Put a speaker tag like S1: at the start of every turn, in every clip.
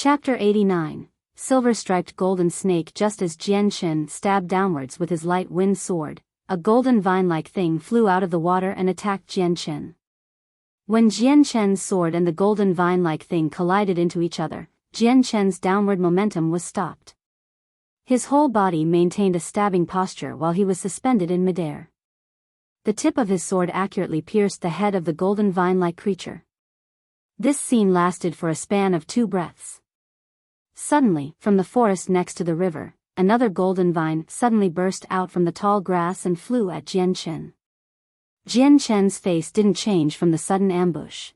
S1: Chapter 89. Silver-striped golden snake. Just as Jian Chen stabbed downwards with his light wind sword, a golden vine-like thing flew out of the water and attacked Jian Chen. When Jian Chen's sword and the golden vine-like thing collided into each other, Jian Chen's downward momentum was stopped. His whole body maintained a stabbing posture while he was suspended in midair. The tip of his sword accurately pierced the head of the golden vine-like creature. This scene lasted for a span of 2 breaths. Suddenly, from the forest next to the river, another golden vine suddenly burst out from the tall grass and flew at Jian Chen. Jian Chen's face didn't change from the sudden ambush.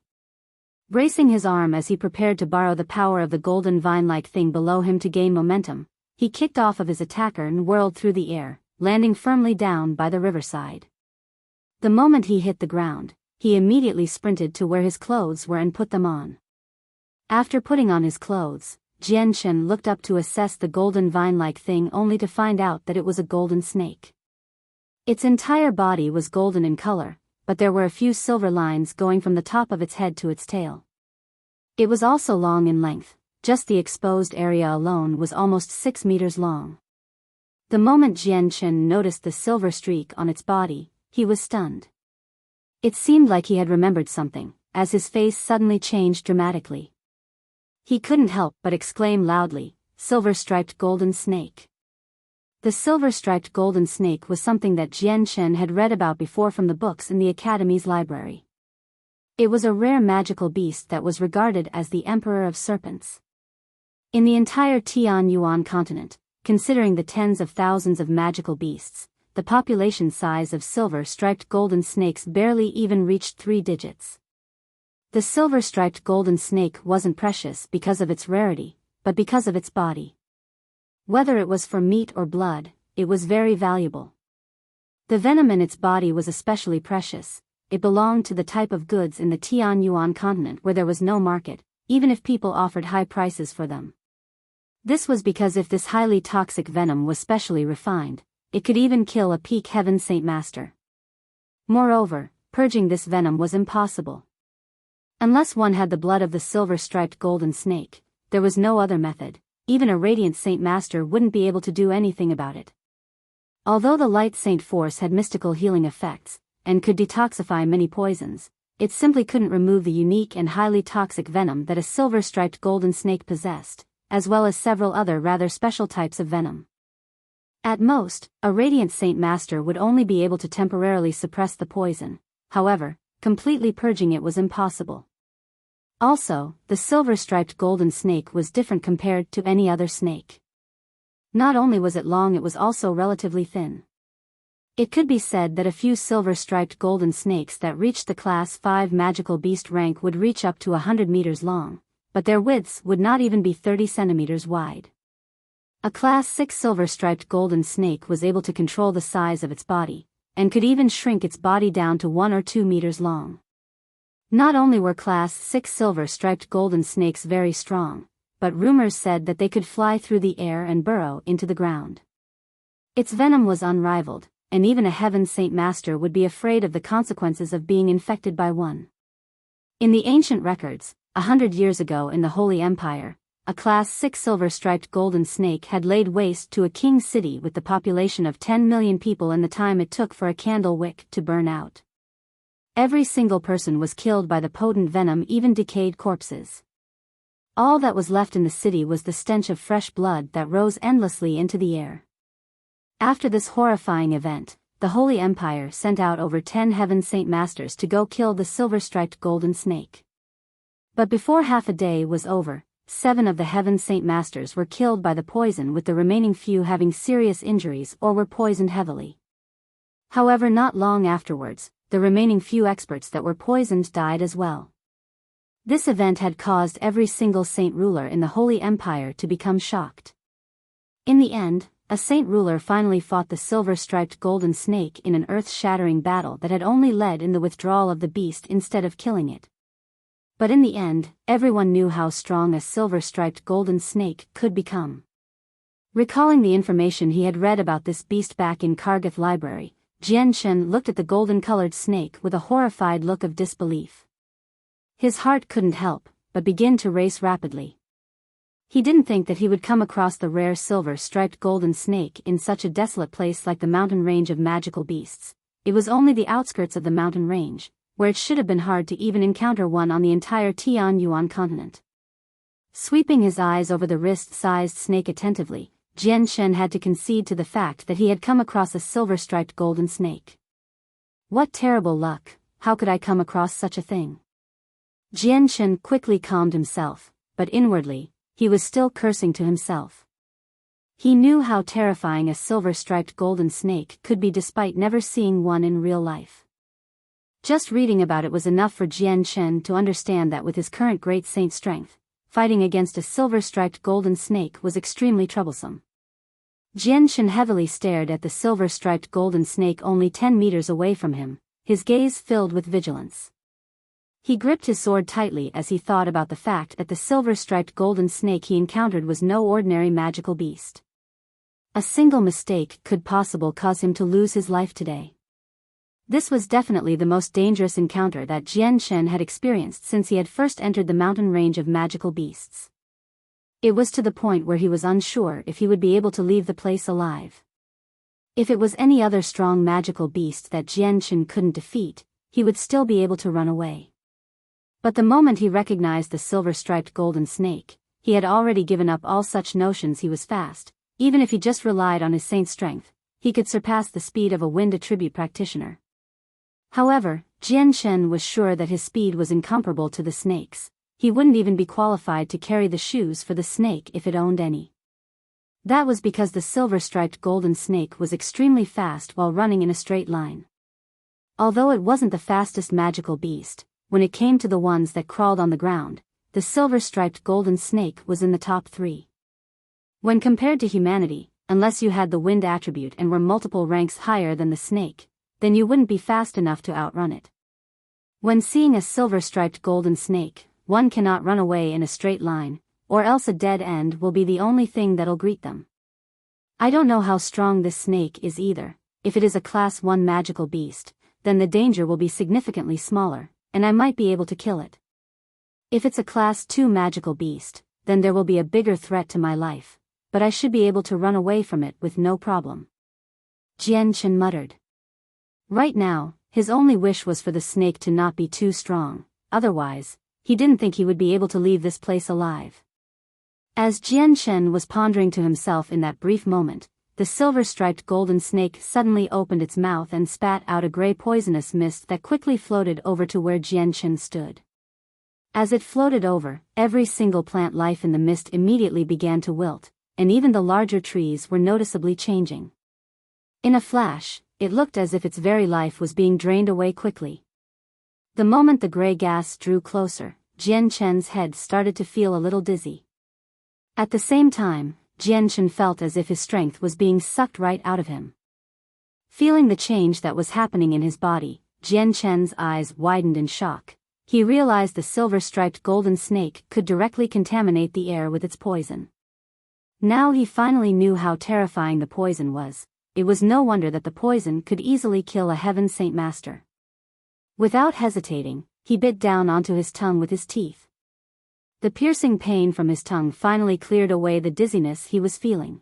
S1: Bracing his arm as he prepared to borrow the power of the golden vine-like thing below him to gain momentum, he kicked off of his attacker and whirled through the air, landing firmly down by the riverside. The moment he hit the ground, he immediately sprinted to where his clothes were and put them on. After putting on his clothes, Jian Chen looked up to assess the golden vine-like thing only to find out that it was a golden snake. Its entire body was golden in color, but there were a few silver lines going from the top of its head to its tail. It was also long in length, just the exposed area alone was almost 6 meters long. The moment Jian Chen noticed the silver streak on its body, he was stunned. It seemed like he had remembered something, as his face suddenly changed dramatically. He couldn't help but exclaim loudly, "Silver-striped golden snake." The silver-striped golden snake was something that Jian Chen had read about before from the books in the Academy's library. It was a rare magical beast that was regarded as the Emperor of Serpents. In the entire Tianyuan continent, considering the tens of thousands of magical beasts, the population size of silver-striped golden snakes barely even reached 3 digits. The silver-striped golden snake wasn't precious because of its rarity, but because of its body. Whether it was for meat or blood, it was very valuable. The venom in its body was especially precious. It belonged to the type of goods in the Tianyuan continent where there was no market, even if people offered high prices for them. This was because if this highly toxic venom was specially refined, it could even kill a peak heaven saint master. Moreover, purging this venom was impossible. Unless one had the blood of the silver-striped golden snake, there was no other method. Even a radiant saint master wouldn't be able to do anything about it. Although the light saint force had mystical healing effects, and could detoxify many poisons, it simply couldn't remove the unique and highly toxic venom that a silver-striped golden snake possessed, as well as several other rather special types of venom. At most, a radiant saint master would only be able to temporarily suppress the poison. However, completely purging it was impossible. Also, the silver-striped golden snake was different compared to any other snake. Not only was it long, it was also relatively thin. It could be said that a few silver-striped golden snakes that reached the Class 5 magical beast rank would reach up to 100 meters long, but their widths would not even be 30 centimeters wide. A Class 6 silver-striped golden snake was able to control the size of its body, and could even shrink its body down to 1 or 2 meters long. Not only were Class 6 silver-striped golden snakes very strong, but rumors said that they could fly through the air and burrow into the ground. Its venom was unrivaled, and even a heaven saint master would be afraid of the consequences of being infected by one. In the ancient records, 100 years ago in the Holy Empire, a Class 6 silver-striped golden snake had laid waste to a king's city with the population of 10 million people in the time it took for a candle wick to burn out. Every single person was killed by the potent venom, even decayed corpses. All that was left in the city was the stench of fresh blood that rose endlessly into the air. After this horrifying event, the Holy Empire sent out over 10 heaven saint masters to go kill the silver-striped golden snake. But before half a day was over, 7 of the heaven saint masters were killed by the poison, with the remaining few having serious injuries or were poisoned heavily. However, not long afterwards, the remaining few experts that were poisoned died as well. This event had caused every single saint ruler in the Holy Empire to become shocked. In the end, a saint ruler finally fought the silver-striped golden snake in an earth-shattering battle that had only led in the withdrawal of the beast instead of killing it. But in the end, everyone knew how strong a silver-striped golden snake could become. Recalling the information he had read about this beast back in Kargath Library, Jian Chen looked at the golden-colored snake with a horrified look of disbelief. His heart couldn't help but begin to race rapidly. He didn't think that he would come across the rare silver-striped golden snake in such a desolate place like the mountain range of magical beasts. It was only the outskirts of the mountain range, where it should have been hard to even encounter one on the entire Tianyuan continent. Sweeping his eyes over the wrist-sized snake attentively, Jian Shen had to concede to the fact that he had come across a silver-striped golden snake. What terrible luck, how could I come across such a thing? Jian Shen quickly calmed himself, but inwardly, he was still cursing to himself. He knew how terrifying a silver-striped golden snake could be despite never seeing one in real life. Just reading about it was enough for Jian Shen to understand that with his current great saint strength, fighting against a silver-striped golden snake was extremely troublesome. Jian Shen heavily stared at the silver-striped golden snake only 10 meters away from him, his gaze filled with vigilance. He gripped his sword tightly as he thought about the fact that the silver-striped golden snake he encountered was no ordinary magical beast. A single mistake could possibly cause him to lose his life today. This was definitely the most dangerous encounter that Jian Shen had experienced since he had first entered the mountain range of magical beasts. It was to the point where he was unsure if he would be able to leave the place alive. If it was any other strong magical beast that Jian Shen couldn't defeat, he would still be able to run away. But the moment he recognized the silver-striped golden snake, he had already given up all such notions. He was fast. Even if he just relied on his saint strength, he could surpass the speed of a wind attribute practitioner. However, Jian Shen was sure that his speed was incomparable to the snake's. He wouldn't even be qualified to carry the shoes for the snake if it owned any. That was because the silver-striped golden snake was extremely fast while running in a straight line. Although it wasn't the fastest magical beast, when it came to the ones that crawled on the ground, the silver-striped golden snake was in the top 3. When compared to humanity, unless you had the wind attribute and were multiple ranks higher than the snake, then you wouldn't be fast enough to outrun it. When seeing a silver-striped golden snake, one cannot run away in a straight line, or else a dead end will be the only thing that'll greet them. I don't know how strong this snake is either. If it is a class 1 magical beast, then the danger will be significantly smaller, and I might be able to kill it. If it's a class 2 magical beast, then there will be a bigger threat to my life, but I should be able to run away from it with no problem. Jian Shen muttered. Right now, his only wish was for the snake to not be too strong, otherwise, he didn't think he would be able to leave this place alive. As Jian Shen was pondering to himself in that brief moment, the silver-striped golden snake suddenly opened its mouth and spat out a gray poisonous mist that quickly floated over to where Jian Shen stood. As it floated over, every single plant life in the mist immediately began to wilt, and even the larger trees were noticeably changing. In a flash, it looked as if its very life was being drained away quickly. The moment the gray gas drew closer, Jian Shen's head started to feel a little dizzy. At the same time, Jian Shen felt as if his strength was being sucked right out of him. Feeling the change that was happening in his body, Jian Shen's eyes widened in shock. He realized the silver-striped golden snake could directly contaminate the air with its poison. Now he finally knew how terrifying the poison was. It was no wonder that the poison could easily kill a heaven saint master. Without hesitating, he bit down onto his tongue with his teeth. The piercing pain from his tongue finally cleared away the dizziness he was feeling.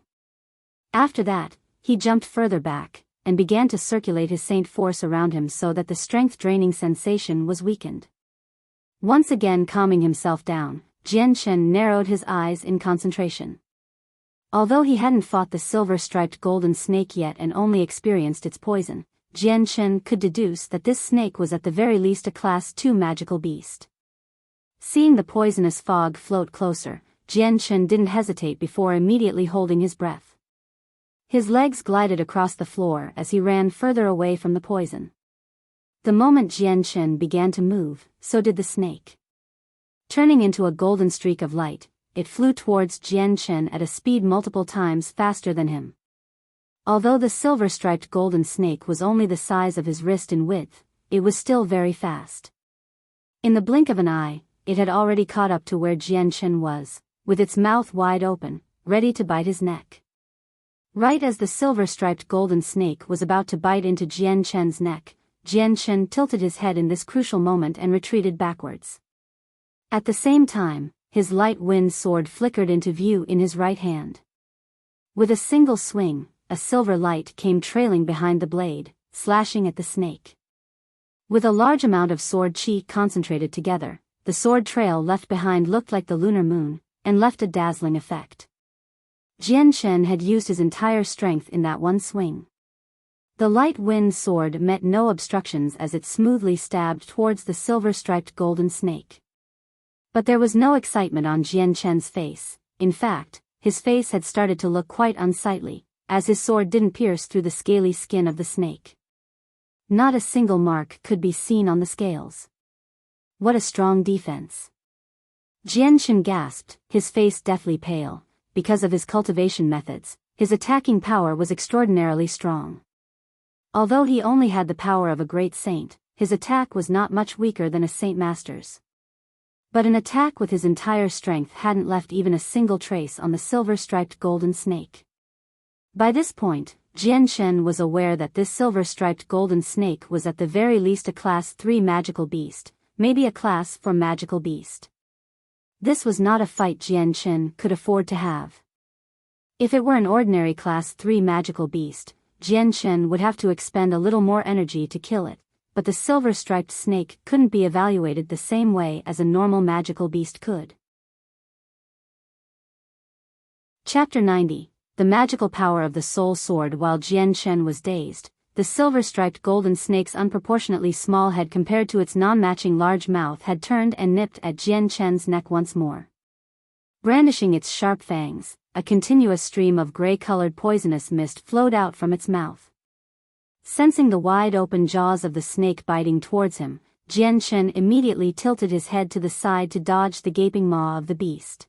S1: After that, he jumped further back, and began to circulate his saint force around him so that the strength-draining sensation was weakened. Once again calming himself down, Jian Shen narrowed his eyes in concentration. Although he hadn't fought the silver-striped golden snake yet and only experienced its poison, Jian Shen could deduce that this snake was at the very least a class 2 magical beast. Seeing the poisonous fog float closer, Jian Shen didn't hesitate before immediately holding his breath. His legs glided across the floor as he ran further away from the poison. The moment Jian Shen began to move, so did the snake. Turning into a golden streak of light, it flew towards Jian Shen at a speed multiple times faster than him. Although the silver-striped golden snake was only the size of his wrist in width, it was still very fast. In the blink of an eye, it had already caught up to where Jian Shen was, with its mouth wide open, ready to bite his neck. Right as the silver-striped golden snake was about to bite into Jian Shen's neck, Jian Shen tilted his head in this crucial moment and retreated backwards. At the same time, his light wind sword flickered into view in his right hand. With a single swing, a silver light came trailing behind the blade, slashing at the snake. With a large amount of sword chi concentrated together, the sword trail left behind looked like the lunar moon, and left a dazzling effect. Jian Shen had used his entire strength in that one swing. The light wind sword met no obstructions as it smoothly stabbed towards the silver-striped golden snake. But there was no excitement on Jian Shen's face. In fact, his face had started to look quite unsightly, as his sword didn't pierce through the scaly skin of the snake. Not a single mark could be seen on the scales. What a strong defense. Jian Shen gasped, his face deathly pale. Because of his cultivation methods, his attacking power was extraordinarily strong. Although he only had the power of a great saint, his attack was not much weaker than a saint master's. But an attack with his entire strength hadn't left even a single trace on the silver-striped golden snake. By this point, Jian Shen was aware that this silver-striped golden snake was at the very least a Class 3 magical beast, maybe a Class 4 magical beast. This was not a fight Jian Shen could afford to have. If it were an ordinary Class 3 magical beast, Jian Shen would have to expend a little more energy to kill it, but the silver-striped snake couldn't be evaluated the same way as a normal magical beast could. Chapter 90. The magical power of the soul sword. While Jian Shen was dazed, the silver-striped golden snake's unproportionately small head compared to its non-matching large mouth had turned and nipped at Jian Shen's neck once more. Brandishing its sharp fangs, a continuous stream of gray-colored poisonous mist flowed out from its mouth. Sensing the wide-open jaws of the snake biting towards him, Jian Shen immediately tilted his head to the side to dodge the gaping maw of the beast.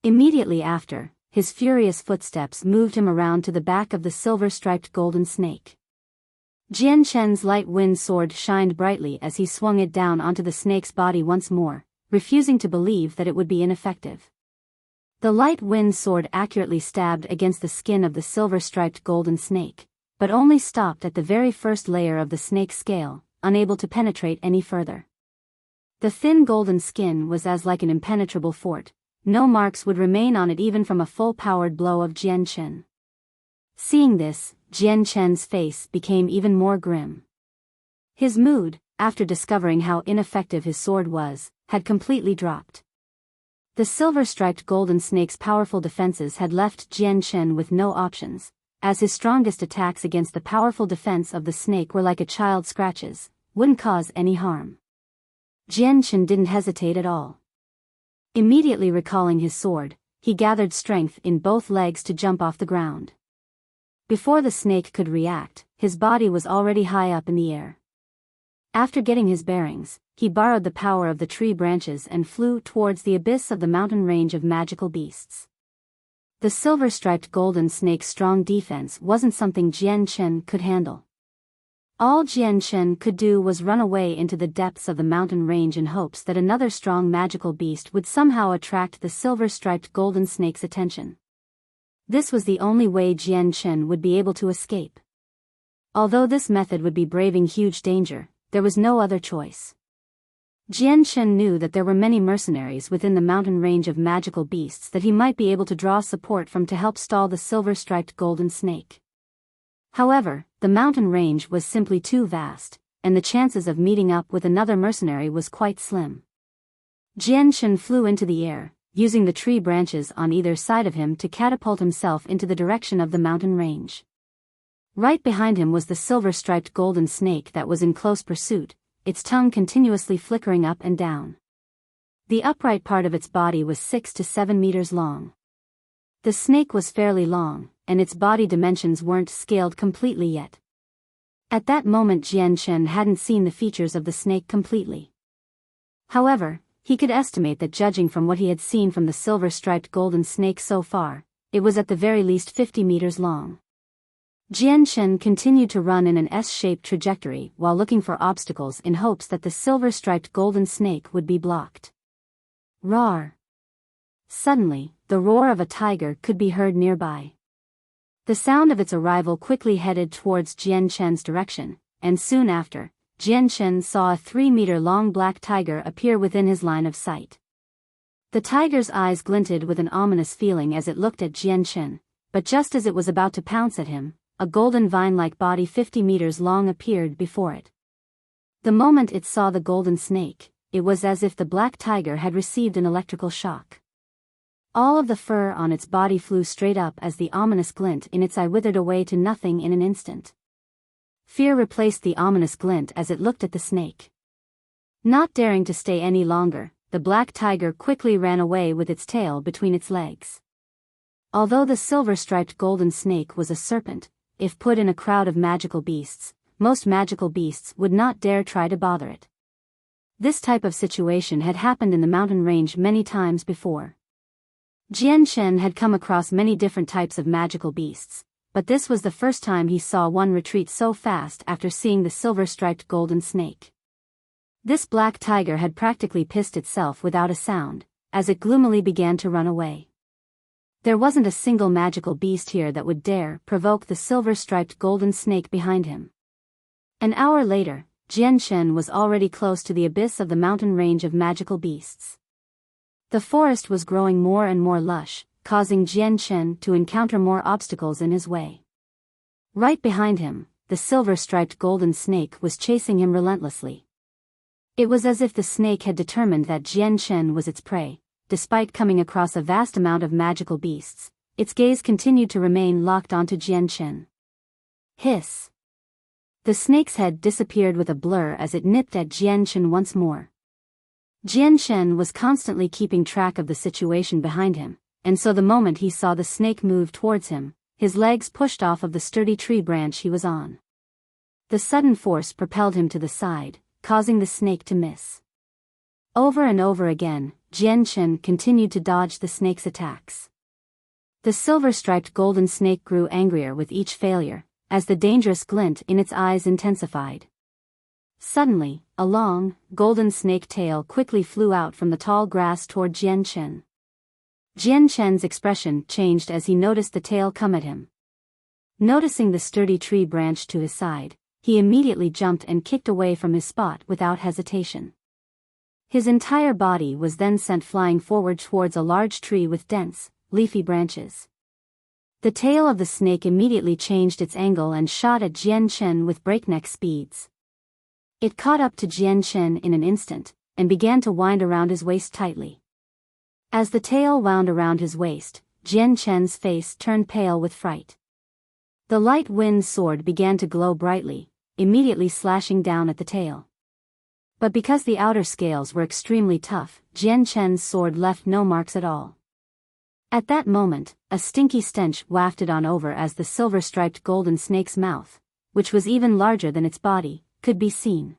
S1: Immediately after, his furious footsteps moved him around to the back of the silver-striped golden snake. Jian Shen's light wind sword shined brightly as he swung it down onto the snake's body once more, refusing to believe that it would be ineffective. The light wind sword accurately stabbed against the skin of the silver-striped golden snake, but only stopped at the very first layer of the snake's scale, unable to penetrate any further. The thin golden skin was as like an impenetrable fort. No marks would remain on it even from a full-powered blow of Jian Shen. Seeing this, Jian Shen's face became even more grim. His mood, after discovering how ineffective his sword was, had completely dropped. The silver-striped golden snake's powerful defenses had left Jian Shen with no options, as his strongest attacks against the powerful defense of the snake were like a child's scratches, wouldn't cause any harm. Jian Shen didn't hesitate at all. Immediately recalling his sword, he gathered strength in both legs to jump off the ground. Before the snake could react, his body was already high up in the air. After getting his bearings, he borrowed the power of the tree branches and flew towards the abyss of the mountain range of magical beasts. The silver-striped golden snake's strong defense wasn't something Jian Shen could handle. All Jian Shen could do was run away into the depths of the mountain range in hopes that another strong magical beast would somehow attract the silver-striped golden snake's attention. This was the only way Jian Shen would be able to escape. Although this method would be braving huge danger, there was no other choice. Jian Shen knew that there were many mercenaries within the mountain range of magical beasts that he might be able to draw support from to help stall the silver-striped golden snake. However, the mountain range was simply too vast, and the chances of meeting up with another mercenary was quite slim. Jian Shen flew into the air, using the tree branches on either side of him to catapult himself into the direction of the mountain range. Right behind him was the silver-striped golden snake that was in close pursuit, its tongue continuously flickering up and down. The upright part of its body was 6 to 7 meters long. The snake was fairly long, and its body dimensions weren't scaled completely yet. At that moment Jian Shen hadn't seen the features of the snake completely. However, he could estimate that judging from what he had seen from the silver-striped golden snake so far, it was at the very least 50 meters long. Jian Shen continued to run in an S-shaped trajectory while looking for obstacles in hopes that the silver-striped golden snake would be blocked. Roar! Suddenly, the roar of a tiger could be heard nearby. The sound of its arrival quickly headed towards Jian Shen's direction, and soon after, Jian Shen saw a 3-meter-long black tiger appear within his line of sight. The tiger's eyes glinted with an ominous feeling as it looked at Jianchen, but just as it was about to pounce at him, a golden vine-like body 50 meters long appeared before it. The moment it saw the golden snake, it was as if the black tiger had received an electrical shock. All of the fur on its body flew straight up as the ominous glint in its eye withered away to nothing in an instant. Fear replaced the ominous glint as it looked at the snake. Not daring to stay any longer, the black tiger quickly ran away with its tail between its legs. Although the silver-striped golden snake was a serpent, if put in a crowd of magical beasts, most magical beasts would not dare try to bother it. This type of situation had happened in the mountain range many times before. Jianchen had come across many different types of magical beasts, but this was the first time he saw one retreat so fast after seeing the silver-striped golden snake. This black tiger had practically pissed itself without a sound, as it gloomily began to run away. There wasn't a single magical beast here that would dare provoke the silver-striped golden snake behind him. An hour later, Jianchen was already close to the abyss of the mountain range of magical beasts. The forest was growing more and more lush, causing Jianchen to encounter more obstacles in his way. Right behind him, the silver-striped golden snake was chasing him relentlessly. It was as if the snake had determined that Jianchen was its prey. Despite coming across a vast amount of magical beasts, its gaze continued to remain locked onto Jianchen. Hiss! The snake's head disappeared with a blur as it nipped at Jianchen once more. Jianchen was constantly keeping track of the situation behind him, and so the moment he saw the snake move towards him, his legs pushed off of the sturdy tree branch he was on. The sudden force propelled him to the side, causing the snake to miss. Over and over again, Jianchen continued to dodge the snake's attacks. The silver-striped golden snake grew angrier with each failure, as the dangerous glint in its eyes intensified. Suddenly, a long, golden snake tail quickly flew out from the tall grass toward Jianchen. Jianchen's expression changed as he noticed the tail come at him. Noticing the sturdy tree branch to his side, he immediately jumped and kicked away from his spot without hesitation. His entire body was then sent flying forward towards a large tree with dense, leafy branches. The tail of the snake immediately changed its angle and shot at Jianchen with breakneck speeds. It caught up to Jianchen in an instant, and began to wind around his waist tightly. As the tail wound around his waist, Jianchen's face turned pale with fright. The light wind sword began to glow brightly, immediately slashing down at the tail. But because the outer scales were extremely tough, Jianchen's sword left no marks at all. At that moment, a stinky stench wafted on over as the silver-striped golden snake's mouth, which was even larger than its body, could be seen.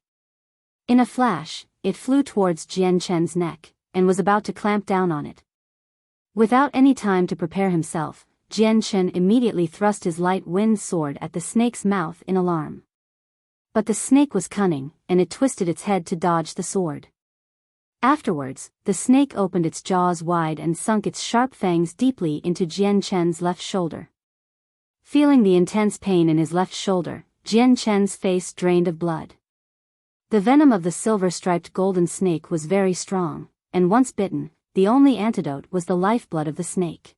S1: In a flash, it flew towards Jianchen's neck, and was about to clamp down on it. Without any time to prepare himself, Jianchen immediately thrust his light wind sword at the snake's mouth in alarm. But the snake was cunning, and it twisted its head to dodge the sword. Afterwards, the snake opened its jaws wide and sunk its sharp fangs deeply into Jianchen's left shoulder. Feeling the intense pain in his left shoulder, Jianchen's face drained of blood. The venom of the silver-striped golden snake was very strong, and once bitten, the only antidote was the lifeblood of the snake.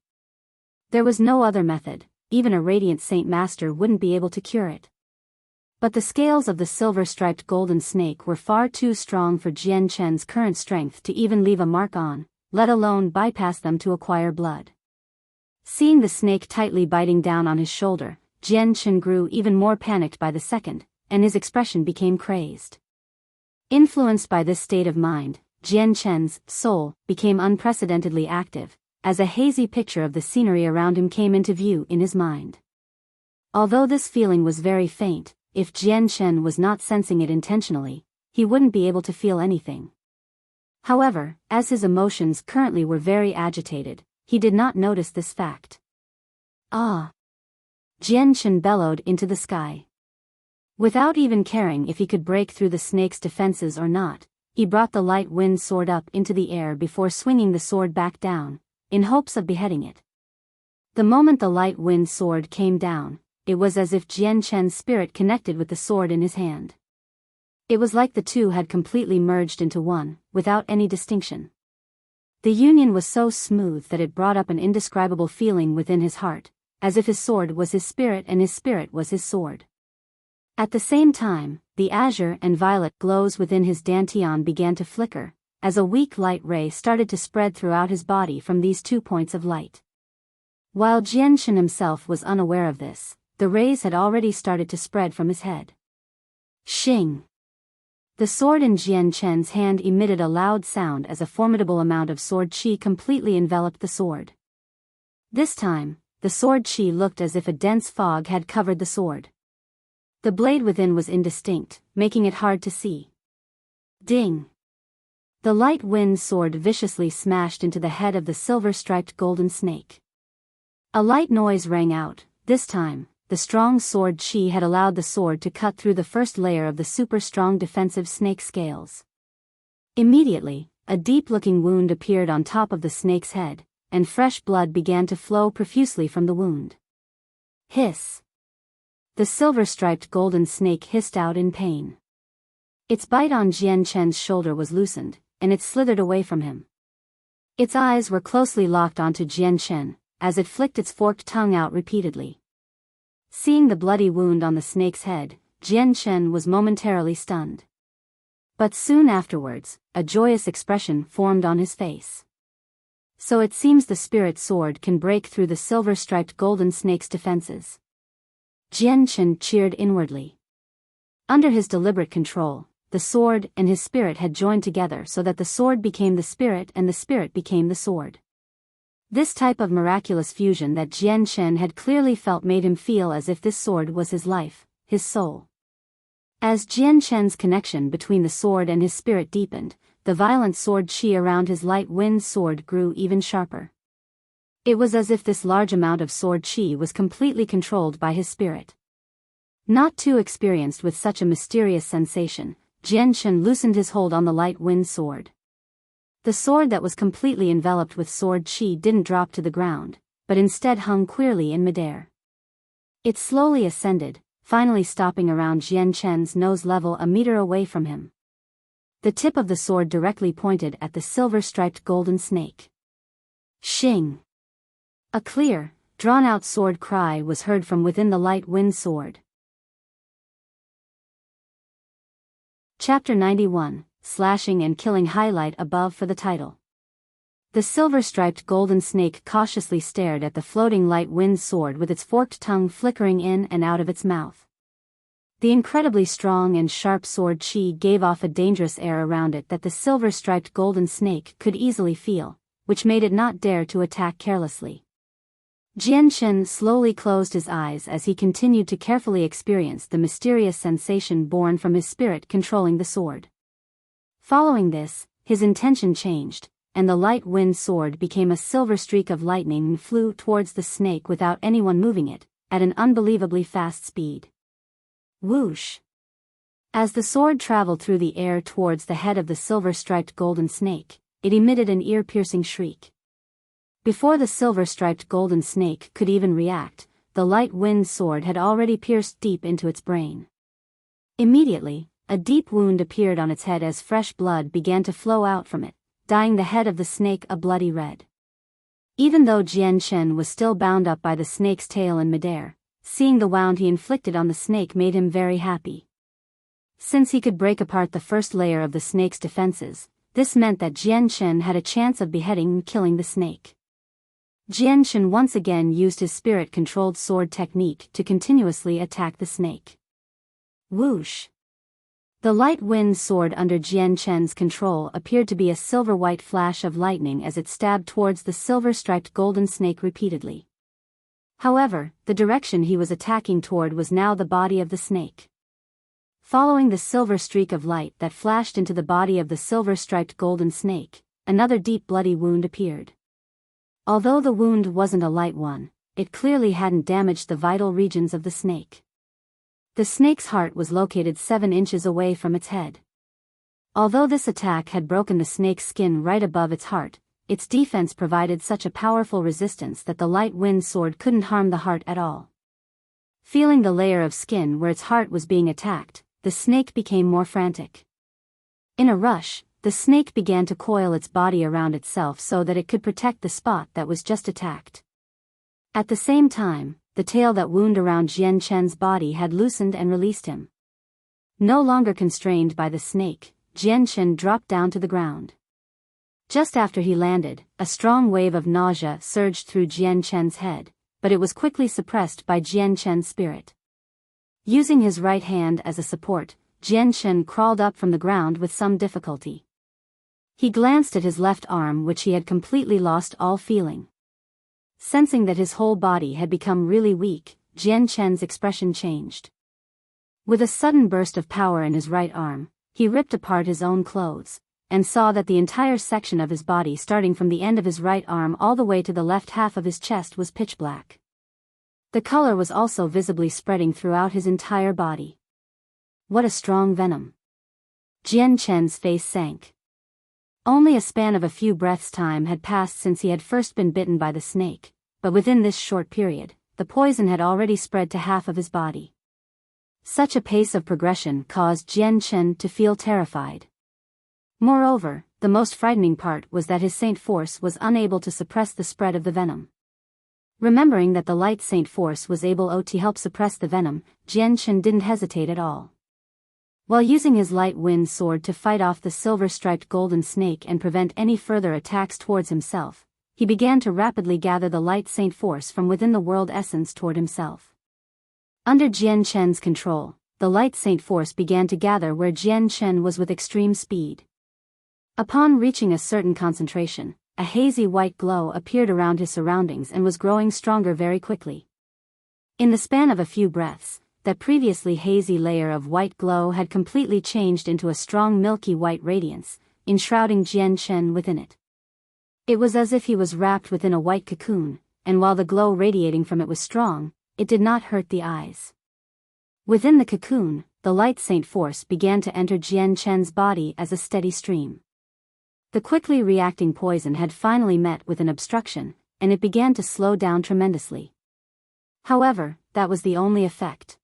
S1: There was no other method, even a radiant Saint Master wouldn't be able to cure it. But the scales of the silver-striped golden snake were far too strong for Jianchen's current strength to even leave a mark on, let alone bypass them to acquire blood. Seeing the snake tightly biting down on his shoulder, Jianchen grew even more panicked by the second, and his expression became crazed. Influenced by this state of mind, Jianchen's soul became unprecedentedly active, as a hazy picture of the scenery around him came into view in his mind. Although this feeling was very faint, if Jianchen was not sensing it intentionally, he wouldn't be able to feel anything. However, as his emotions currently were very agitated, he did not notice this fact. Ah! Jianchen bellowed into the sky. Without even caring if he could break through the snake's defenses or not, he brought the light wind sword up into the air before swinging the sword back down, in hopes of beheading it. The moment the light wind sword came down, it was as if Jianchen's spirit connected with the sword in his hand. It was like the two had completely merged into one, without any distinction. The union was so smooth that it brought up an indescribable feeling within his heart, as if his sword was his spirit and his spirit was his sword. At the same time, the azure and violet glows within his dantian began to flicker, as a weak light ray started to spread throughout his body from these 2 points of light. While Jianshan himself was unaware of this, the rays had already started to spread from his head. Shing! The sword in Jianshan's hand emitted a loud sound as a formidable amount of sword qi completely enveloped the sword. This time, the sword qi looked as if a dense fog had covered the sword. The blade within was indistinct, making it hard to see. Ding! The light wind sword viciously smashed into the head of the silver-striped golden snake. A light noise rang out. This time, the strong sword qi had allowed the sword to cut through the first layer of the super-strong defensive snake scales. Immediately, a deep-looking wound appeared on top of the snake's head, and fresh blood began to flow profusely from the wound. Hiss! The silver-striped golden snake hissed out in pain. Its bite on Jianshan's shoulder was loosened, and it slithered away from him. Its eyes were closely locked onto Jianshan, as it flicked its forked tongue out repeatedly. Seeing the bloody wound on the snake's head, Jianshan was momentarily stunned. But soon afterwards, a joyous expression formed on his face. So it seems the spirit sword can break through the silver-striped golden snake's defenses. Jianshan cheered inwardly. Under his deliberate control, the sword and his spirit had joined together so that the sword became the spirit and the spirit became the sword. This type of miraculous fusion that Jianshan had clearly felt made him feel as if this sword was his life, his soul. As Jianshan's connection between the sword and his spirit deepened, the violent sword qi around his light wind sword grew even sharper. It was as if this large amount of sword qi was completely controlled by his spirit. Not too experienced with such a mysterious sensation, Jianshan loosened his hold on the light wind sword. The sword that was completely enveloped with sword qi didn't drop to the ground, but instead hung queerly in midair. It slowly ascended, finally stopping around Jianshan's nose level a meter away from him. The tip of the sword directly pointed at the silver-striped golden snake. Shing! A clear, drawn-out sword cry was heard from within the light wind sword. Chapter 91, Slashing and Killing. Highlight above for the title. The silver-striped golden snake cautiously stared at the floating light wind sword with its forked tongue flickering in and out of its mouth. The incredibly strong and sharp sword qi gave off a dangerous air around it that the silver-striped golden snake could easily feel, which made it not dare to attack carelessly. Jianshan slowly closed his eyes as he continued to carefully experience the mysterious sensation born from his spirit controlling the sword. Following this, his intention changed, and the light wind sword became a silver streak of lightning and flew towards the snake without anyone moving it, at an unbelievably fast speed. Whoosh! As the sword traveled through the air towards the head of the silver-striped golden snake, it emitted an ear-piercing shriek. Before the silver-striped golden snake could even react, the light wind sword had already pierced deep into its brain. Immediately, a deep wound appeared on its head as fresh blood began to flow out from it, dyeing the head of the snake a bloody red. Even though Jianshan was still bound up by the snake's tail in midair, seeing the wound he inflicted on the snake made him very happy. Since he could break apart the first layer of the snake's defenses, this meant that Jianshan had a chance of beheading and killing the snake. Jianshan once again used his spirit-controlled sword technique to continuously attack the snake. Whoosh! The light wind sword under Jianshan's control appeared to be a silver-white flash of lightning as it stabbed towards the silver-striped golden snake repeatedly. However, the direction he was attacking toward was now the body of the snake. Following the silver streak of light that flashed into the body of the silver-striped golden snake, another deep bloody wound appeared. Although the wound wasn't a light one, it clearly hadn't damaged the vital regions of the snake. The snake's heart was located 7 inches away from its head. Although this attack had broken the snake's skin right above its heart, its defense provided such a powerful resistance that the light wind sword couldn't harm the heart at all. Feeling the layer of skin where its heart was being attacked, the snake became more frantic. In a rush, the snake began to coil its body around itself so that it could protect the spot that was just attacked. At the same time, the tail that wound around Jian Chen's body had loosened and released him. No longer constrained by the snake, Jian Chen dropped down to the ground. Just after he landed, a strong wave of nausea surged through Jian Chen's head, but it was quickly suppressed by Jian Chen's spirit. Using his right hand as a support, Jian Chen crawled up from the ground with some difficulty. He glanced at his left arm, which he had completely lost all feeling. Sensing that his whole body had become really weak, Jian Chen's expression changed. With a sudden burst of power in his right arm, he ripped apart his own clothes, and saw that the entire section of his body starting from the end of his right arm all the way to the left half of his chest was pitch black. The color was also visibly spreading throughout his entire body. What a strong venom! Jian Chen's face sank. Only a span of a few breaths' time had passed since he had first been bitten by the snake, but within this short period, the poison had already spread to half of his body. Such a pace of progression caused Jian Chen to feel terrified. Moreover, the most frightening part was that his Saint Force was unable to suppress the spread of the venom. Remembering that the light Saint Force was able to help suppress the venom, Jian Chen didn't hesitate at all. While using his light wind sword to fight off the silver-striped golden snake and prevent any further attacks towards himself, he began to rapidly gather the light Saint Force from within the world essence toward himself. Under Jian Chen's control, the light Saint Force began to gather where Jian Chen was with extreme speed. Upon reaching a certain concentration, a hazy white glow appeared around his surroundings and was growing stronger very quickly. In the span of a few breaths, that previously hazy layer of white glow had completely changed into a strong milky white radiance, enshrouding Jian Chen within it. It was as if he was wrapped within a white cocoon, and while the glow radiating from it was strong, it did not hurt the eyes. Within the cocoon, the light Saint Force began to enter Jian Chen's body as a steady stream. The quickly reacting poison had finally met with an obstruction, and it began to slow down tremendously. However, that was the only effect.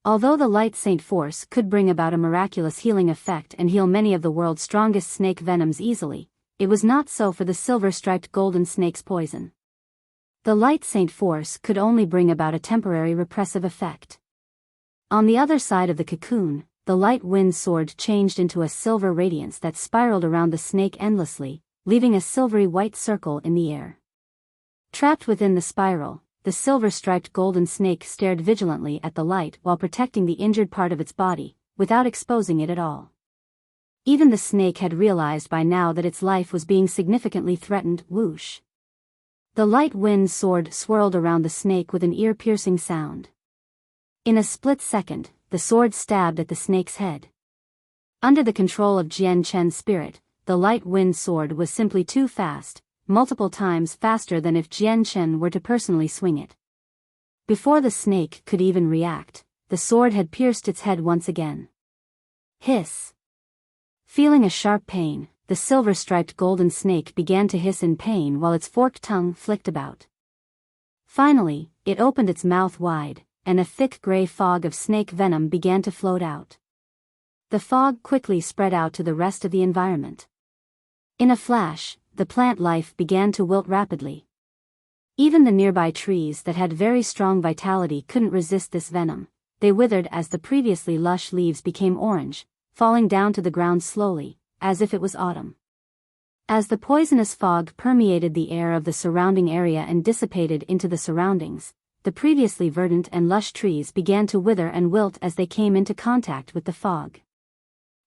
S1: Although the light Saint Force could bring about a miraculous healing effect and heal many of the world's strongest snake venoms easily, it was not so for the silver-striped golden snake's poison. The light Saint Force could only bring about a temporary repressive effect. On the other side of the cocoon, the light wind sword changed into a silver radiance that spiraled around the snake endlessly, leaving a silvery white circle in the air. Trapped within the spiral, the silver-striped golden snake stared vigilantly at the light while protecting the injured part of its body, without exposing it at all. Even the snake had realized by now that its life was being significantly threatened. Whoosh! The light wind sword swirled around the snake with an ear-piercing sound. In a split second, the sword stabbed at the snake's head. Under the control of Jian Chen's spirit, the light wind sword was simply too fast, multiple times faster than if Jian Chen were to personally swing it. Before the snake could even react, the sword had pierced its head once again. Hiss! Feeling a sharp pain, the silver-striped golden snake began to hiss in pain while its forked tongue flicked about. Finally, it opened its mouth wide, and a thick gray fog of snake venom began to float out. The fog quickly spread out to the rest of the environment. In a flash, the plant life began to wilt rapidly. Even the nearby trees that had very strong vitality couldn't resist this venom. They withered as the previously lush leaves became orange, falling down to the ground slowly, as if it was autumn. As the poisonous fog permeated the air of the surrounding area and dissipated into the surroundings, the previously verdant and lush trees began to wither and wilt as they came into contact with the fog.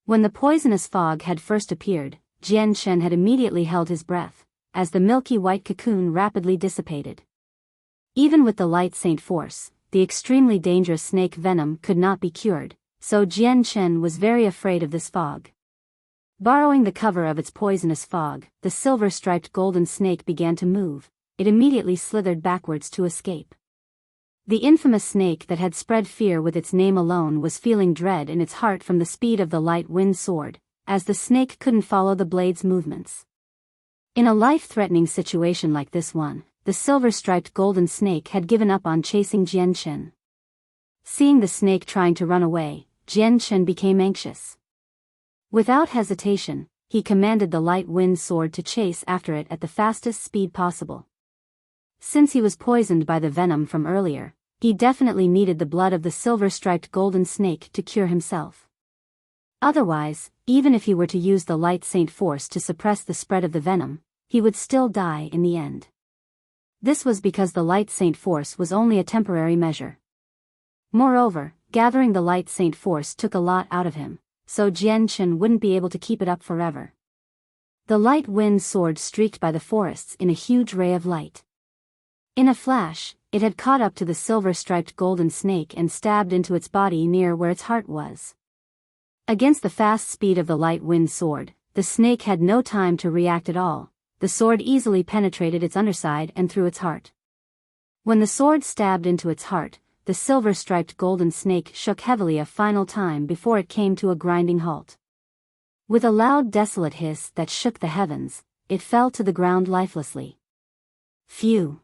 S1: When the poisonous fog had first appeared, Jian Chen had immediately held his breath, as the milky white cocoon rapidly dissipated. Even with the light Saint Force, the extremely dangerous snake venom could not be cured, so Jian Chen was very afraid of this fog. Borrowing the cover of its poisonous fog, the silver-striped golden snake began to move. It immediately slithered backwards to escape. The infamous snake that had spread fear with its name alone was feeling dread in its heart from the speed of the light wind sword, as the snake couldn't follow the blade's movements. In a life-threatening situation like this one, the silver-striped golden snake had given up on chasing Jian Chen. Seeing the snake trying to run away, Jian Chen became anxious. Without hesitation, he commanded the light wind sword to chase after it at the fastest speed possible. Since he was poisoned by the venom from earlier, he definitely needed the blood of the silver-striped golden snake to cure himself. Otherwise, even if he were to use the light saint force to suppress the spread of the venom, he would still die in the end. This was because the light saint force was only a temporary measure. Moreover, gathering the light saint force took a lot out of him, so Jianchen wouldn't be able to keep it up forever. The light wind sword streaked by the forests in a huge ray of light. In a flash, it had caught up to the silver-striped golden snake and stabbed into its body near where its heart was. Against the fast speed of the light wind sword, the snake had no time to react at all. The sword easily penetrated its underside and through its heart. When the sword stabbed into its heart, the silver-striped golden snake shook heavily a final time before it came to a grinding halt. With a loud desolate hiss that shook the heavens, it fell to the ground lifelessly. Phew!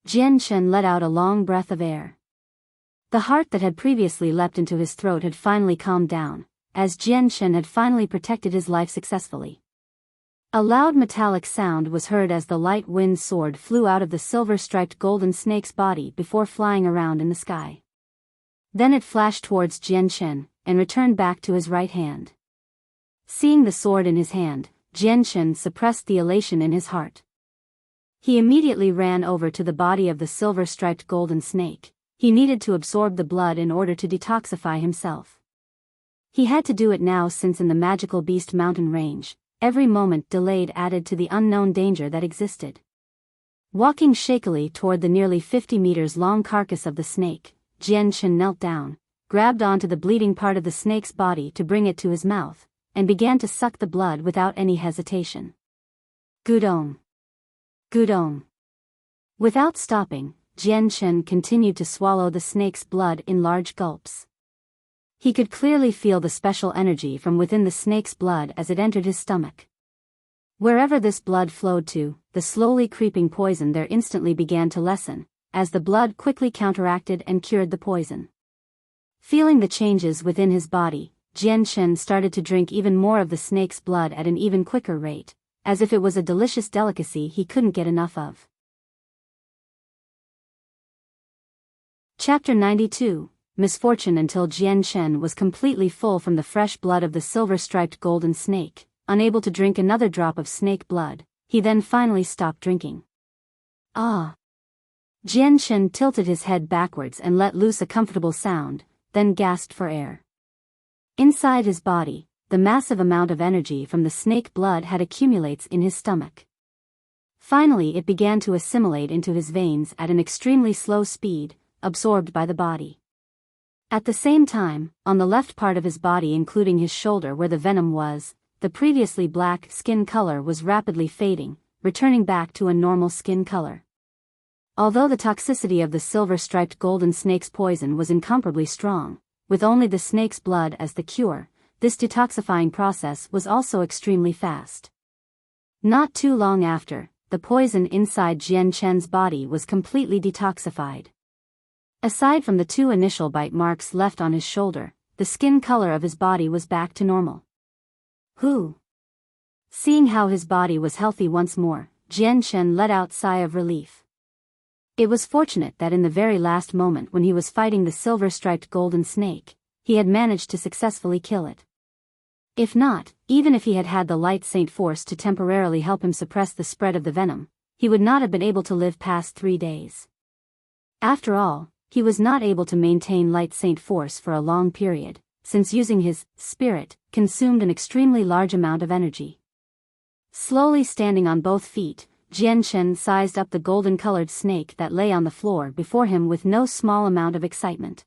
S1: Jianchen let out a long breath of air. The heart that had previously leapt into his throat had finally calmed down, as Jianchen had finally protected his life successfully. A loud metallic sound was heard as the light wind sword flew out of the silver-striped golden snake's body before flying around in the sky. Then it flashed towards Jianchen, and returned back to his right hand. Seeing the sword in his hand, Jianchen suppressed the elation in his heart. He immediately ran over to the body of the silver-striped golden snake. He needed to absorb the blood in order to detoxify himself. He had to do it now since in the magical beast mountain range, every moment delayed added to the unknown danger that existed. Walking shakily toward the nearly 50 meters long carcass of the snake, Jianchen knelt down, grabbed onto the bleeding part of the snake's body to bring it to his mouth, and began to suck the blood without any hesitation. Gudong! Gudong! Without stopping, Jianchen continued to swallow the snake's blood in large gulps. He could clearly feel the special energy from within the snake's blood as it entered his stomach. Wherever this blood flowed to, the slowly creeping poison there instantly began to lessen, as the blood quickly counteracted and cured the poison. Feeling the changes within his body, Jianchen started to drink even more of the snake's blood at an even quicker rate, as if it was a delicious delicacy he couldn't get enough of. Chapter 92, Misfortune. Until Jianchen was completely full from the fresh blood of the silver-striped golden snake, unable to drink another drop of snake blood, he then finally stopped drinking. Ah! Jianchen tilted his head backwards and let loose a comfortable sound, then gasped for air. Inside his body, the massive amount of energy from the snake blood had accumulates in his stomach. Finally it began to assimilate into his veins at an extremely slow speed, absorbed by the body. At the same time, on the left part of his body including his shoulder where the venom was, the previously black skin color was rapidly fading, returning back to a normal skin color. Although the toxicity of the silver-striped golden snake's poison was incomparably strong, with only the snake's blood as the cure, this detoxifying process was also extremely fast. Not too long after, the poison inside Jianchen's body was completely detoxified. Aside from the 2 initial bite marks left on his shoulder, the skin color of his body was back to normal. Seeing how his body was healthy once more, Jianchen let out a sigh of relief. It was fortunate that in the very last moment when he was fighting the silver-striped golden snake, he had managed to successfully kill it. If not, even if he had had the light saint force to temporarily help him suppress the spread of the venom, he would not have been able to live past 3 days. After all, he was not able to maintain light saint force for a long period, since using his spirit consumed an extremely large amount of energy. Slowly standing on both feet, Jianchen sized up the golden-colored snake that lay on the floor before him with no small amount of excitement.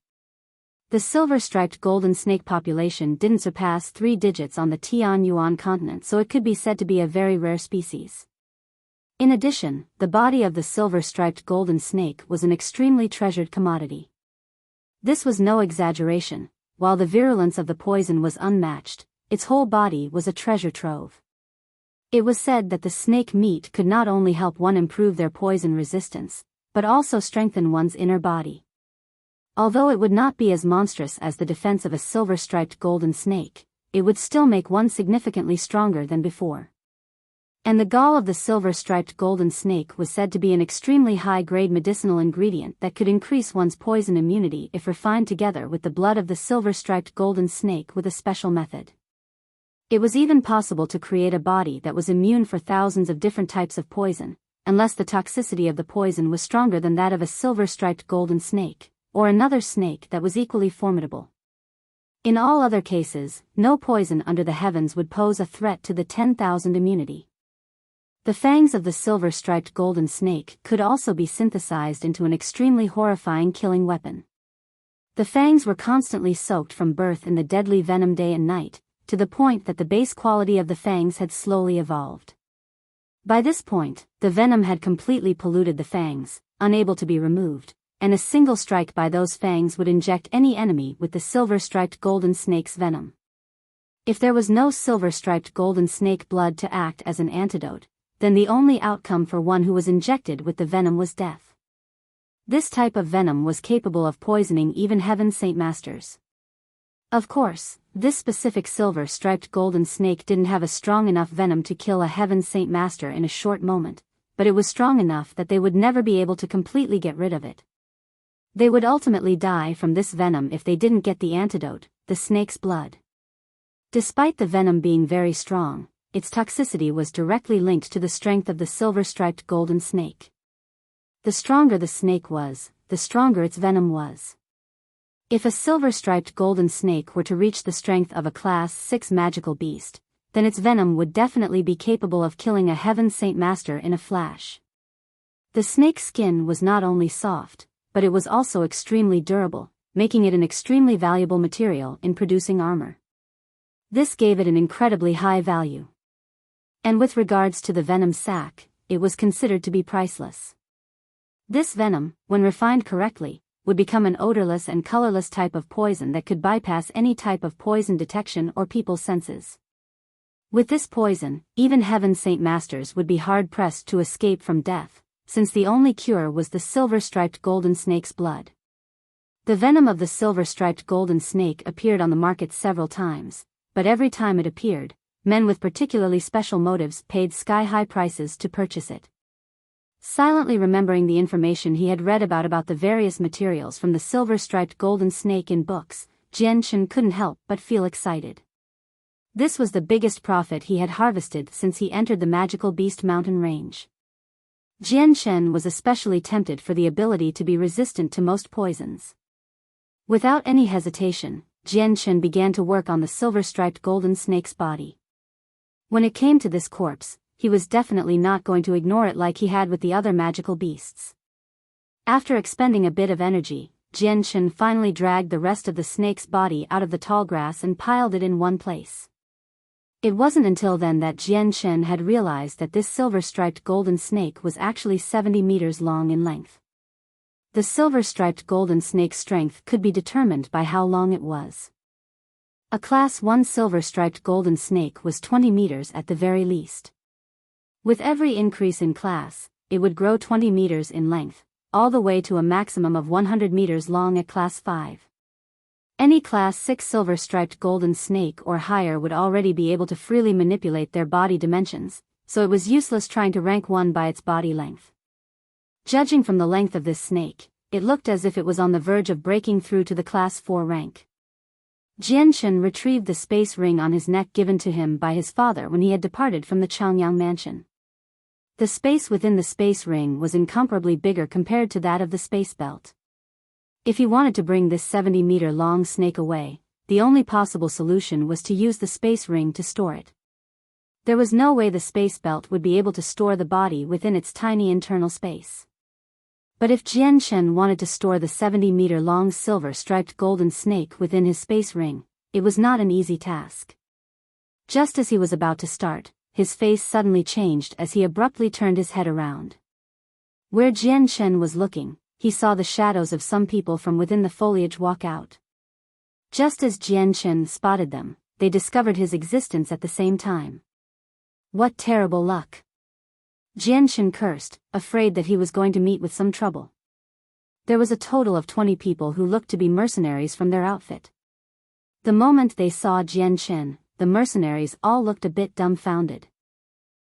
S1: The silver-striped golden snake population didn't surpass 3 digits on the Tianyuan continent, so it could be said to be a very rare species. In addition, the body of the silver-striped golden snake was an extremely treasured commodity. This was no exaggeration. While the virulence of the poison was unmatched, its whole body was a treasure trove. It was said that the snake meat could not only help one improve their poison resistance, but also strengthen one's inner body. Although it would not be as monstrous as the defense of a silver-striped golden snake, it would still make one significantly stronger than before. And the gall of the silver-striped golden snake was said to be an extremely high-grade medicinal ingredient that could increase one's poison immunity if refined together with the blood of the silver-striped golden snake with a special method. It was even possible to create a body that was immune for thousands of different types of poison, unless the toxicity of the poison was stronger than that of a silver-striped golden snake, or another snake that was equally formidable. In all other cases, no poison under the heavens would pose a threat to the 10,000 immunity. The fangs of the silver-striped golden snake could also be synthesized into an extremely horrifying killing weapon. The fangs were constantly soaked from birth in the deadly venom day and night, to the point that the base quality of the fangs had slowly evolved. By this point, the venom had completely polluted the fangs, unable to be removed, and a single strike by those fangs would inject any enemy with the silver-striped golden snake's venom. If there was no silver-striped golden snake blood to act as an antidote, then the only outcome for one who was injected with the venom was death. This type of venom was capable of poisoning even Heaven's Saint Masters. Of course, this specific silver-striped golden snake didn't have a strong enough venom to kill a Heaven's Saint Master in a short moment, but it was strong enough that they would never be able to completely get rid of it. They would ultimately die from this venom if they didn't get the antidote, the snake's blood. Despite the venom being very strong, its toxicity was directly linked to the strength of the silver-striped golden snake. The stronger the snake was, the stronger its venom was. If a silver-striped golden snake were to reach the strength of a Class 6 magical beast, then its venom would definitely be capable of killing a Heaven's Saint Master in a flash. The snake's skin was not only soft, but it was also extremely durable, making it an extremely valuable material in producing armor. This gave it an incredibly high value. And with regards to the venom sac, it was considered to be priceless. This venom, when refined correctly, would become an odorless and colorless type of poison that could bypass any type of poison detection or people's senses. With this poison, even Heaven's Saint Masters would be hard-pressed to escape from death, since the only cure was the silver-striped golden snake's blood. The venom of the silver-striped golden snake appeared on the market several times, but every time it appeared, men with particularly special motives paid sky-high prices to purchase it. Silently remembering the information he had read about the various materials from the silver-striped golden snake in books, Jian couldn't help but feel excited. This was the biggest profit he had harvested since he entered the magical beast mountain range. Jian was especially tempted for the ability to be resistant to most poisons. Without any hesitation, Jian began to work on the silver-striped golden snake's body. When it came to this corpse, he was definitely not going to ignore it like he had with the other magical beasts. After expending a bit of energy, Jian finally dragged the rest of the snake's body out of the tall grass and piled it in one place. It wasn't until then that Jian had realized that this silver-striped golden snake was actually 70 meters long in length. The silver-striped golden snake's strength could be determined by how long it was. A Class 1 silver-striped golden snake was 20 meters at the very least. With every increase in class, it would grow 20 meters in length, all the way to a maximum of 100 meters long at Class 5. Any Class 6 silver-striped golden snake or higher would already be able to freely manipulate their body dimensions, so it was useless trying to rank one by its body length. Judging from the length of this snake, it looked as if it was on the verge of breaking through to the Class 4 rank. Jian retrieved the space ring on his neck given to him by his father when he had departed from the Changyang mansion. The space within the space ring was incomparably bigger compared to that of the space belt. If he wanted to bring this 70-meter-long snake away, the only possible solution was to use the space ring to store it. There was no way the space belt would be able to store the body within its tiny internal space. But if Jian wanted to store the 70-meter-long silver-striped golden snake within his space ring, it was not an easy task. Just as he was about to start, his face suddenly changed as he abruptly turned his head around. Where Jian was looking, he saw the shadows of some people from within the foliage walk out. Just as Jian spotted them, they discovered his existence at the same time. What terrible luck! Jian cursed, afraid that he was going to meet with some trouble. There was a total of 20 people who looked to be mercenaries from their outfit. The moment they saw Jian, the mercenaries all looked a bit dumbfounded.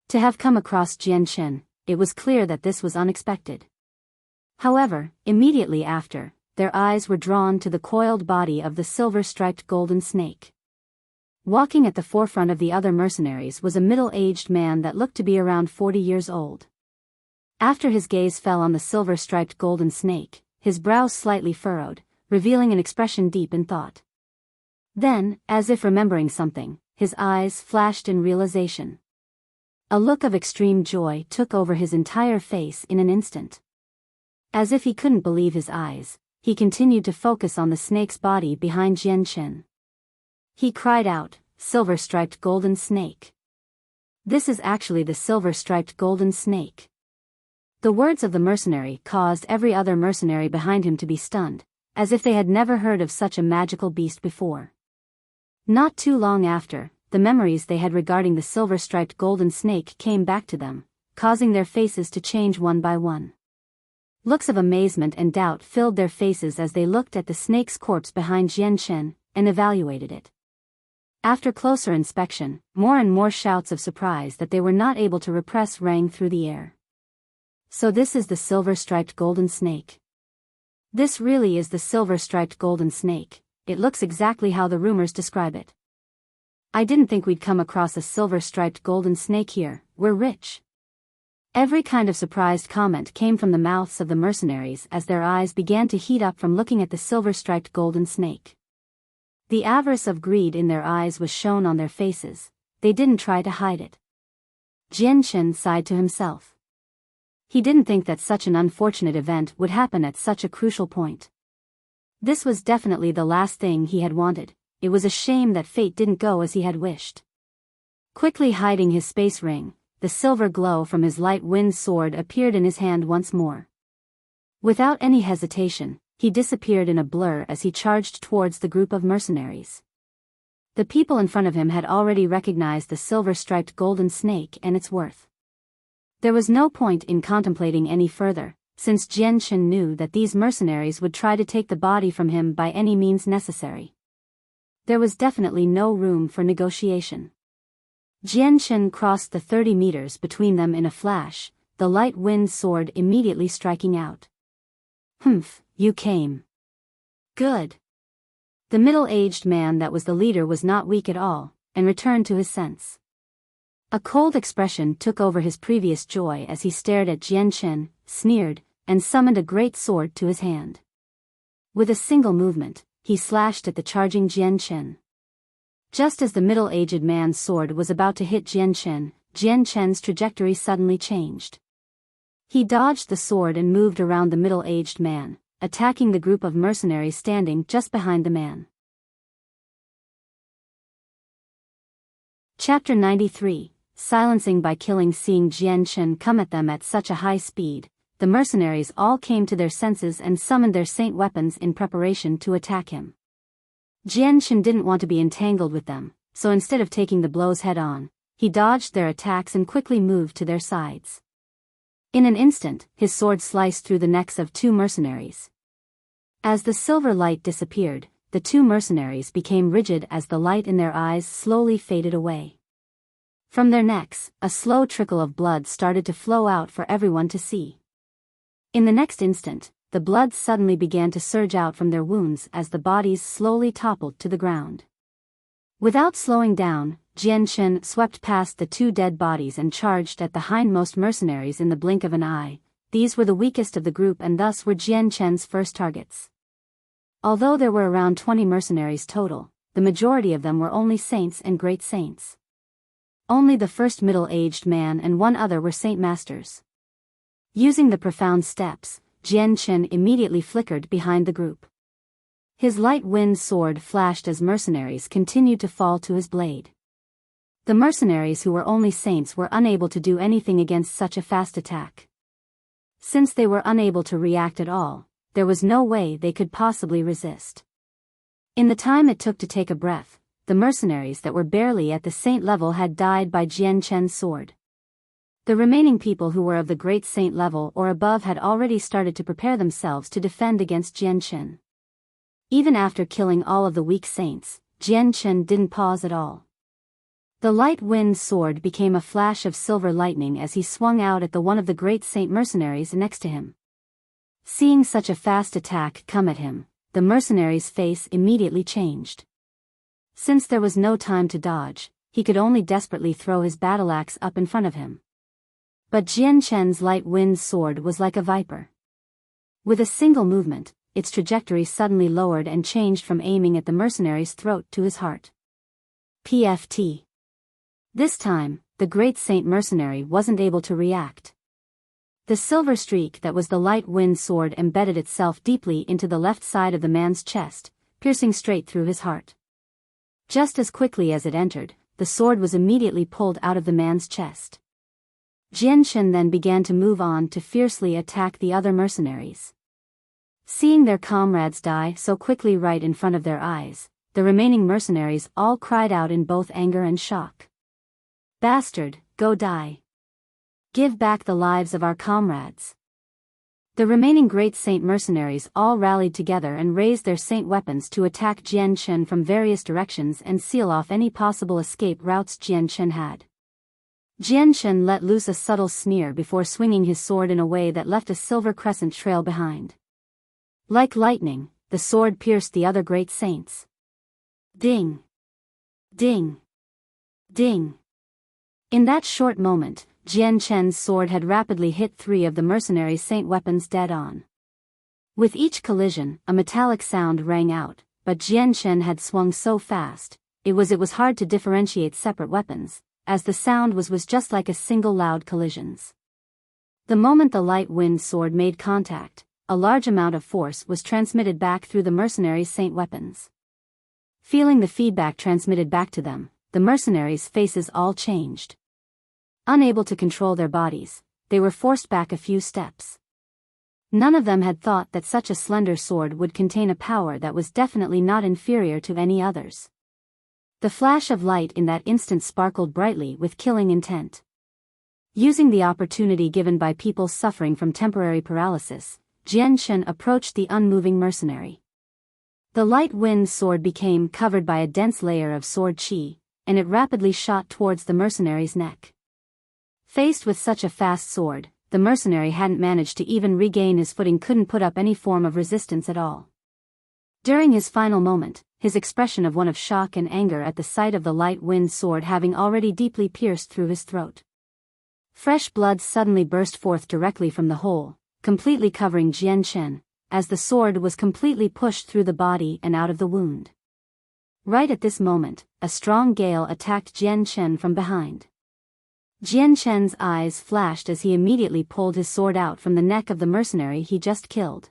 S1: To have come across Jian Chen, it was clear that this was unexpected. However, immediately after, their eyes were drawn to the coiled body of the silver-striped golden snake. Walking at the forefront of the other mercenaries was a middle-aged man that looked to be around 40 years old. After his gaze fell on the silver-striped golden snake, his brows slightly furrowed, revealing an expression deep in thought. Then, as if remembering something, his eyes flashed in realization. A look of extreme joy took over his entire face in an instant. As if he couldn't believe his eyes, he continued to focus on the snake's body behind Jian Chen. He cried out, "Silver-striped golden snake. This is actually the silver-striped golden snake." The words of the mercenary caused every other mercenary behind him to be stunned, as if they had never heard of such a magical beast before. Not too long after, the memories they had regarding the silver-striped golden snake came back to them, causing their faces to change one by one. Looks of amazement and doubt filled their faces as they looked at the snake's corpse behind Jian Chen and evaluated it. After closer inspection, more and more shouts of surprise that they were not able to repress rang through the air. So this is the silver-striped golden snake. This really is the silver-striped golden snake. It looks exactly how the rumors describe it. I didn't think we'd come across a silver-striped golden snake here. We're rich. Every kind of surprised comment came from the mouths of the mercenaries as their eyes began to heat up from looking at the silver-striped golden snake. The avarice of greed in their eyes was shown on their faces. They didn't try to hide it. Jian Chen sighed to himself. He didn't think that such an unfortunate event would happen at such a crucial point. This was definitely the last thing he had wanted. It was a shame that fate didn't go as he had wished. Quickly hiding his space ring, the silver glow from his light wind sword appeared in his hand once more. Without any hesitation, he disappeared in a blur as he charged towards the group of mercenaries. The people in front of him had already recognized the silver-striped golden snake and its worth. There was no point in contemplating any further, since Jian Chen knew that these mercenaries would try to take the body from him by any means necessary. There was definitely no room for negotiation. Jian Chen crossed the 30 meters between them in a flash, the light wind sword immediately striking out. "Humph, you came. Good." The middle-aged man that was the leader was not weak at all, and returned to his sense. A cold expression took over his previous joy as he stared at Jian Chen, sneered, and summoned a great sword to his hand. With a single movement, he slashed at the charging Jian Chen. Just as the middle-aged man's sword was about to hit Jian Chen's trajectory suddenly changed. He dodged the sword and moved around the middle-aged man, attacking the group of mercenaries standing just behind the man. Chapter 93, Silencing by Killing. Seeing Jian Chen come at them at such a high speed, the mercenaries all came to their senses and summoned their saint weapons in preparation to attack him. Jian Chen didn't want to be entangled with them, so instead of taking the blows head-on, he dodged their attacks and quickly moved to their sides. In an instant, his sword sliced through the necks of two mercenaries. As the silver light disappeared, the two mercenaries became rigid as the light in their eyes slowly faded away. From their necks, a slow trickle of blood started to flow out for everyone to see. In the next instant, the blood suddenly began to surge out from their wounds as the bodies slowly toppled to the ground. Without slowing down, Jian Chen swept past the two dead bodies and charged at the hindmost mercenaries in the blink of an eye. These were the weakest of the group and thus were Jian Chen's first targets. Although there were around 20 mercenaries total, the majority of them were only saints and great saints. Only the first middle-aged man and one other were saint masters. Using the profound steps, Jian Chen immediately flickered behind the group. His light wind sword flashed as mercenaries continued to fall to his blade. The mercenaries who were only saints were unable to do anything against such a fast attack. Since they were unable to react at all, there was no way they could possibly resist. In the time it took to take a breath, the mercenaries that were barely at the saint level had died by Jian Chen's sword. The remaining people who were of the great saint level or above had already started to prepare themselves to defend against Jian Chen. Even after killing all of the weak saints, Jian Chen didn't pause at all. The light wind sword became a flash of silver lightning as he swung out at the one of the great saint mercenaries next to him. Seeing such a fast attack come at him, the mercenary's face immediately changed. Since there was no time to dodge, he could only desperately throw his battle axe up in front of him. But Jian Chen's light wind sword was like a viper. With a single movement, its trajectory suddenly lowered and changed from aiming at the mercenary's throat to his heart. PFT. This time, the great saint mercenary wasn't able to react. The silver streak that was the light wind sword embedded itself deeply into the left side of the man's chest, piercing straight through his heart. Just as quickly as it entered, the sword was immediately pulled out of the man's chest. Jian Chen then began to move on to fiercely attack the other mercenaries. Seeing their comrades die so quickly right in front of their eyes, the remaining mercenaries all cried out in both anger and shock. "Bastard, go die. Give back the lives of our comrades." The remaining great saint mercenaries all rallied together and raised their saint weapons to attack Jian Chen from various directions and seal off any possible escape routes Jian Chen had. Jian Chen let loose a subtle sneer before swinging his sword in a way that left a silver crescent trail behind. Like lightning, the sword pierced the other great saints. Ding! Ding! Ding! In that short moment, Jian Chen's sword had rapidly hit 3 of the mercenaries' saint weapons dead on. With each collision, a metallic sound rang out, but Jian Chen had swung so fast, it was hard to differentiate separate weapons, as the sound was just like a single loud collisions. The moment the light wind sword made contact, a large amount of force was transmitted back through the mercenaries' saint weapons. Feeling the feedback transmitted back to them, the mercenaries' faces all changed. Unable to control their bodies, they were forced back a few steps. None of them had thought that such a slender sword would contain a power that was definitely not inferior to any others. The flash of light in that instant sparkled brightly with killing intent. Using the opportunity given by people suffering from temporary paralysis, Jian Chen approached the unmoving mercenary. The light wind sword became covered by a dense layer of sword chi, and it rapidly shot towards the mercenary's neck. Faced with such a fast sword, the mercenary hadn't managed to even regain his footing, couldn't put up any form of resistance at all. During his final moment, his expression of one of shock and anger at the sight of the light wind sword having already deeply pierced through his throat. Fresh blood suddenly burst forth directly from the hole, completely covering Jian Chen, as the sword was completely pushed through the body and out of the wound. Right at this moment, a strong gale attacked Jian Chen from behind. Jian Chen's eyes flashed as he immediately pulled his sword out from the neck of the mercenary he just killed.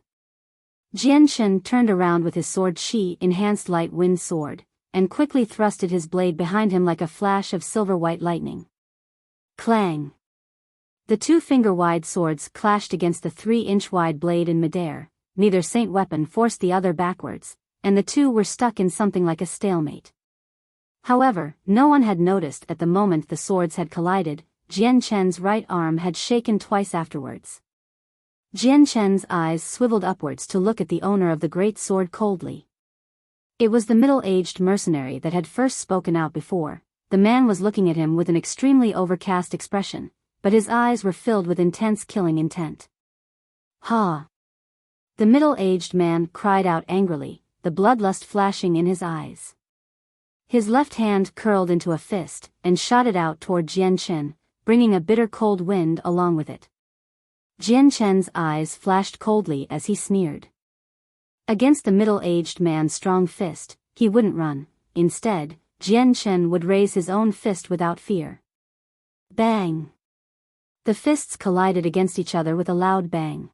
S1: Jian Chen turned around with his sword enhanced light wind sword, and quickly thrusted his blade behind him like a flash of silver-white lightning. Clang! The 2 finger-wide swords clashed against the 3-inch-wide blade in midair. Neither saint weapon forced the other backwards, and the 2 were stuck in something like a stalemate. However, no one had noticed at the moment the swords had collided. Jian Chen's right arm had shaken twice afterwards. Jian Chen's eyes swiveled upwards to look at the owner of the great sword coldly. It was the middle-aged mercenary that had first spoken out before. The man was looking at him with an extremely overcast expression, but his eyes were filled with intense killing intent. Ha! The middle-aged man cried out angrily, the bloodlust flashing in his eyes. His left hand curled into a fist and shot it out toward Jian Chen, bringing a bitter cold wind along with it. Jian Chen's eyes flashed coldly as he sneered. Against the middle-aged man's strong fist, he wouldn't run. Instead, Jian Chen would raise his own fist without fear. Bang! The fists collided against each other with a loud bang.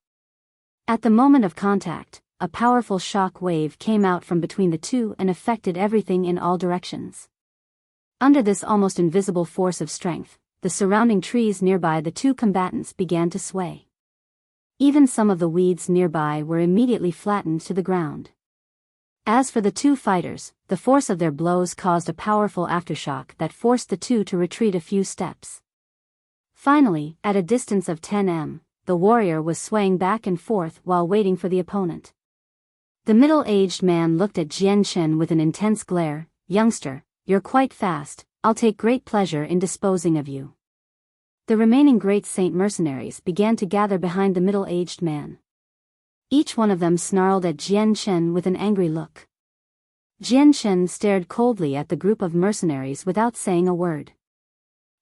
S1: At the moment of contact, a powerful shock wave came out from between the 2 and affected everything in all directions. Under this almost invisible force of strength, the surrounding trees nearby the 2 combatants began to sway. Even some of the weeds nearby were immediately flattened to the ground. As for the 2 fighters, the force of their blows caused a powerful aftershock that forced the 2 to retreat a few steps. Finally, at a distance of 10 m, the warrior was swaying back and forth while waiting for the opponent. The middle-aged man looked at Jian Chen with an intense glare. "Youngster, you're quite fast, I'll take great pleasure in disposing of you." The remaining great saint mercenaries began to gather behind the middle-aged man. Each one of them snarled at Jian Chen with an angry look. Jian Chen stared coldly at the group of mercenaries without saying a word.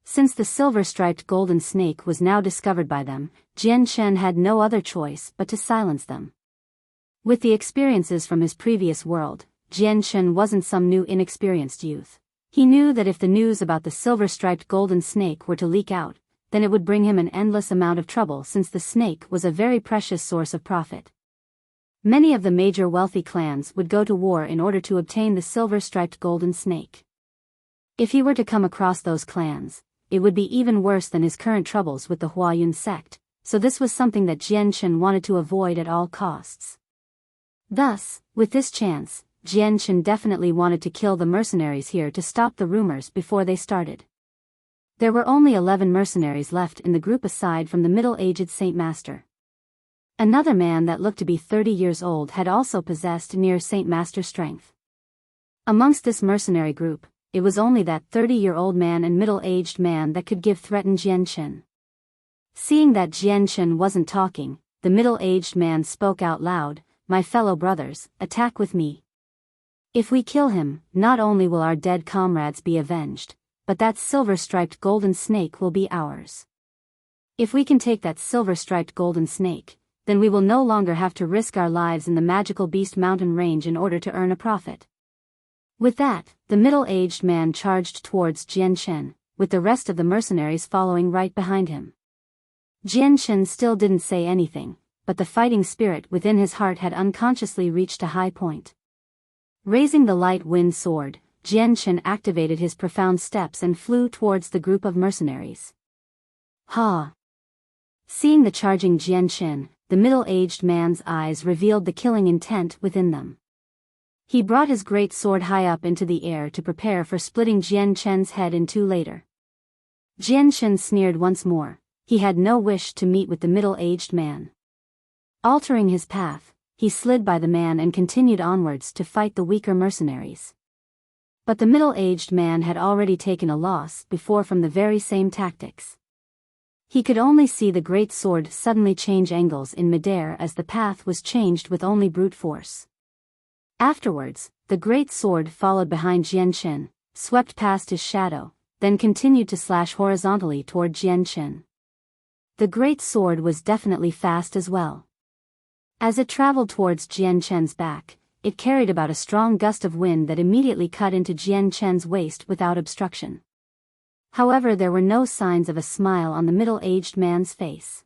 S1: Since the silver-striped golden snake was now discovered by them, Jian Chen had no other choice but to silence them. With the experiences from his previous world, Jian Chen wasn't some new inexperienced youth. He knew that if the news about the silver-striped golden snake were to leak out, then it would bring him an endless amount of trouble since the snake was a very precious source of profit. Many of the major wealthy clans would go to war in order to obtain the silver-striped golden snake. If he were to come across those clans, it would be even worse than his current troubles with the Huayun sect, so this was something that Jian Chen wanted to avoid at all costs. Thus, with this chance, Jian Chen definitely wanted to kill the mercenaries here to stop the rumors before they started. There were only 11 mercenaries left in the group aside from the middle-aged Saint Master. Another man that looked to be 30 years old had also possessed near Saint Master strength. Amongst this mercenary group, it was only that 30-year-old man and middle-aged man that could threaten Jian Chen. Seeing that Jian Chen wasn't talking, the middle-aged man spoke out loud, "My fellow brothers, attack with me. If we kill him, not only will our dead comrades be avenged, but that silver-striped golden snake will be ours. If we can take that silver-striped golden snake, then we will no longer have to risk our lives in the magical beast mountain range in order to earn a profit." With that, the middle-aged man charged towards Jian Chen, with the rest of the mercenaries following right behind him. Jian Chen still didn't say anything, but the fighting spirit within his heart had unconsciously reached a high point. Raising the light wind sword, Jian Chen activated his profound steps and flew towards the group of mercenaries. Ha! Seeing the charging Jian Chen, the middle-aged man's eyes revealed the killing intent within them. He brought his great sword high up into the air to prepare for splitting Jian Chen's head in two later. Jian Chen sneered once more. He had no wish to meet with the middle-aged man. Altering his path, he slid by the man and continued onwards to fight the weaker mercenaries. But the middle-aged man had already taken a loss before from the very same tactics. He could only see the great sword suddenly change angles in midair as the path was changed with only brute force. Afterwards, the great sword followed behind Jian Chen, swept past his shadow, then continued to slash horizontally toward Jian Chen. The great sword was definitely fast as well. As it traveled towards Jian Chen's back, it carried about a strong gust of wind that immediately cut into Jian Chen's waist without obstruction. However, there were no signs of a smile on the middle-aged man's face.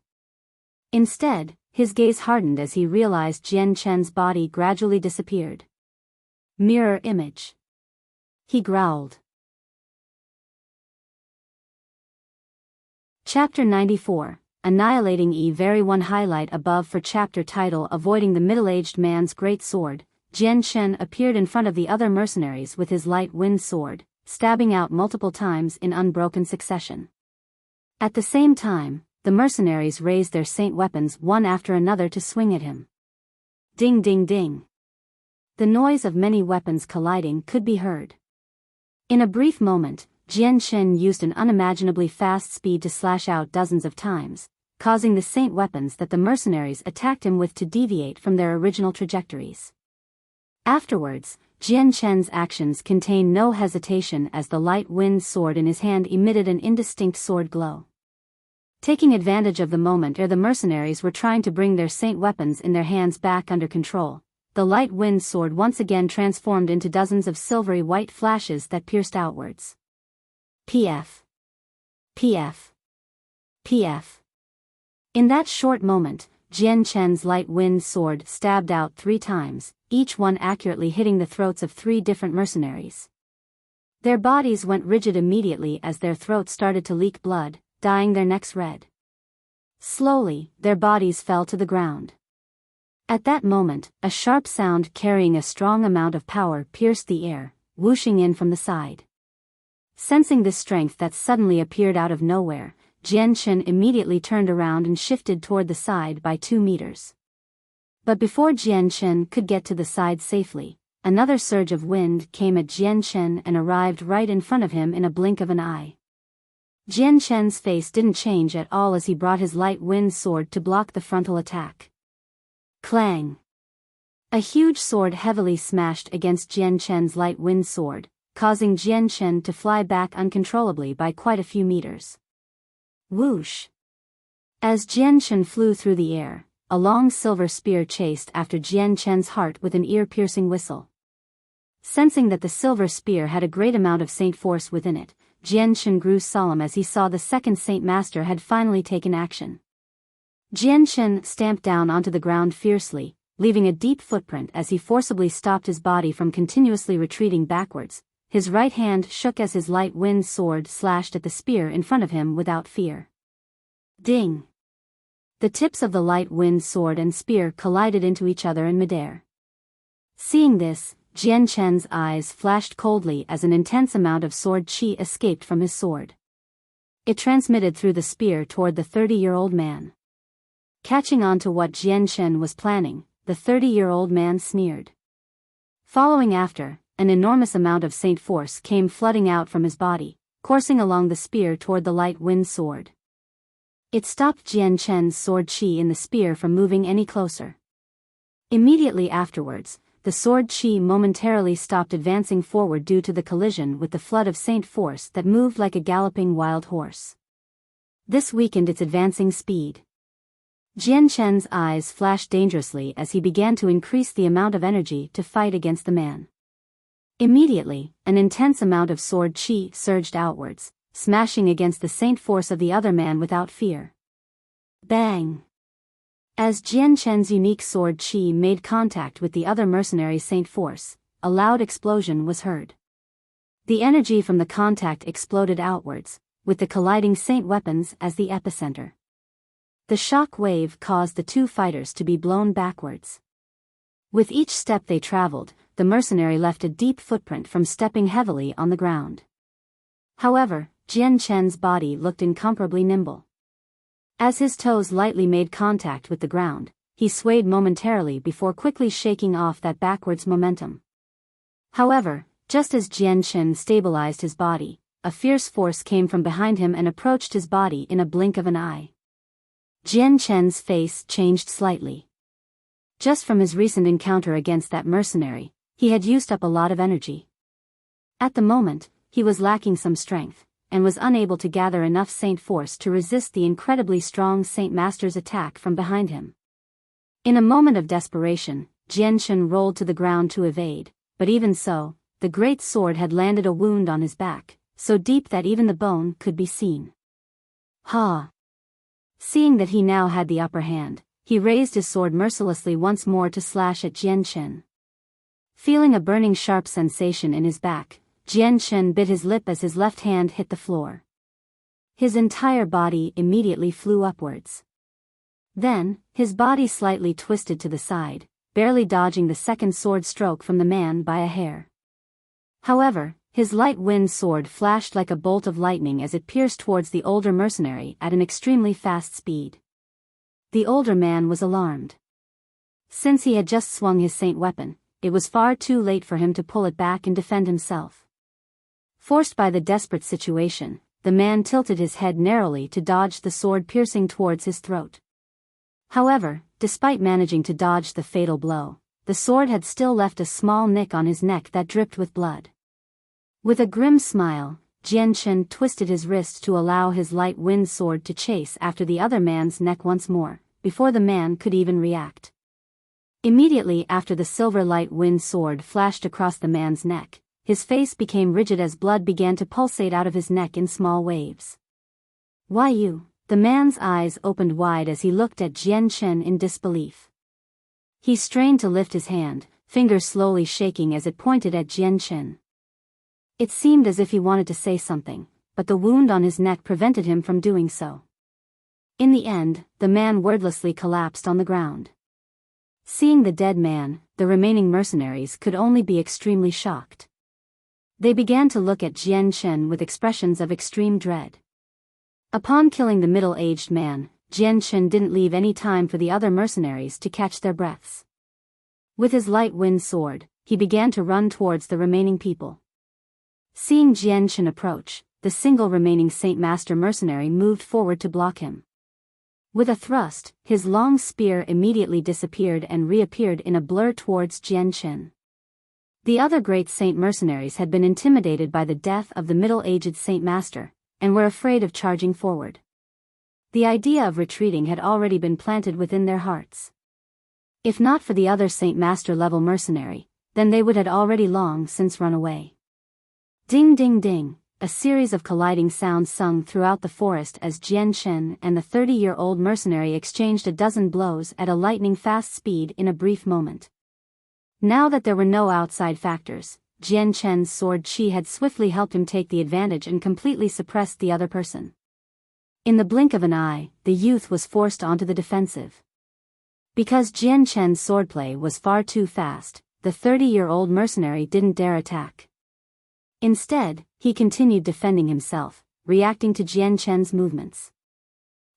S1: Instead, his gaze hardened as he realized Jian Chen's body gradually disappeared. Mirror image. He growled. Chapter 94, Annihilating E. Very one highlight above for chapter title Avoiding the middle-aged man's great sword. Jian Chen appeared in front of the other mercenaries with his light wind sword, stabbing out multiple times in unbroken succession. At the same time, the mercenaries raised their saint weapons one after another to swing at him. Ding ding ding. The noise of many weapons colliding could be heard. In a brief moment, Jian Chen used an unimaginably fast speed to slash out dozens of times, causing the saint weapons that the mercenaries attacked him with to deviate from their original trajectories. Afterwards, Jian Chen's actions contained no hesitation as the light wind sword in his hand emitted an indistinct sword glow. Taking advantage of the moment ere the mercenaries were trying to bring their saint weapons in their hands back under control, the light wind sword once again transformed into dozens of silvery white flashes that pierced outwards. PF. PF. PF. In that short moment, Jian Chen's light wind sword stabbed out 3 times, each one accurately hitting the throats of 3 different mercenaries. Their bodies went rigid immediately as their throats started to leak blood, dyeing their necks red. Slowly, their bodies fell to the ground. At that moment, a sharp sound carrying a strong amount of power pierced the air, whooshing in from the side. Sensing this strength that suddenly appeared out of nowhere, Jian Chen immediately turned around and shifted toward the side by 2 meters. But before Jian Chen could get to the side safely, another surge of wind came at Jian Shen and arrived right in front of him in a blink of an eye. Jian Shen's face didn't change at all as he brought his light wind sword to block the frontal attack. Clang! A huge sword heavily smashed against Jian Shen's light wind sword, causing Jian Shen to fly back uncontrollably by quite a few meters. Whoosh! As Jian Shen flew through the air, a long silver spear chased after Jian Shen's heart with an ear-piercing whistle. Sensing that the silver spear had a great amount of saint force within it, Jian Shen grew solemn as he saw the second Saint Master had finally taken action. Jian Shen stamped down onto the ground fiercely, leaving a deep footprint as he forcibly stopped his body from continuously retreating backwards. His right hand shook as his light wind sword slashed at the spear in front of him without fear. Ding! The tips of the light wind sword and spear collided into each other in midair. Seeing this, Jian Shen's eyes flashed coldly as an intense amount of sword qi escaped from his sword. It transmitted through the spear toward the 30-year-old man. Catching on to what Jian Shen was planning, the 30-year-old man sneered. Following after, an enormous amount of saint force came flooding out from his body, coursing along the spear toward the light wind sword. It stopped Jian Shen's sword qi in the spear from moving any closer. Immediately afterwards, the sword qi momentarily stopped advancing forward due to the collision with the flood of saint force that moved like a galloping wild horse. This weakened its advancing speed. Jian Shen's eyes flashed dangerously as he began to increase the amount of energy to fight against the man. Immediately, an intense amount of sword qi surged outwards, smashing against the saint force of the other man without fear. Bang! As Jian Shen's unique sword qi made contact with the other mercenary saint force, a loud explosion was heard. The energy from the contact exploded outwards, with the colliding saint weapons as the epicenter. The shock wave caused the two fighters to be blown backwards. With each step they traveled, the mercenary left a deep footprint from stepping heavily on the ground. However, Jian Shen's body looked incomparably nimble. As his toes lightly made contact with the ground, he swayed momentarily before quickly shaking off that backwards momentum. However, just as Jian Shen stabilized his body, a fierce force came from behind him and approached his body in a blink of an eye. Jian Shen's face changed slightly. Just from his recent encounter against that mercenary, he had used up a lot of energy. At the moment, he was lacking some strength, and was unable to gather enough saint force to resist the incredibly strong Saint Master's attack from behind him. In a moment of desperation, Jian Shen rolled to the ground to evade, but even so, the great sword had landed a wound on his back, so deep that even the bone could be seen. Ha! Seeing that he now had the upper hand, he raised his sword mercilessly once more to slash at Jian Shen. Feeling a burning sharp sensation in his back, Jian Shen bit his lip as his left hand hit the floor. His entire body immediately flew upwards. Then, his body slightly twisted to the side, barely dodging the second sword stroke from the man by a hair. However, his light wind sword flashed like a bolt of lightning as it pierced towards the older mercenary at an extremely fast speed. The older man was alarmed. Since he had just swung his saint weapon, it was far too late for him to pull it back and defend himself. Forced by the desperate situation, the man tilted his head narrowly to dodge the sword piercing towards his throat. However, despite managing to dodge the fatal blow, the sword had still left a small nick on his neck that dripped with blood. With a grim smile, Jian Shen twisted his wrist to allow his light wind sword to chase after the other man's neck once more, before the man could even react. Immediately after the silver light wind sword flashed across the man's neck, his face became rigid as blood began to pulsate out of his neck in small waves. Why you? The man's eyes opened wide as he looked at Jian Shen in disbelief. He strained to lift his hand, fingers slowly shaking as it pointed at Jian Shen. It seemed as if he wanted to say something, but the wound on his neck prevented him from doing so. In the end, the man wordlessly collapsed on the ground. Seeing the dead man, the remaining mercenaries could only be extremely shocked. They began to look at Jian Shen with expressions of extreme dread. Upon killing the middle-aged man, Jian Shen didn't leave any time for the other mercenaries to catch their breaths. With his light wind sword, he began to run towards the remaining people. Seeing Jianshan approach, the single remaining Saint Master mercenary moved forward to block him. With a thrust, his long spear immediately disappeared and reappeared in a blur towards Jianshan. The other great Saint mercenaries had been intimidated by the death of the middle-aged Saint Master, and were afraid of charging forward. The idea of retreating had already been planted within their hearts. If not for the other Saint Master level mercenary, then they would had already long since run away. Ding ding ding, a series of colliding sounds sung throughout the forest as Jianshan and the 30-year-old mercenary exchanged a dozen blows at a lightning-fast speed in a brief moment. Now that there were no outside factors, Jianshan's sword chi had swiftly helped him take the advantage and completely suppressed the other person. In the blink of an eye, the youth was forced onto the defensive. Because Jianshan's swordplay was far too fast, the 30-year-old mercenary didn't dare attack. Instead, he continued defending himself, reacting to Jianshan's movements.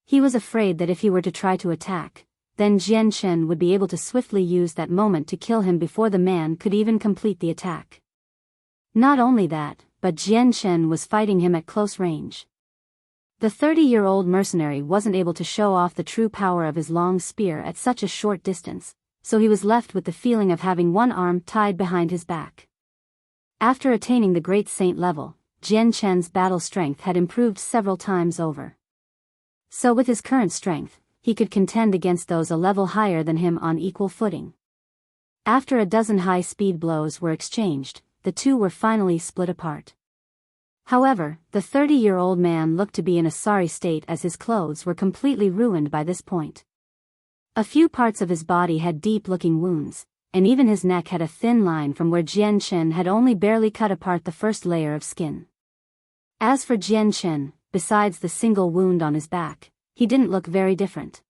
S1: He was afraid that if he were to try to attack, then Jianshan would be able to swiftly use that moment to kill him before the man could even complete the attack. Not only that, but Jianshan was fighting him at close range. The 30-year-old mercenary wasn't able to show off the true power of his long spear at such a short distance, so he was left with the feeling of having one arm tied behind his back. After attaining the great saint level, Jianshan's battle strength had improved several times over. So with his current strength, he could contend against those a level higher than him on equal footing. After a dozen high-speed blows were exchanged, the two were finally split apart. However, the 30-year-old man looked to be in a sorry state as his clothes were completely ruined by this point. A few parts of his body had deep-looking wounds, and even his neck had a thin line from where Jianshan had only barely cut apart the first layer of skin. As for Jianshan, besides the single wound on his back, he didn't look very different.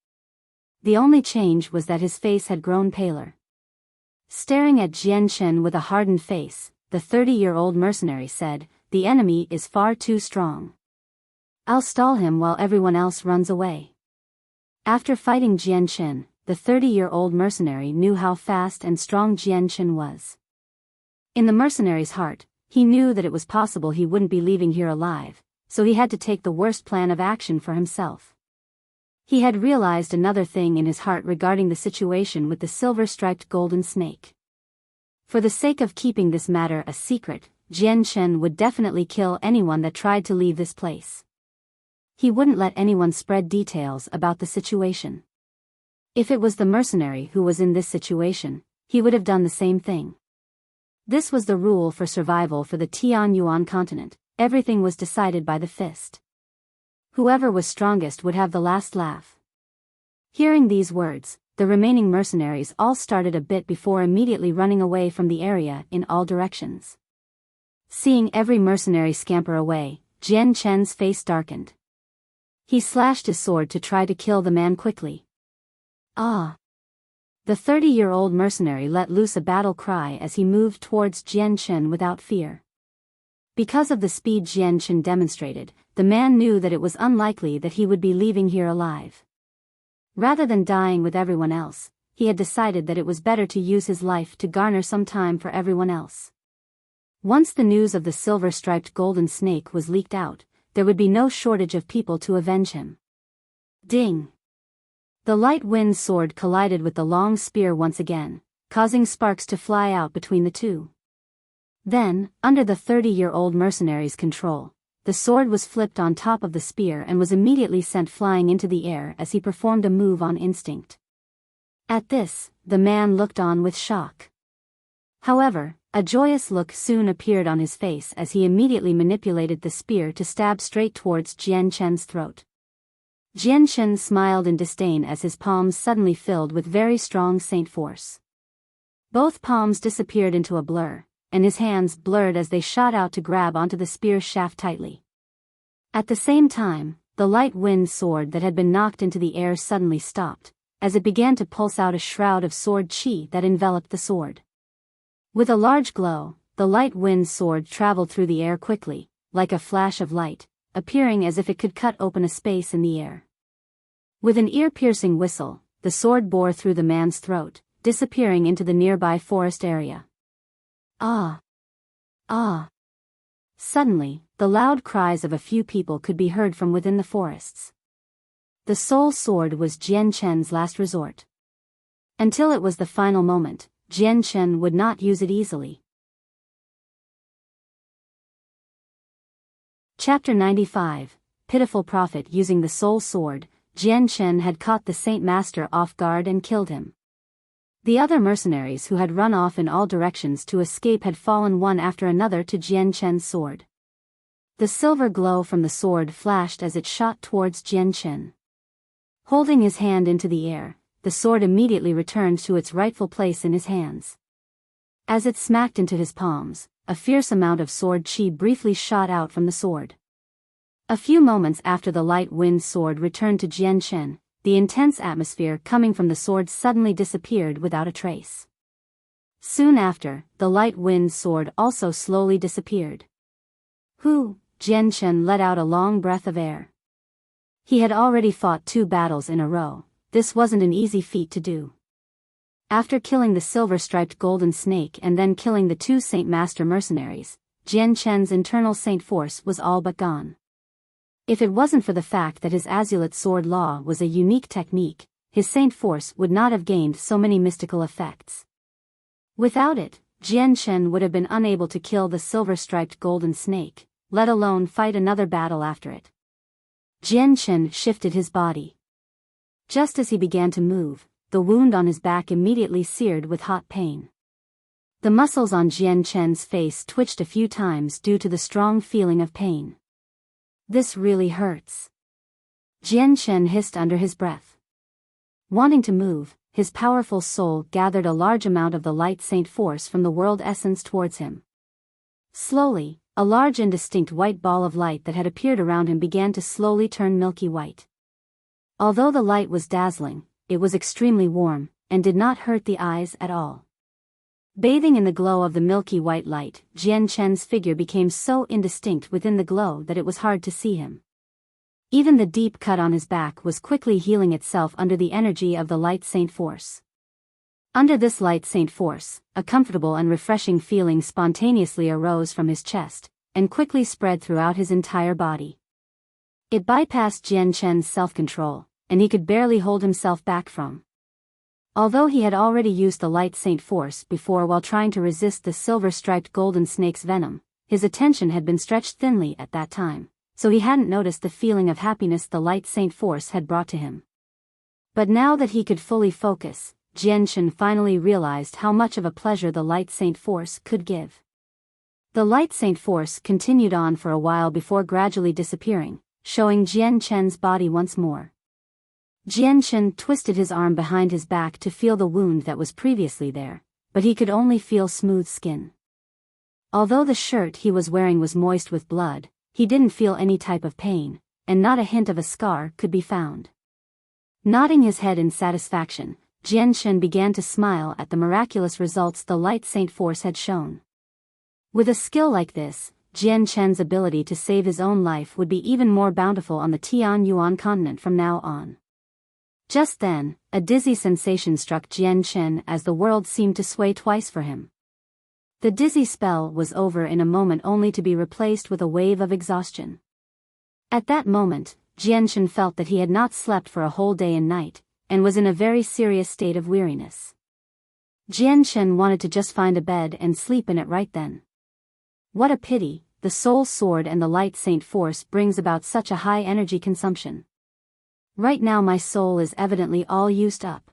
S1: The only change was that his face had grown paler. Staring at Jianshan with a hardened face, the 30-year-old mercenary said, "The enemy is far too strong. I'll stall him while everyone else runs away." After fighting Jianshan, the 30-year-old mercenary knew how fast and strong Jianshan was. In the mercenary's heart, he knew that it was possible he wouldn't be leaving here alive, so he had to take the worst plan of action for himself. He had realized another thing in his heart regarding the situation with the silver-striped golden snake. For the sake of keeping this matter a secret, Jianshan would definitely kill anyone that tried to leave this place. He wouldn't let anyone spread details about the situation. If it was the mercenary who was in this situation, he would have done the same thing. This was the rule for survival for the Tianyuan continent. Everything was decided by the fist. Whoever was strongest would have the last laugh. Hearing these words, the remaining mercenaries all started a bit before immediately running away from the area in all directions. Seeing every mercenary scamper away, Jianshan's face darkened. He slashed his sword to try to kill the man quickly. Ah! The 30-year-old mercenary let loose a battle cry as he moved towards Jianshan without fear. Because of the speed Jianshan demonstrated, the man knew that it was unlikely that he would be leaving here alive. Rather than dying with everyone else, he had decided that it was better to use his life to garner some time for everyone else. Once the news of the silver-striped golden snake was leaked out, there would be no shortage of people to avenge him. Ding! The light wind sword collided with the long spear once again, causing sparks to fly out between the two. Then, under the 30-year-old mercenary's control, the sword was flipped on top of the spear and was immediately sent flying into the air as he performed a move on instinct. At this, the man looked on with shock. However, a joyous look soon appeared on his face as he immediately manipulated the spear to stab straight towards Jianshan's throat. Jianshan smiled in disdain as his palms suddenly filled with very strong saint force. Both palms disappeared into a blur, and his hands blurred as they shot out to grab onto the spear shaft tightly. At the same time, the light wind sword that had been knocked into the air suddenly stopped, as it began to pulse out a shroud of sword chi that enveloped the sword. With a large glow, the light wind sword traveled through the air quickly, like a flash of light, appearing as if it could cut open a space in the air. With an ear-piercing whistle, the sword bore through the man's throat, disappearing into the nearby forest area. Ah! Ah! Suddenly, the loud cries of a few people could be heard from within the forests. The soul sword was Jian Chen's last resort. Until it was the final moment, Jian Chen would not use it easily. Chapter 95, Pitiful Prophet. Using the soul sword, Jian Chen had caught the Saint Master off guard and killed him. The other mercenaries who had run off in all directions to escape had fallen one after another to Jian Chen's sword. The silver glow from the sword flashed as it shot towards Jian Chen. Holding his hand into the air, the sword immediately returned to its rightful place in his hands. As it smacked into his palms, a fierce amount of sword chi briefly shot out from the sword. A few moments after the light wind sword returned to Jian Chen, the intense atmosphere coming from the sword suddenly disappeared without a trace. Soon after, the light wind sword also slowly disappeared. Jian Chen let out a long breath of air. He had already fought 2 battles in a row. This wasn't an easy feat to do. After killing the silver-striped golden snake and then killing the 2 Saint Master mercenaries, Jian Chen's internal saint force was all but gone. If it wasn't for the fact that his Azulite sword law was a unique technique, his saint force would not have gained so many mystical effects. Without it, Jian Chen would have been unable to kill the silver-striped golden snake, let alone fight another battle after it. Jian Chen shifted his body. Just as he began to move, the wound on his back immediately seared with hot pain. The muscles on Jian Chen's face twitched a few times due to the strong feeling of pain. This really hurts. Jian Chen hissed under his breath. Wanting to move, his powerful soul gathered a large amount of the light saint force from the world essence towards him. Slowly, a large indistinct white ball of light that had appeared around him began to slowly turn milky white. Although the light was dazzling, it was extremely warm, and did not hurt the eyes at all. Bathing in the glow of the milky white light, Jian Chen's figure became so indistinct within the glow that it was hard to see him. Even the deep cut on his back was quickly healing itself under the energy of the light saint force. Under this light saint force, a comfortable and refreshing feeling spontaneously arose from his chest, and quickly spread throughout his entire body. It bypassed Jian Chen's self-control, and he could barely hold himself back from. Although he had already used the light saint force before while trying to resist the silver-striped golden snake's venom, his attention had been stretched thinly at that time, so he hadn't noticed the feeling of happiness the light saint force had brought to him. But now that he could fully focus, Jian Chen finally realized how much of a pleasure the light saint force could give. The light saint force continued on for a while before gradually disappearing, showing Jian Chen's body once more. Jian Chen twisted his arm behind his back to feel the wound that was previously there, but he could only feel smooth skin. Although the shirt he was wearing was moist with blood, he didn't feel any type of pain, and not a hint of a scar could be found. Nodding his head in satisfaction, Jian Chen began to smile at the miraculous results the light saint force had shown. With a skill like this, Jian Chen's ability to save his own life would be even more bountiful on the Tianyuan continent from now on. Just then, a dizzy sensation struck Jian Chen as the world seemed to sway twice for him. The dizzy spell was over in a moment only to be replaced with a wave of exhaustion. At that moment, Jian Chen felt that he had not slept for a whole day and night, and was in a very serious state of weariness. Jian Chen wanted to just find a bed and sleep in it right then. What a pity, the soul sword and the light saint force brings about such a high energy consumption. Right now my soul is evidently all used up.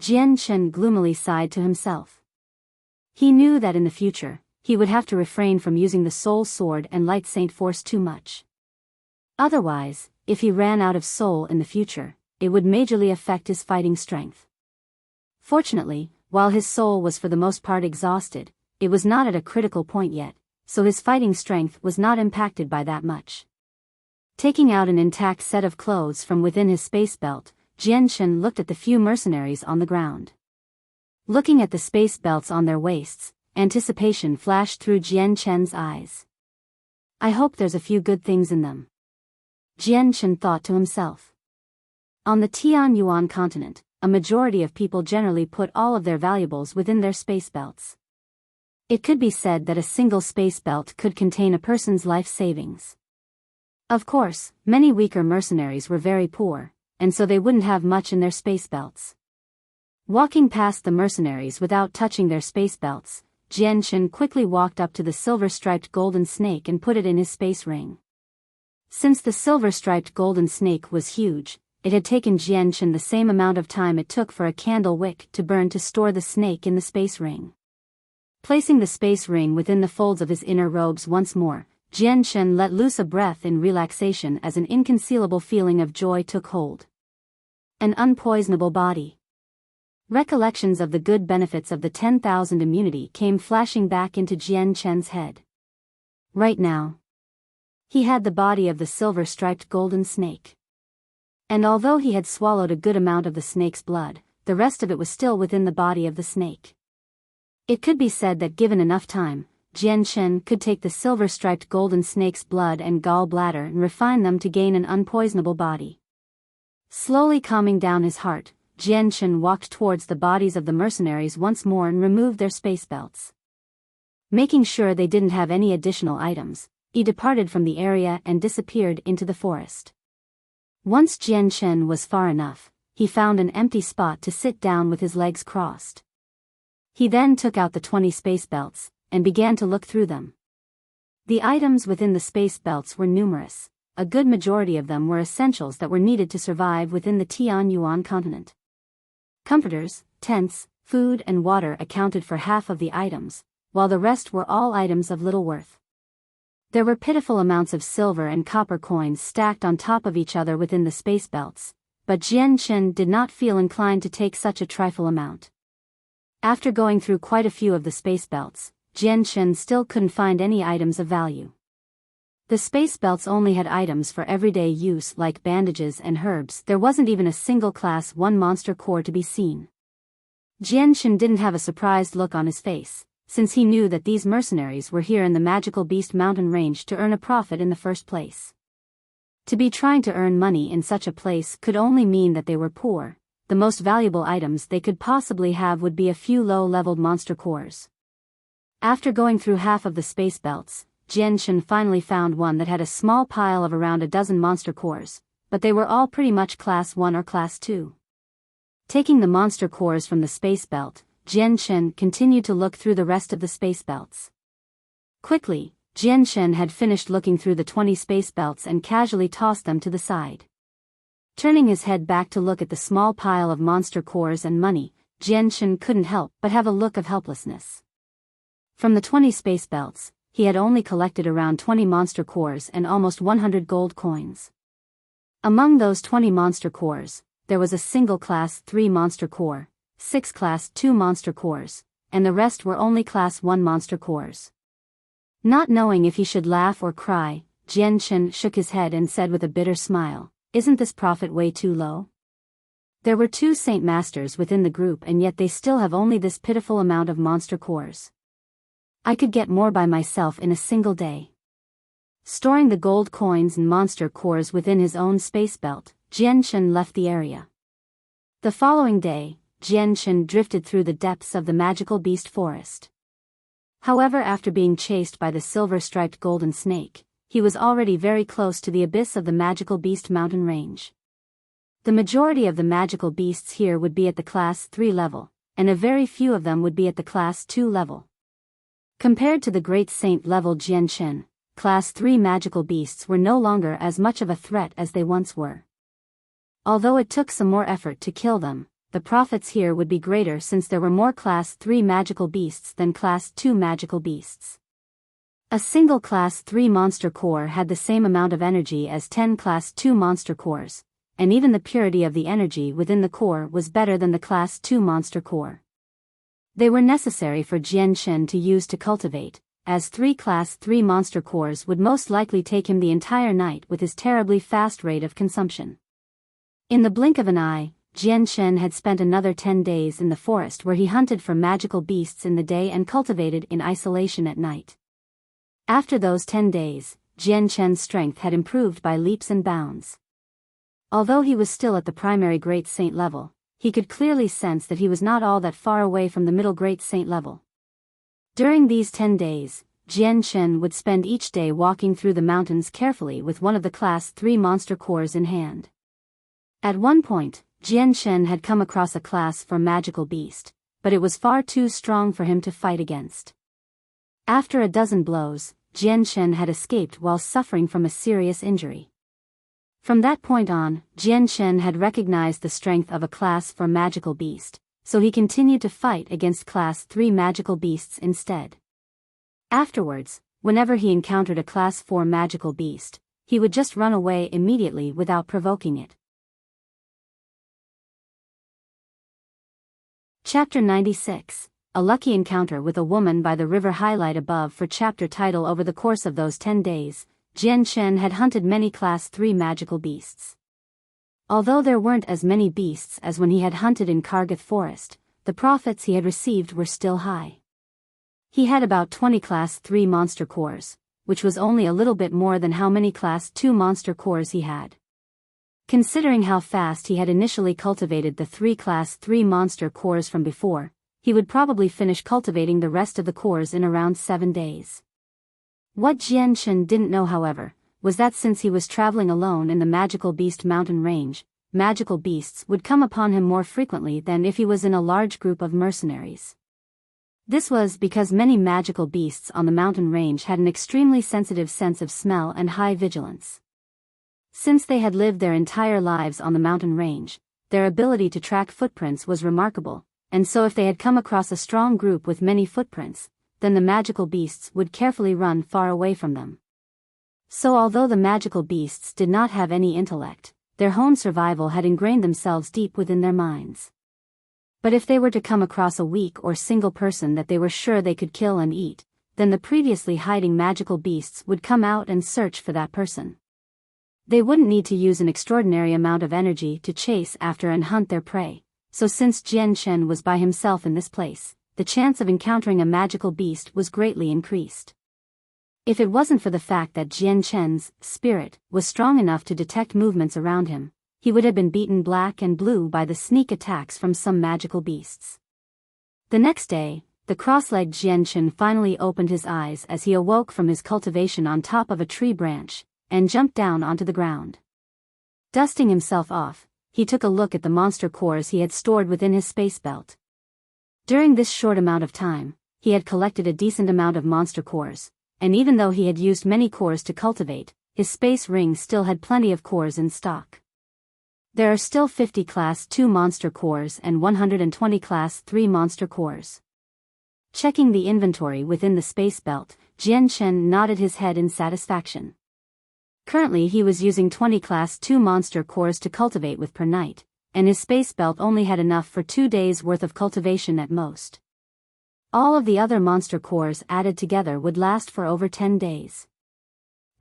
S1: Jian Chen gloomily sighed to himself. He knew that in the future, he would have to refrain from using the soul sword and light saint force too much. Otherwise, if he ran out of soul in the future, it would majorly affect his fighting strength. Fortunately, while his soul was for the most part exhausted, it was not at a critical point yet, so his fighting strength was not impacted by that much. Taking out an intact set of clothes from within his space belt, Jian Chen looked at the few mercenaries on the ground. Looking at the space belts on their waists, anticipation flashed through Jian Chen's eyes. I hope there's a few good things in them. Jian Chen thought to himself. On the Tianyuan continent, a majority of people generally put all of their valuables within their space belts. It could be said that a single space belt could contain a person's life savings. Of course, many weaker mercenaries were very poor, and so they wouldn't have much in their space belts. Walking past the mercenaries without touching their space belts, Jianchen quickly walked up to the silver-striped golden snake and put it in his space ring. Since the silver-striped golden snake was huge, it had taken Jianchen the same amount of time it took for a candle wick to burn to store the snake in the space ring. Placing the space ring within the folds of his inner robes once more, Jianchen let loose a breath in relaxation as an inconcealable feeling of joy took hold. An unpoisonable body. Recollections of the good benefits of the 10,000 immunity came flashing back into Jianchen's head. Right now, he had the body of the silver-striped golden snake. And although he had swallowed a good amount of the snake's blood, the rest of it was still within the body of the snake. It could be said that given enough time, Jianchen could take the silver-striped golden snake's blood and gall bladder and refine them to gain an unpoisonable body. Slowly calming down his heart, Jianchen walked towards the bodies of the mercenaries once more and removed their space belts. Making sure they didn't have any additional items, he departed from the area and disappeared into the forest. Once Jianchen was far enough, he found an empty spot to sit down with his legs crossed. He then took out the 20 space belts, and began to look through them. The items within the space belts were numerous, a good majority of them were essentials that were needed to survive within the Tianyuan continent. Comforters, tents, food and water accounted for half of the items, while the rest were all items of little worth. There were pitiful amounts of silver and copper coins stacked on top of each other within the space belts, but Jianchen did not feel inclined to take such a trifle amount. After going through quite a few of the space belts, Jianchen still couldn't find any items of value. The space belts only had items for everyday use like bandages and herbs. There wasn't even a single Class 1 monster core to be seen. Jianchen didn't have a surprised look on his face, since he knew that these mercenaries were here in the Magical Beast Mountain range to earn a profit in the first place. To be trying to earn money in such a place could only mean that they were poor. The most valuable items they could possibly have would be a few low-leveled monster cores. After going through half of the space belts, Jianchen finally found one that had a small pile of around a dozen monster cores, but they were all pretty much Class 1 or Class 2. Taking the monster cores from the space belt, Jianchen continued to look through the rest of the space belts. Quickly, Jianchen had finished looking through the 20 space belts and casually tossed them to the side. Turning his head back to look at the small pile of monster cores and money, Jianchen couldn't help but have a look of helplessness. From the 20 space belts, he had only collected around 20 monster cores and almost 100 gold coins. Among those 20 monster cores, there was a single Class 3 monster core, 6 Class 2 monster cores, and the rest were only Class 1 monster cores. Not knowing if he should laugh or cry, Jianchen shook his head and said with a bitter smile, "Isn't this profit way too low? There were 2 Saint Masters within the group and yet they still have only this pitiful amount of monster cores. I could get more by myself in a single day." Storing the gold coins and monster cores within his own space belt, Jianchen left the area. The following day, Jianchen drifted through the depths of the magical beast forest. However, after being chased by the silver-striped golden snake, he was already very close to the abyss of the magical beast mountain range. The majority of the magical beasts here would be at the Class 3 level, and a very few of them would be at the Class 2 level. Compared to the Great Saint level Jianchen, Class 3 magical beasts were no longer as much of a threat as they once were. Although it took some more effort to kill them, the profits here would be greater since there were more Class 3 magical beasts than Class 2 magical beasts. A single Class 3 monster core had the same amount of energy as 10 Class 2 monster cores, and even the purity of the energy within the core was better than the Class 2 monster core. They were necessary for Jianchen to use to cultivate, as 3 Class 3 monster cores would most likely take him the entire night with his terribly fast rate of consumption. In the blink of an eye, Jianchen had spent another 10 days in the forest where he hunted for magical beasts in the day and cultivated in isolation at night. After those 10 days, Jianchen's strength had improved by leaps and bounds. Although he was still at the primary Great Saint level, he could clearly sense that he was not all that far away from the middle Great Saint level. During these 10 days, Jian Shen would spend each day walking through the mountains carefully with one of the Class 3 monster cores in hand. At one point, Jian Shen had come across a Class 4 magical beast, but it was far too strong for him to fight against. After a dozen blows, Jian Shen had escaped while suffering from a serious injury. From that point on, Jian Shen had recognized the strength of a Class 4 magical beast, so he continued to fight against Class 3 magical beasts instead. Afterwards, whenever he encountered a Class 4 magical beast, he would just run away immediately without provoking it. Chapter 96. A lucky encounter with a woman by the river. Highlight above for chapter title. Over the course of those 10 days, Jian Shen had hunted many Class 3 magical beasts. Although there weren't as many beasts as when he had hunted in Kargath Forest, the profits he had received were still high. He had about 20 Class 3 monster cores, which was only a little bit more than how many Class 2 monster cores he had. Considering how fast he had initially cultivated the 3 Class 3 monster cores from before, he would probably finish cultivating the rest of the cores in around 7 days. What Jian Shen didn't know, however, was that since he was traveling alone in the Magical Beast mountain range, magical beasts would come upon him more frequently than if he was in a large group of mercenaries. This was because many magical beasts on the mountain range had an extremely sensitive sense of smell and high vigilance. Since they had lived their entire lives on the mountain range, their ability to track footprints was remarkable, and so if they had come across a strong group with many footprints, then the magical beasts would carefully run far away from them. So although the magical beasts did not have any intellect, their own survival had ingrained themselves deep within their minds. But if they were to come across a weak or single person that they were sure they could kill and eat, then the previously hiding magical beasts would come out and search for that person. They wouldn't need to use an extraordinary amount of energy to chase after and hunt their prey, so since Jian Shen was by himself in this place, the chance of encountering a magical beast was greatly increased. If it wasn't for the fact that Jian Shen's spirit was strong enough to detect movements around him, he would have been beaten black and blue by the sneak attacks from some magical beasts. The next day, the cross-legged Jian Shen finally opened his eyes as he awoke from his cultivation on top of a tree branch, and jumped down onto the ground. Dusting himself off, he took a look at the monster cores he had stored within his space belt. During this short amount of time, he had collected a decent amount of monster cores, and even though he had used many cores to cultivate, his space ring still had plenty of cores in stock. There are still 50 Class 2 monster cores and 120 Class 3 monster cores. Checking the inventory within the space belt, Jian Shen nodded his head in satisfaction. Currently he was using 20 Class 2 monster cores to cultivate with per night, and his space belt only had enough for 2 days' worth of cultivation at most. All of the other monster cores added together would last for over 10 days.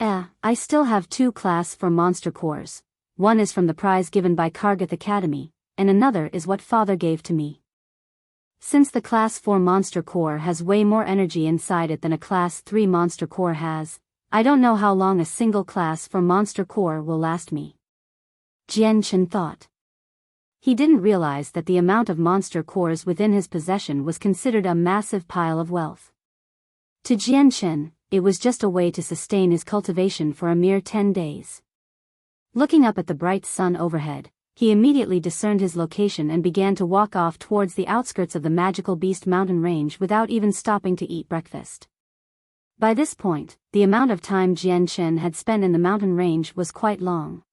S1: I still have 2 Class 4 monster cores. One is from the prize given by Kargath Academy, and another is what father gave to me. Since the Class 4 monster core has way more energy inside it than a Class 3 monster core has, I don't know how long a single Class 4 monster core will last me. Jian Shen thought. He didn't realize that the amount of monster cores within his possession was considered a massive pile of wealth. To Jian Shen, it was just a way to sustain his cultivation for a mere 10 days. Looking up at the bright sun overhead, he immediately discerned his location and began to walk off towards the outskirts of the Magical Beast mountain range without even stopping to eat breakfast. By this point, the amount of time Jian Shen had spent in the mountain range was quite long.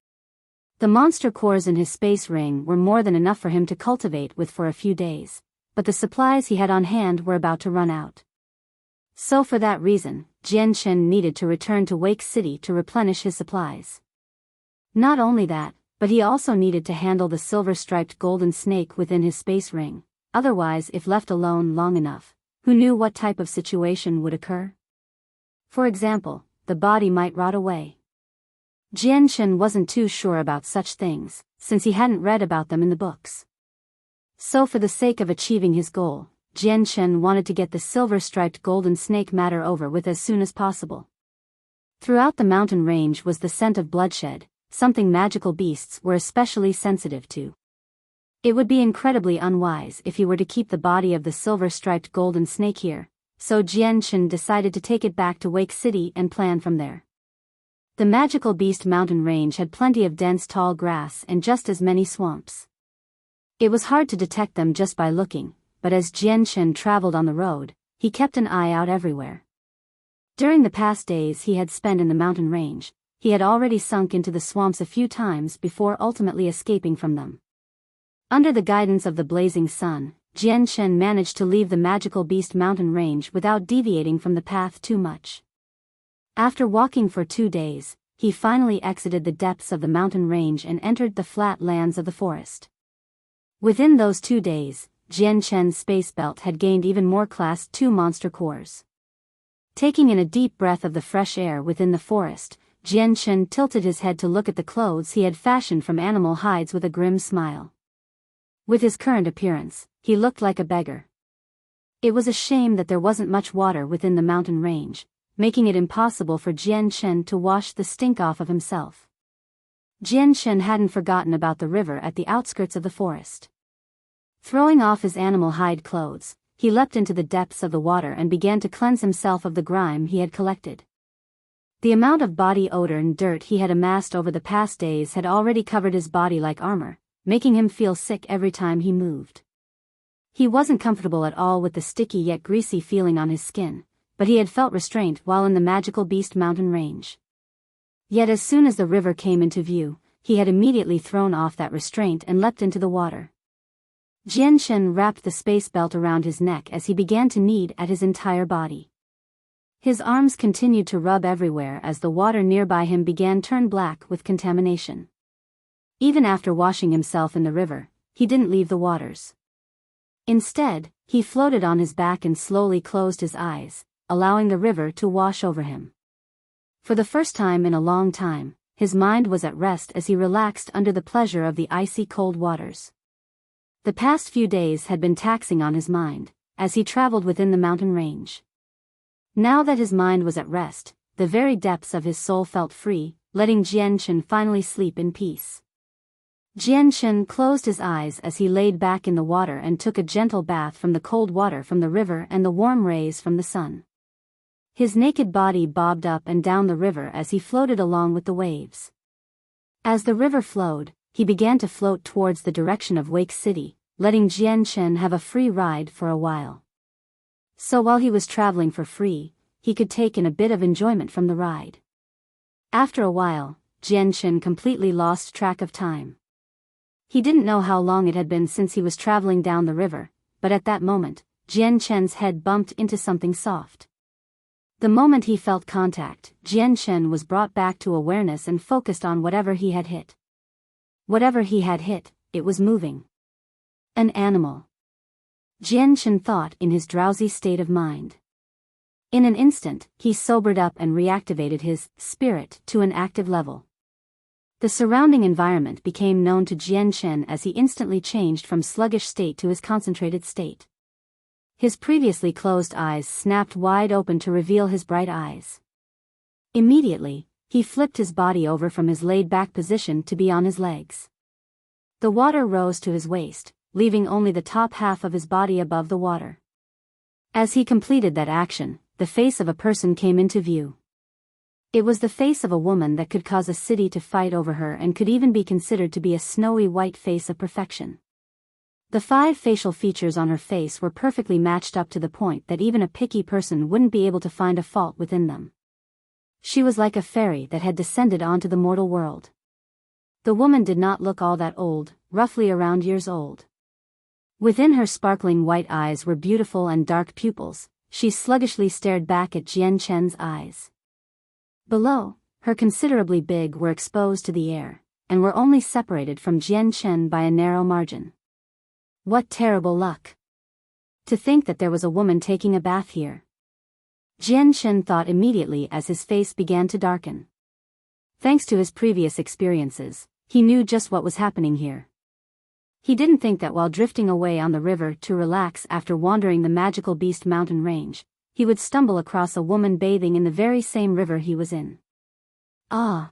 S1: The monster cores in his space ring were more than enough for him to cultivate with for a few days, but the supplies he had on hand were about to run out. So for that reason, Jian Shen needed to return to Wake City to replenish his supplies. Not only that, but he also needed to handle the silver-striped golden snake within his space ring, otherwise if left alone long enough, who knew what type of situation would occur? For example, the body might rot away. Jian Shen wasn't too sure about such things, since he hadn't read about them in the books. So for the sake of achieving his goal, Jian Shen wanted to get the silver-striped golden snake matter over with as soon as possible. Throughout the mountain range was the scent of bloodshed, something magical beasts were especially sensitive to. It would be incredibly unwise if he were to keep the body of the silver-striped golden snake here, so Jianshan decided to take it back to Wake City and plan from there. The magical beast mountain range had plenty of dense tall grass and just as many swamps. It was hard to detect them just by looking, but as Jianshan traveled on the road, he kept an eye out everywhere. During the past days he had spent in the mountain range, he had already sunk into the swamps a few times before ultimately escaping from them. Under the guidance of the blazing sun, Jianshan managed to leave the magical beast mountain range without deviating from the path too much. After walking for 2 days, he finally exited the depths of the mountain range and entered the flat lands of the forest. Within those 2 days, Jianshan's space belt had gained even more Class 2 monster cores. Taking in a deep breath of the fresh air within the forest, Jianshan tilted his head to look at the clothes he had fashioned from animal hides with a grim smile. With his current appearance, he looked like a beggar. It was a shame that there wasn't much water within the mountain range, making it impossible for Jianshan to wash the stink off of himself. Jianshan hadn't forgotten about the river at the outskirts of the forest. Throwing off his animal hide clothes, he leapt into the depths of the water and began to cleanse himself of the grime he had collected. The amount of body odor and dirt he had amassed over the past days had already covered his body like armor, making him feel sick every time he moved. He wasn't comfortable at all with the sticky yet greasy feeling on his skin, but he had felt restraint while in the magical beast mountain range. Yet as soon as the river came into view, he had immediately thrown off that restraint and leapt into the water. Jianshan wrapped the space belt around his neck as he began to knead at his entire body. His arms continued to rub everywhere as the water nearby him began to turn black with contamination. Even after washing himself in the river, he didn't leave the waters. Instead, he floated on his back and slowly closed his eyes, allowing the river to wash over him. For the first time in a long time, his mind was at rest as he relaxed under the pleasure of the icy cold waters. The past few days had been taxing on his mind, as he traveled within the mountain range. Now that his mind was at rest, the very depths of his soul felt free, letting Jianshan finally sleep in peace. Jianshan closed his eyes as he laid back in the water and took a gentle bath from the cold water from the river and the warm rays from the sun. His naked body bobbed up and down the river as he floated along with the waves. As the river flowed, he began to float towards the direction of Wake City, letting Jianshan have a free ride for a while. So while he was traveling for free, he could take in a bit of enjoyment from the ride. After a while, Jianshan completely lost track of time. He didn't know how long it had been since he was traveling down the river, but at that moment, Jianshan's head bumped into something soft. The moment he felt contact, Jianshan was brought back to awareness and focused on whatever he had hit. Whatever he had hit, it was moving. An animal. Jianshan thought in his drowsy state of mind. In an instant, he sobered up and reactivated his spirit to an active level. The surrounding environment became known to Jianshan as he instantly changed from sluggish state to his concentrated state. His previously closed eyes snapped wide open to reveal his bright eyes. Immediately, he flipped his body over from his laid-back position to be on his legs. The water rose to his waist, leaving only the top half of his body above the water. As he completed that action, the face of a person came into view. It was the face of a woman that could cause a city to fight over her and could even be considered to be a snowy white face of perfection. The 5 facial features on her face were perfectly matched up to the point that even a picky person wouldn't be able to find a fault within them. She was like a fairy that had descended onto the mortal world. The woman did not look all that old, roughly around years old. Within her sparkling white eyes were beautiful and dark pupils. She sluggishly stared back at Jianshan's eyes. Below, her considerably big were exposed to the air, and were only separated from Jianshan by a narrow margin. What terrible luck! To think that there was a woman taking a bath here. Jianshan thought immediately as his face began to darken. Thanks to his previous experiences, he knew just what was happening here. He didn't think that while drifting away on the river to relax after wandering the magical beast mountain range, he would stumble across a woman bathing in the very same river he was in. Ah!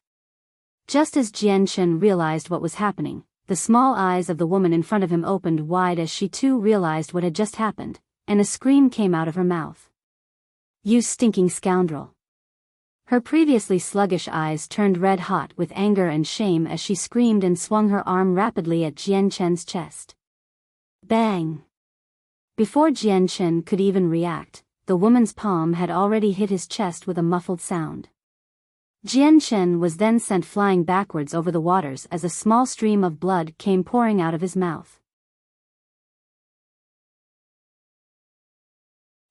S1: Just as Jianshan realized what was happening, the small eyes of the woman in front of him opened wide as she too realized what had just happened, and a scream came out of her mouth. You stinking scoundrel. Her previously sluggish eyes turned red-hot with anger and shame as she screamed and swung her arm rapidly at Jian Chen's chest. Bang! Before Jian Chen could even react, the woman's palm had already hit his chest with a muffled sound. Jian Chen was then sent flying backwards over the waters as a small stream of blood came pouring out of his mouth.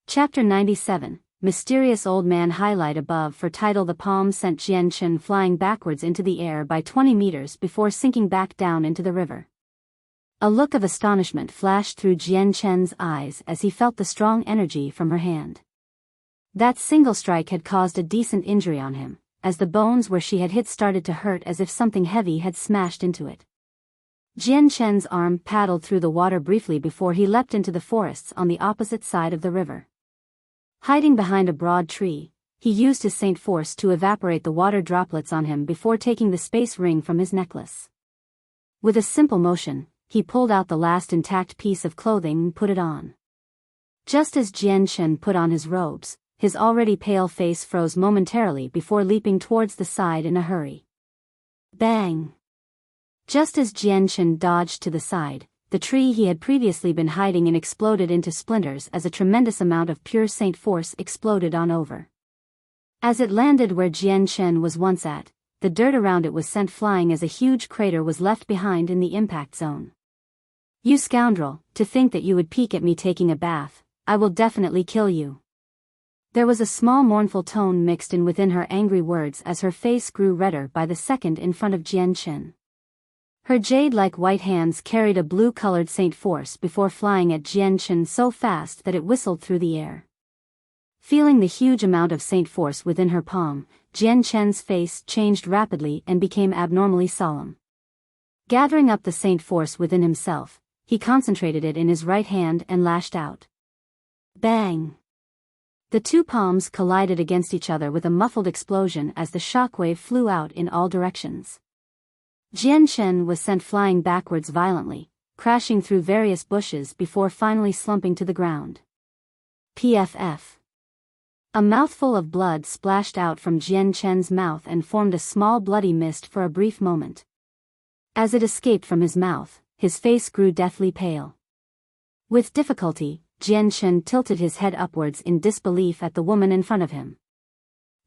S1: Chapter 97, Mysterious Old Man. Highlight above for title. The palm sent Jian Chen flying backwards into the air by 20 meters before sinking back down into the river. A look of astonishment flashed through Jian Chen's eyes as he felt the strong energy from her hand. That single strike had caused a decent injury on him, as the bones where she had hit started to hurt as if something heavy had smashed into it. Jian Chen's arm paddled through the water briefly before he leapt into the forests on the opposite side of the river. Hiding behind a broad tree, he used his Saint Force to evaporate the water droplets on him before taking the space ring from his necklace. With a simple motion, he pulled out the last intact piece of clothing and put it on. Just as Jian Chen put on his robes, his already pale face froze momentarily before leaping towards the side in a hurry. Bang! Just as Jian Chen dodged to the side, the tree he had previously been hiding in exploded into splinters as a tremendous amount of pure Saint Force exploded on over. As it landed where Jian Chen was once at, the dirt around it was sent flying as a huge crater was left behind in the impact zone. You scoundrel, to think that you would peek at me taking a bath, I will definitely kill you. There was a small mournful tone mixed in within her angry words as her face grew redder by the second in front of Jian Chen. Her jade-like white hands carried a blue-colored Saint Force before flying at Jian Chen so fast that it whistled through the air. Feeling the huge amount of Saint Force within her palm, Jian Chen's face changed rapidly and became abnormally solemn. Gathering up the Saint Force within himself, he concentrated it in his right hand and lashed out. Bang! The two palms collided against each other with a muffled explosion as the shockwave flew out in all directions. Jian Chen was sent flying backwards violently, crashing through various bushes before finally slumping to the ground. PFF. A mouthful of blood splashed out from Jian Chen's mouth and formed a small bloody mist for a brief moment. As it escaped from his mouth, his face grew deathly pale. With difficulty, Jian Chen tilted his head upwards in disbelief at the woman in front of him.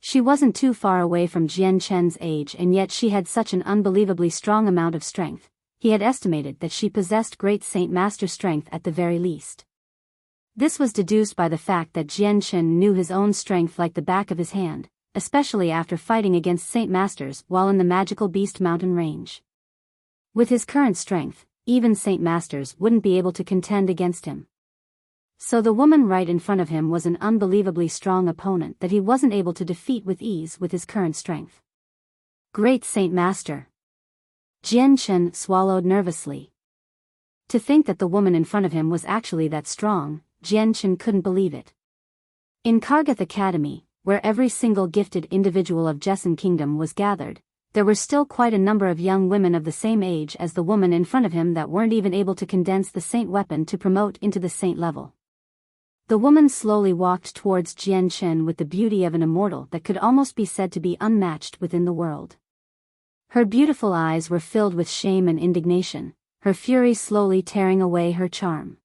S1: She wasn't too far away from Jian Chen's age and yet she had such an unbelievably strong amount of strength. He had estimated that she possessed great Saint Master strength at the very least. This was deduced by the fact that Jian Chen knew his own strength like the back of his hand, especially after fighting against Saint Masters while in the magical Beast Mountain range. With his current strength, even Saint Masters wouldn't be able to contend against him. So the woman right in front of him was an unbelievably strong opponent that he wasn't able to defeat with ease with his current strength. Great Saint Master! Jian Chen swallowed nervously. To think that the woman in front of him was actually that strong, Jian Chen couldn't believe it. In Kargath Academy, where every single gifted individual of Jessen Kingdom was gathered, there were still quite a number of young women of the same age as the woman in front of him that weren't even able to condense the Saint weapon to promote into the Saint level. The woman slowly walked towards Jian Chen with the beauty of an immortal that could almost be said to be unmatched within the world. Her beautiful eyes were filled with shame and indignation, her fury slowly tearing away her charm.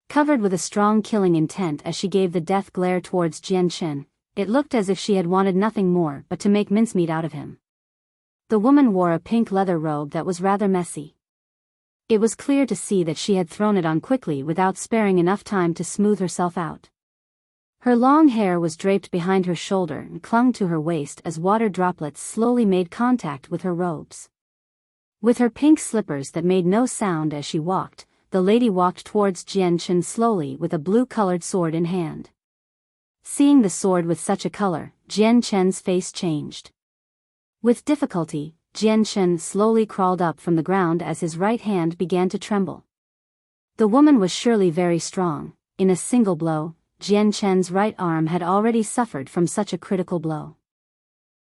S1: Covered with a strong killing intent as she gave the death glare towards Jian Chen, it looked as if she had wanted nothing more but to make mincemeat out of him. The woman wore a pink leather robe that was rather messy. It was clear to see that she had thrown it on quickly without sparing enough time to smooth herself out. Her long hair was draped behind her shoulder and clung to her waist as water droplets slowly made contact with her robes. With her pink slippers that made no sound as she walked, the lady walked towards Jian Chen slowly with a blue-colored sword in hand. Seeing the sword with such a color, Jian Chen's face changed. With difficulty, Jian Chen slowly crawled up from the ground as his right hand began to tremble. The woman was surely very strong. In a single blow, Jian Chen's right arm had already suffered from such a critical blow.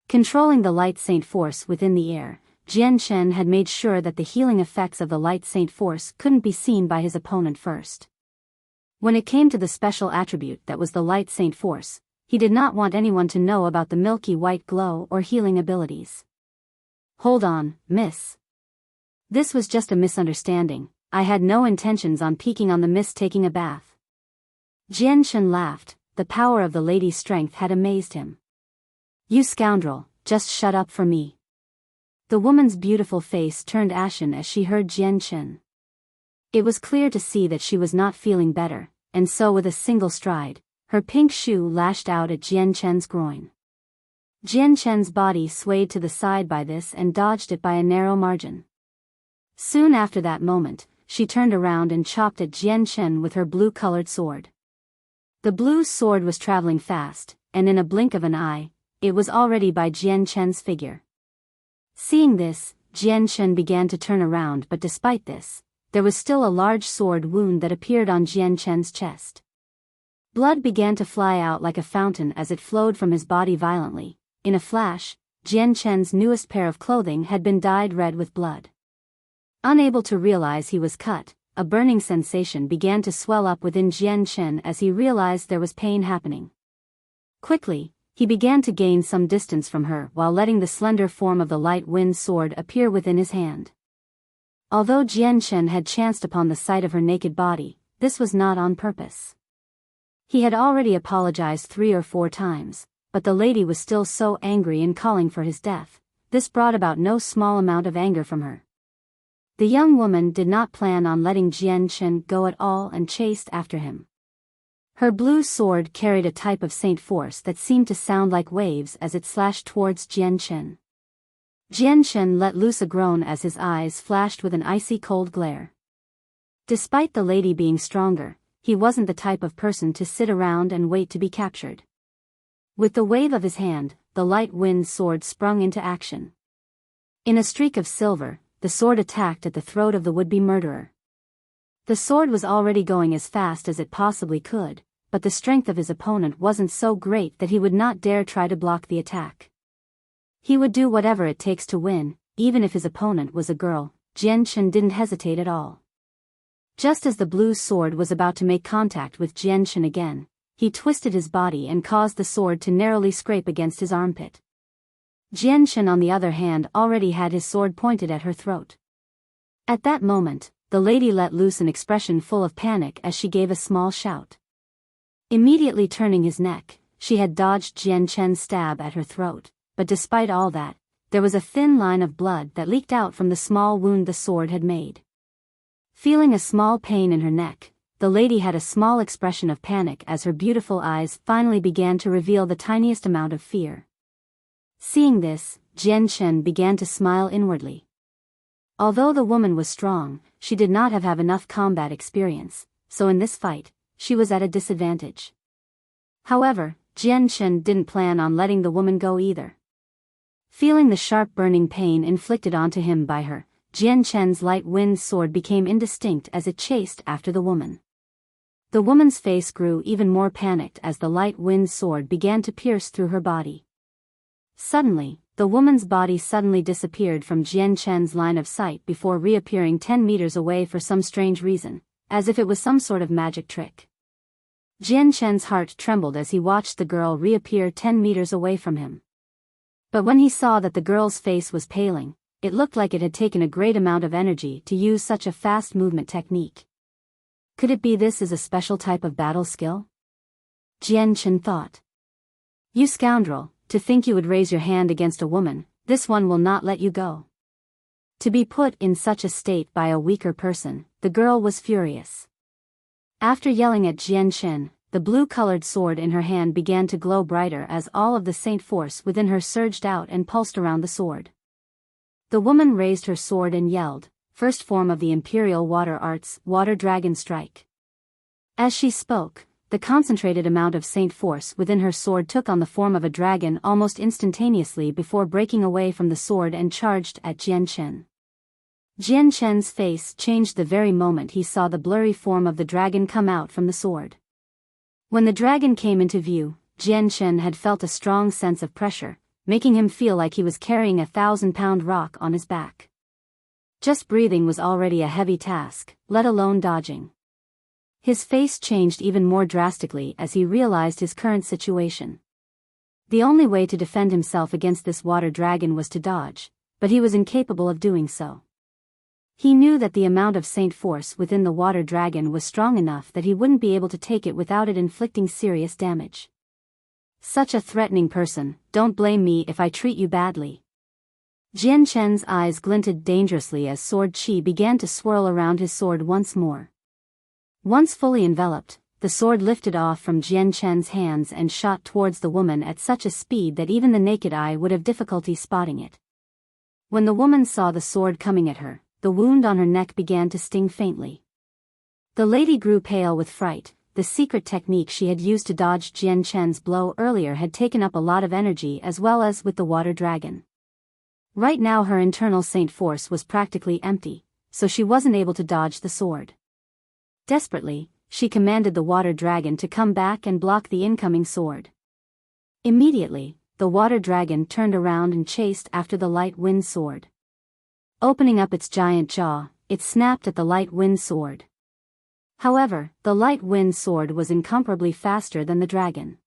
S1: Controlling the light Saint Force within the air, Jian Chen had made sure that the healing effects of the light Saint Force couldn't be seen by his opponent first. When it came to the special attribute that was the light Saint Force, he did not want anyone to know about the milky white glow or healing abilities. "Hold on, miss. This was just a misunderstanding. I had no intentions on peeking on the miss taking a bath." Jianshen laughed. The power of the lady's strength had amazed him. "You scoundrel, just shut up for me." The woman's beautiful face turned ashen as she heard Jianshen. It was clear to see that she was not feeling better, and so with a single stride, her pink shoe lashed out at Jianshen's groin. Jianshen's body swayed to the side by this and dodged it by a narrow margin. Soon after that moment, she turned around and chopped at Jianshen with her blue-colored sword. The blue sword was traveling fast, and in a blink of an eye, it was already by Jianshen's figure. Seeing this, Jianshen began to turn around, but despite this, there was still a large sword wound that appeared on Jianshen's chest. Blood began to fly out like a fountain as it flowed from his body violently. In a flash, Jianshen's newest pair of clothing had been dyed red with blood. Unable to realize he was cut, a burning sensation began to swell up within Jianshen as he realized there was pain happening. Quickly, he began to gain some distance from her while letting the slender form of the light wind sword appear within his hand. Although Jianshen had chanced upon the sight of her naked body, this was not on purpose. He had already apologized 3 or 4 times, but the lady was still so angry and calling for his death. This brought about no small amount of anger from her. The young woman did not plan on letting Jianshen go at all and chased after him. Her blue sword carried a type of saint force that seemed to sound like waves as it slashed towards Jianshen. Jianshen let loose a groan as his eyes flashed with an icy cold glare. Despite the lady being stronger, he wasn't the type of person to sit around and wait to be captured. With the wave of his hand, the light wind sword sprung into action. In a streak of silver, the sword attacked at the throat of the would-be murderer. The sword was already going as fast as it possibly could, but the strength of his opponent wasn't so great that he would not dare try to block the attack. He would do whatever it takes to win, even if his opponent was a girl. Jianshen didn't hesitate at all. Just as the blue sword was about to make contact with Jianshen again, he twisted his body and caused the sword to narrowly scrape against his armpit. Jianshen on the other hand already had his sword pointed at her throat. At that moment, the lady let loose an expression full of panic as she gave a small shout. Immediately turning his neck, she had dodged Jianshen's stab at her throat, but despite all that, there was a thin line of blood that leaked out from the small wound the sword had made. Feeling a small pain in her neck, the lady had a small expression of panic as her beautiful eyes finally began to reveal the tiniest amount of fear. Seeing this, Jianshen began to smile inwardly. Although the woman was strong, she did not have enough combat experience, so in this fight, she was at a disadvantage. However, Jianshen didn't plan on letting the woman go either. Feeling the sharp burning pain inflicted onto him by her, Jianshen's light wind sword became indistinct as it chased after the woman. The woman's face grew even more panicked as the light wind sword began to pierce through her body. Suddenly, the woman's body suddenly disappeared from Jianshen's line of sight before reappearing 10 meters away for some strange reason, as if it was some sort of magic trick. Jianshen's heart trembled as he watched the girl reappear 10 meters away from him. But when he saw that the girl's face was paling, it looked like it had taken a great amount of energy to use such a fast movement technique. Could it be this is a special type of battle skill? Jianshen thought. You scoundrel, to think you would raise your hand against a woman, this one will not let you go. To be put in such a state by a weaker person, the girl was furious. After yelling at Jianshen, the blue-colored sword in her hand began to glow brighter as all of the saint force within her surged out and pulsed around the sword. The woman raised her sword and yelled, "First form of the Imperial Water Arts, Water Dragon Strike." As she spoke, the concentrated amount of saint force within her sword took on the form of a dragon almost instantaneously before breaking away from the sword and charged at Jianshen. Jianshen's face changed the very moment he saw the blurry form of the dragon come out from the sword. When the dragon came into view, Jianshen had felt a strong sense of pressure, making him feel like he was carrying a 1,000-pound rock on his back. Just breathing was already a heavy task, let alone dodging. His face changed even more drastically as he realized his current situation. The only way to defend himself against this water dragon was to dodge, but he was incapable of doing so. He knew that the amount of Saint force within the water dragon was strong enough that he wouldn't be able to take it without it inflicting serious damage. Such a threatening person, don't blame me if I treat you badly. Jian Chen's eyes glinted dangerously as sword chi began to swirl around his sword once more. Once fully enveloped, the sword lifted off from Jian Chen's hands and shot towards the woman at such a speed that even the naked eye would have difficulty spotting it. When the woman saw the sword coming at her, the wound on her neck began to sting faintly. The lady grew pale with fright. The secret technique she had used to dodge Jian Chen's blow earlier had taken up a lot of energy as well as with the water dragon. Right now her internal Saint force was practically empty, so she wasn't able to dodge the sword. Desperately, she commanded the water dragon to come back and block the incoming sword. Immediately, the water dragon turned around and chased after the light wind sword. Opening up its giant jaw, it snapped at the light wind sword. However, the light wind sword was incomparably faster than the dragon.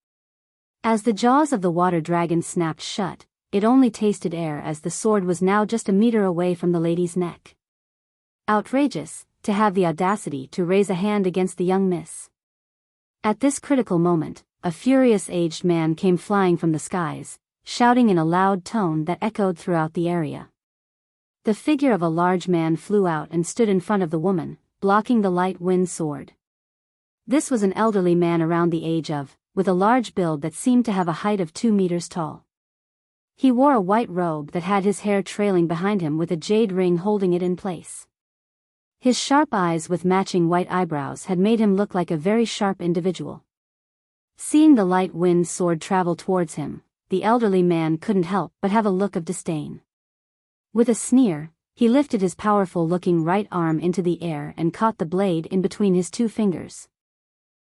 S1: As the jaws of the water dragon snapped shut, it only tasted air as the sword was now just a meter away from the lady's neck. Outrageous, to have the audacity to raise a hand against the young miss. At this critical moment, a furious aged man came flying from the skies, shouting in a loud tone that echoed throughout the area. The figure of a large man flew out and stood in front of the woman, blocking the light wind sword. This was an elderly man around the age of, with a large build that seemed to have a height of 2 meters tall. He wore a white robe that had his hair trailing behind him with a jade ring holding it in place. His sharp eyes with matching white eyebrows had made him look like a very sharp individual. Seeing the light wind sword travel towards him, the elderly man couldn't help but have a look of disdain. With a sneer, he lifted his powerful-looking right arm into the air and caught the blade in between his 2 fingers.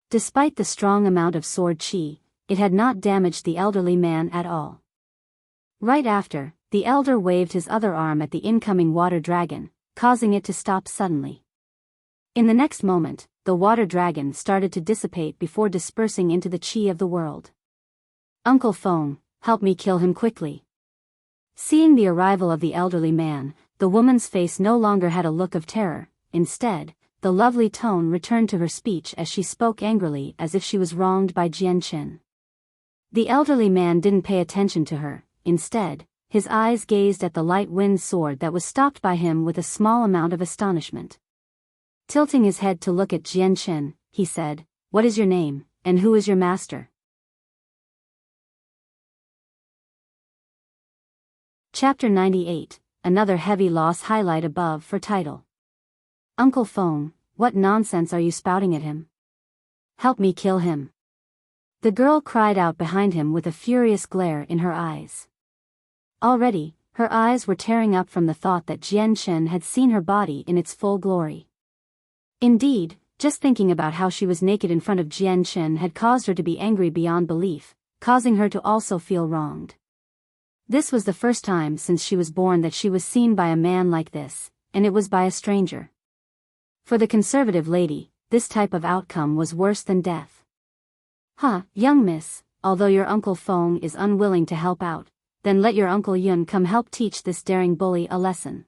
S1: Despite the strong amount of sword chi, it had not damaged the elderly man at all. Right after, the elder waved his other arm at the incoming water dragon, causing it to stop suddenly. In the next moment, the water dragon started to dissipate before dispersing into the chi of the world. "Uncle Feng, help me kill him quickly." Seeing the arrival of the elderly man, the woman's face no longer had a look of terror. Instead, the lovely tone returned to her speech as she spoke angrily as if she was wronged by Jian Chen. The elderly man didn't pay attention to her. Instead, his eyes gazed at the light wind sword that was stopped by him with a small amount of astonishment. Tilting his head to look at Jian Chen, he said, "What is your name, and who is your master?" Chapter 98. Another heavy loss highlight above for title. "Uncle Feng, what nonsense are you spouting at him? Help me kill him." The girl cried out behind him with a furious glare in her eyes. Already, her eyes were tearing up from the thought that Jian Chen had seen her body in its full glory. Indeed, just thinking about how she was naked in front of Jian Chen had caused her to be angry beyond belief, causing her to also feel wronged. This was the first time since she was born that she was seen by a man like this, and it was by a stranger. For the conservative lady, this type of outcome was worse than death. Young miss, although your Uncle Feng is unwilling to help out, then let your Uncle Yun come help teach this daring bully a lesson."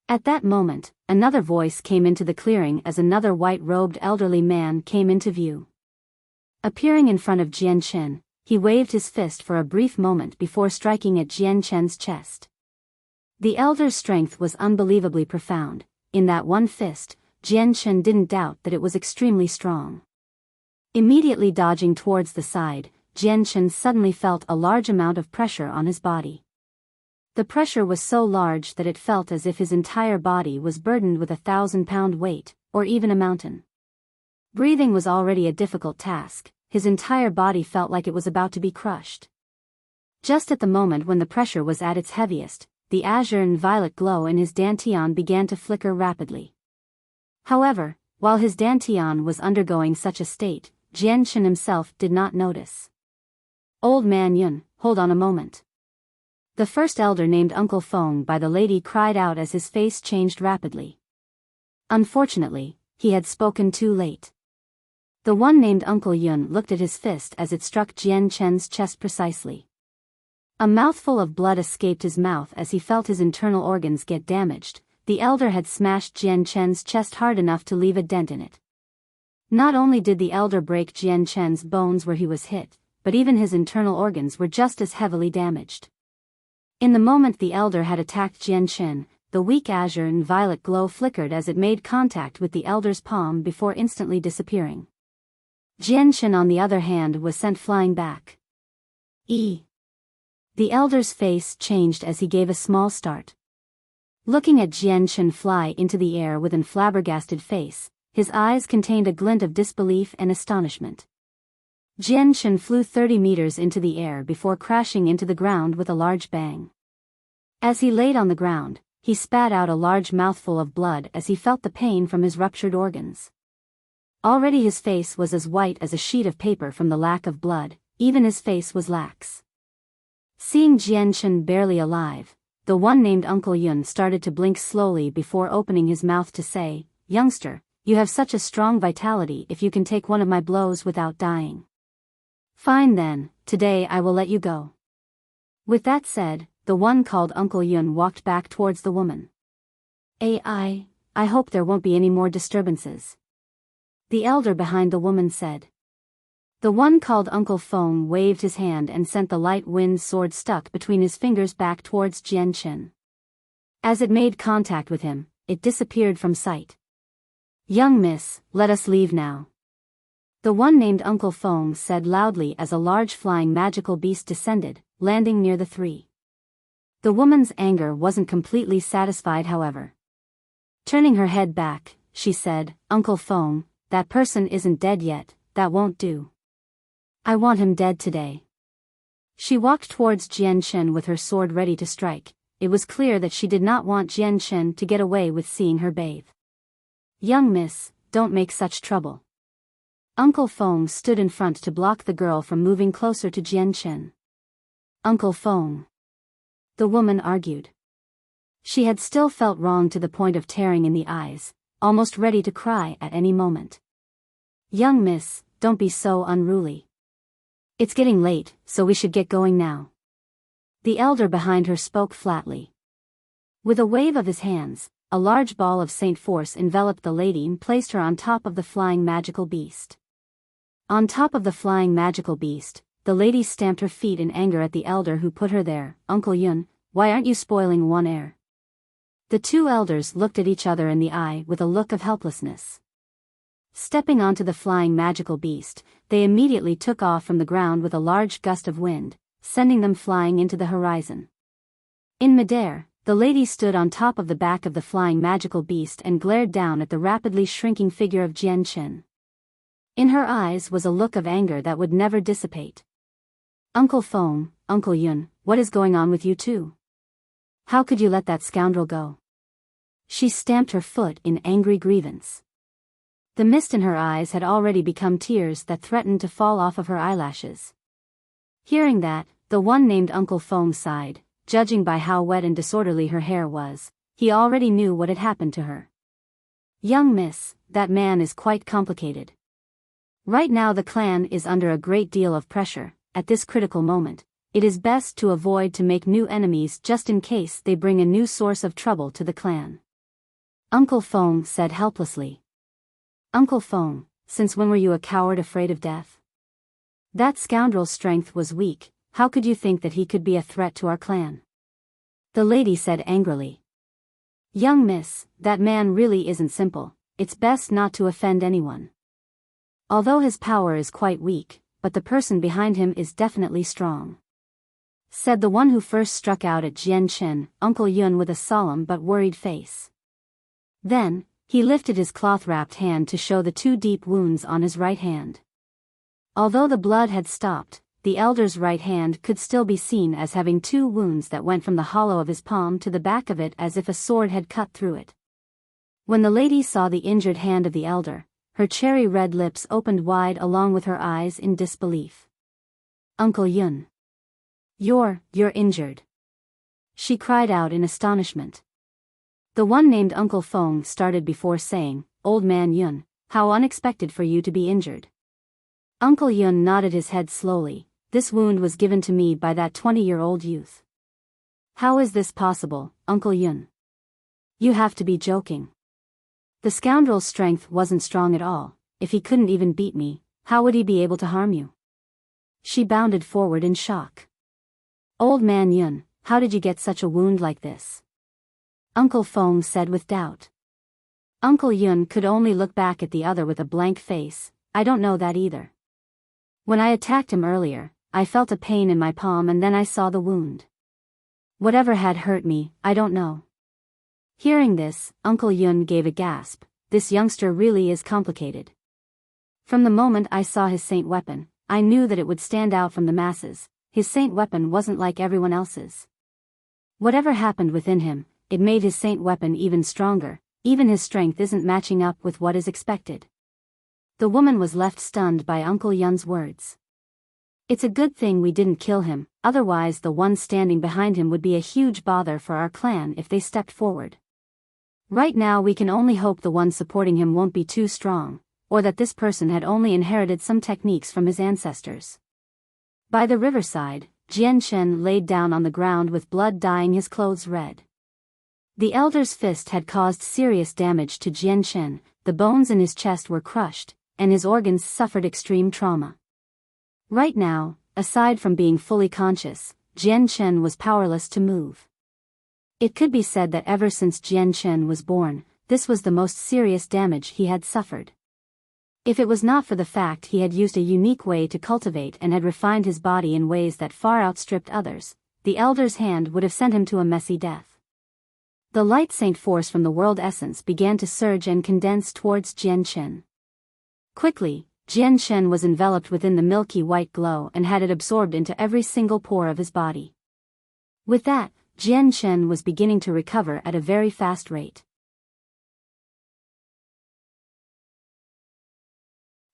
S1: At that moment, another voice came into the clearing as another white-robed elderly man came into view. Appearing in front of Jian Chen, he waved his fist for a brief moment before striking at Jian Chen's chest. The elder's strength was unbelievably profound. In that one fist, Jian Chen didn't doubt that it was extremely strong. Immediately dodging towards the side, Jian Chen suddenly felt a large amount of pressure on his body. The pressure was so large that it felt as if his entire body was burdened with 1,000-pound weight, or even a mountain. Breathing was already a difficult task. His entire body felt like it was about to be crushed. Just at the moment when the pressure was at its heaviest, the azure and violet glow in his dantian began to flicker rapidly. However, while his dantian was undergoing such a state, Jian Chen himself did not notice. "Old man Yun, hold on a moment." The first elder named Uncle Feng by the lady cried out as his face changed rapidly. Unfortunately, he had spoken too late. The one named Uncle Yun looked at his fist as it struck Jian Chen's chest precisely. A mouthful of blood escaped his mouth as he felt his internal organs get damaged. The elder had smashed Jian Chen's chest hard enough to leave a dent in it. Not only did the elder break Jian Chen's bones where he was hit, but even his internal organs were just as heavily damaged. In the moment the elder had attacked Jian Chen, the weak azure and violet glow flickered as it made contact with the elder's palm before instantly disappearing. Jian Chen on the other hand was sent flying back. The elder's face changed as he gave a small start. Looking at Jian Chen fly into the air with an flabbergasted face, his eyes contained a glint of disbelief and astonishment. Jian Chen flew 30 meters into the air before crashing into the ground with a large bang. As he laid on the ground, he spat out a large mouthful of blood as he felt the pain from his ruptured organs. Already his face was as white as a sheet of paper from the lack of blood, even his face was lax. Seeing Jian Chen barely alive, the one named Uncle Yun started to blink slowly before opening his mouth to say, "Youngster, you have such a strong vitality if you can take one of my blows without dying. Fine then, today I will let you go." With that said, the one called Uncle Yun walked back towards the woman. I hope there won't be any more disturbances," the elder behind the woman said. The one called Uncle Feng waved his hand and sent the light wind sword stuck between his fingers back towards Jian Chen. As it made contact with him, it disappeared from sight. "Young miss, let us leave now," the one named Uncle Feng said loudly as a large flying magical beast descended, landing near the three. The woman's anger wasn't completely satisfied however. Turning her head back, she said, "Uncle Feng, that person isn't dead yet, that won't do. I want him dead today." She walked towards Jian Chen with her sword ready to strike. It was clear that she did not want Jian Chen to get away with seeing her bathe. "Young miss, don't make such trouble." Uncle Feng stood in front to block the girl from moving closer to Jian Chen. "Uncle Feng," the woman argued. She had still felt wrong to the point of tearing in the eyes, almost ready to cry at any moment. "Young miss, don't be so unruly. It's getting late, so we should get going now." The elder behind her spoke flatly. With a wave of his hands, a large ball of Saint Force enveloped the lady and placed her on top of the flying magical beast. On top of the flying magical beast, the lady stamped her feet in anger at the elder who put her there. "Uncle Yun, why aren't you spoiling one air?" The two elders looked at each other in the eye with a look of helplessness. Stepping onto the flying magical beast, they immediately took off from the ground with a large gust of wind, sending them flying into the horizon. In midair, the lady stood on top of the back of the flying magical beast and glared down at the rapidly shrinking figure of Jian Chen. In her eyes was a look of anger that would never dissipate. "Uncle Feng, Uncle Yun, what is going on with you two? How could you let that scoundrel go?" She stamped her foot in angry grievance. The mist in her eyes had already become tears that threatened to fall off of her eyelashes. Hearing that, the one named Uncle Feng sighed. Judging by how wet and disorderly her hair was, he already knew what had happened to her. "Young miss, that man is quite complicated. Right now the clan is under a great deal of pressure. At this critical moment, it is best to avoid to make new enemies just in case they bring a new source of trouble to the clan," Uncle Feng said helplessly. "Uncle Feng, since when were you a coward afraid of death? That scoundrel's strength was weak, how could you think that he could be a threat to our clan?" The lady said angrily. "Young miss, that man really isn't simple, it's best not to offend anyone. Although his power is quite weak, but the person behind him is definitely strong," said the one who first struck out at Jian Chen, Uncle Yun, with a solemn but worried face. Then, he lifted his cloth-wrapped hand to show the two deep wounds on his right hand. Although the blood had stopped, the elder's right hand could still be seen as having two wounds that went from the hollow of his palm to the back of it as if a sword had cut through it. When the lady saw the injured hand of the elder, her cherry-red lips opened wide along with her eyes in disbelief. "Uncle Yun. You're injured," she cried out in astonishment. The one named Uncle Feng started before saying, "Old man Yun, how unexpected for you to be injured. Uncle Yun nodded his head slowly. This wound was given to me by that 20-year-old youth. How is this possible, Uncle Yun? You have to be joking. The scoundrel's strength wasn't strong at all. If he couldn't even beat me, how would he be able to harm you? She bounded forward in shock. Old man Yun, how did you get such a wound like this? Uncle Feng said with doubt. Uncle Yun could only look back at the other with a blank face. I don't know that either. When I attacked him earlier, I felt a pain in my palm and then I saw the wound. Whatever had hurt me, I don't know. Hearing this, Uncle Yun gave a gasp. This youngster really is complicated. From the moment I saw his saint weapon, I knew that it would stand out from the masses. His saint weapon wasn't like everyone else's. Whatever happened within him, it made his saint weapon even stronger. Even his strength isn't matching up with what is expected. The woman was left stunned by Uncle Yun's words. It's a good thing we didn't kill him, otherwise the one standing behind him would be a huge bother for our clan if they stepped forward. Right now we can only hope the one supporting him won't be too strong, or that this person had only inherited some techniques from his ancestors. By the riverside, Jian Shen laid down on the ground with blood dyeing his clothes red. The elder's fist had caused serious damage to Jian Shen, the bones in his chest were crushed, and his organs suffered extreme trauma. Right now, aside from being fully conscious, Jian Shen was powerless to move. It could be said that ever since Jian Shen was born, this was the most serious damage he had suffered. If it was not for the fact he had used a unique way to cultivate and had refined his body in ways that far outstripped others, the elder's hand would have sent him to a messy death. The light saint force from the world essence began to surge and condense towards Jian Shen. Quickly, Jian Shen was enveloped within the milky white glow and had it absorbed into every single pore of his body. With that, Jian Shen was beginning to recover at a very fast rate.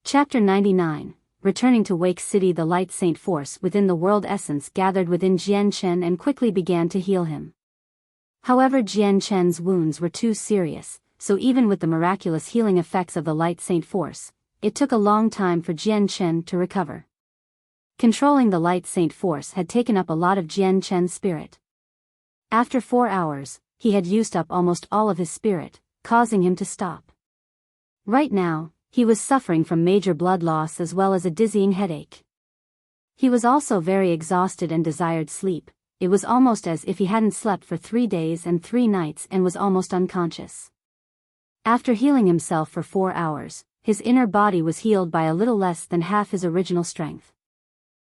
S1: Chapter 99. Returning to Wake City. The light saint force within the world essence gathered within Jian Shen and quickly began to heal him. However, Jian Shen's wounds were too serious, so even with the miraculous healing effects of the light saint force, it took a long time for Jian Shen to recover. Controlling the light saint force had taken up a lot of Jian Shen's spirit. After 4 hours, he had used up almost all of his spirit, causing him to stop. Right now, he was suffering from major blood loss as well as a dizzying headache. He was also very exhausted and desired sleep. It was almost as if he hadn't slept for 3 days and 3 nights and was almost unconscious. After healing himself for 4 hours, his inner body was healed by a little less than half his original strength.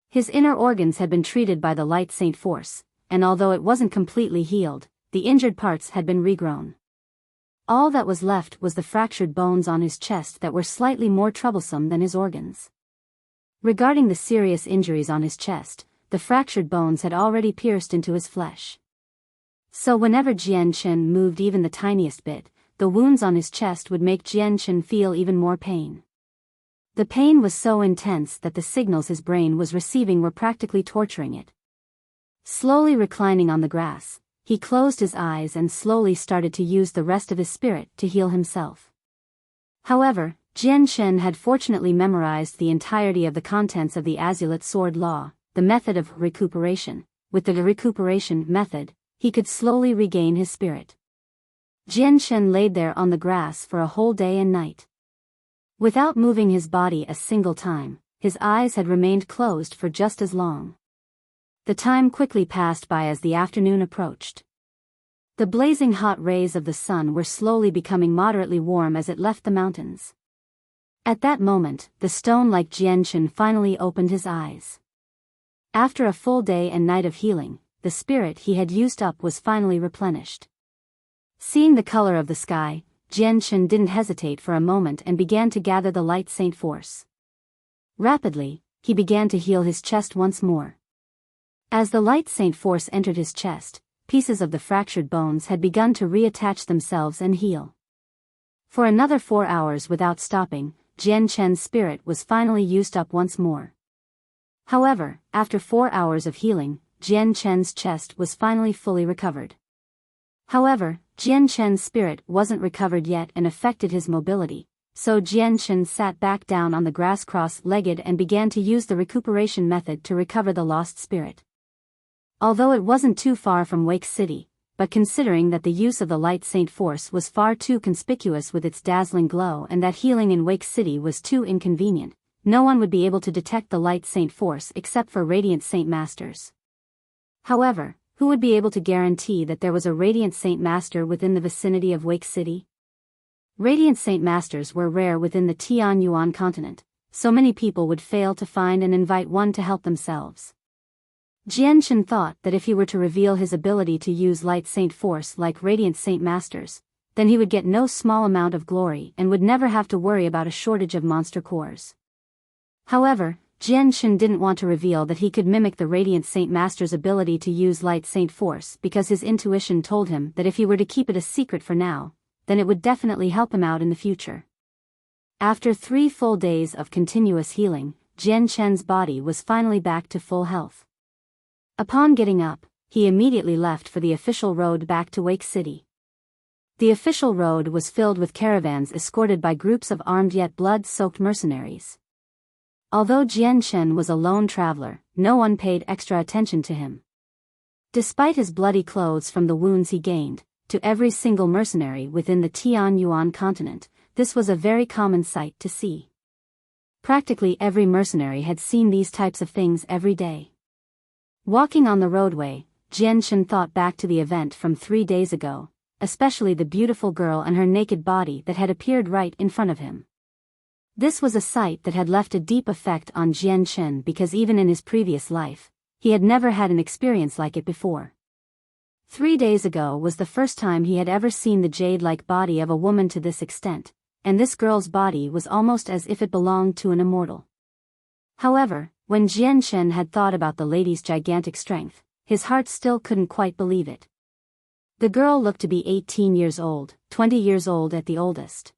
S1: His inner organs had been treated by the light saint force, and although it wasn't completely healed, the injured parts had been regrown. All that was left was the fractured bones on his chest that were slightly more troublesome than his organs. Regarding the serious injuries on his chest, the fractured bones had already pierced into his flesh. So whenever Jian Shen moved even the tiniest bit, the wounds on his chest would make Jian Shen feel even more pain. The pain was so intense that the signals his brain was receiving were practically torturing it. Slowly reclining on the grass, he closed his eyes and slowly started to use the rest of his spirit to heal himself. However, Jian Shen had fortunately memorized the entirety of the contents of the Azulate Sword Law, the method of recuperation. With the recuperation method, he could slowly regain his spirit. Jian Shen laid there on the grass for a whole day and night. Without moving his body a single time, his eyes had remained closed for just as long. The time quickly passed by as the afternoon approached. The blazing hot rays of the sun were slowly becoming moderately warm as it left the mountains. At that moment, the stone-like Jian Shen finally opened his eyes. After a full day and night of healing, the spirit he had used up was finally replenished. Seeing the color of the sky, Jian Shen didn't hesitate for a moment and began to gather the light saint force. Rapidly, he began to heal his chest once more. As the light saint force entered his chest, pieces of the fractured bones had begun to reattach themselves and heal. For another 4 hours without stopping, Jian Shen's spirit was finally used up once more. However, after 4 hours of healing, Jian Shen's chest was finally fully recovered. However, Jian Shen's spirit wasn't recovered yet and affected his mobility. So Jianshan sat back down on the grass cross-legged and began to use the recuperation method to recover the lost spirit. Although it wasn't too far from Wake City, but considering that the use of the Light Saint Force was far too conspicuous with its dazzling glow and that healing in Wake City was too inconvenient, no one would be able to detect the Light Saint Force except for Radiant Saint Masters. However, who would be able to guarantee that there was a Radiant Saint Master within the vicinity of Wake City? Radiant Saint Masters were rare within the Tianyuan continent, so many people would fail to find and invite one to help themselves. Jianshan thought that if he were to reveal his ability to use Light Saint Force like Radiant Saint Masters, then he would get no small amount of glory and would never have to worry about a shortage of monster cores. However, Jianshan didn't want to reveal that he could mimic the Radiant Saint Master's ability to use Light Saint Force because his intuition told him that if he were to keep it a secret for now, then it would definitely help him out in the future. After 3 full days of continuous healing, Jianshan's body was finally back to full health. Upon getting up, he immediately left for the official road back to Wake City. The official road was filled with caravans escorted by groups of armed yet blood-soaked mercenaries. Although Jianshan was a lone traveler, no one paid extra attention to him. Despite his bloody clothes from the wounds he gained, to every single mercenary within the Tianyuan continent, this was a very common sight to see. Practically every mercenary had seen these types of things every day. Walking on the roadway, Jianshan thought back to the event from 3 days ago, especially the beautiful girl and her naked body that had appeared right in front of him. This was a sight that had left a deep effect on Jianshan because even in his previous life, he had never had an experience like it before. 3 days ago was the first time he had ever seen the jade-like body of a woman to this extent, and this girl's body was almost as if it belonged to an immortal. However, when Jianshan had thought about the lady's gigantic strength, his heart still couldn't quite believe it. The girl looked to be 18 years old, 20 years old at the oldest.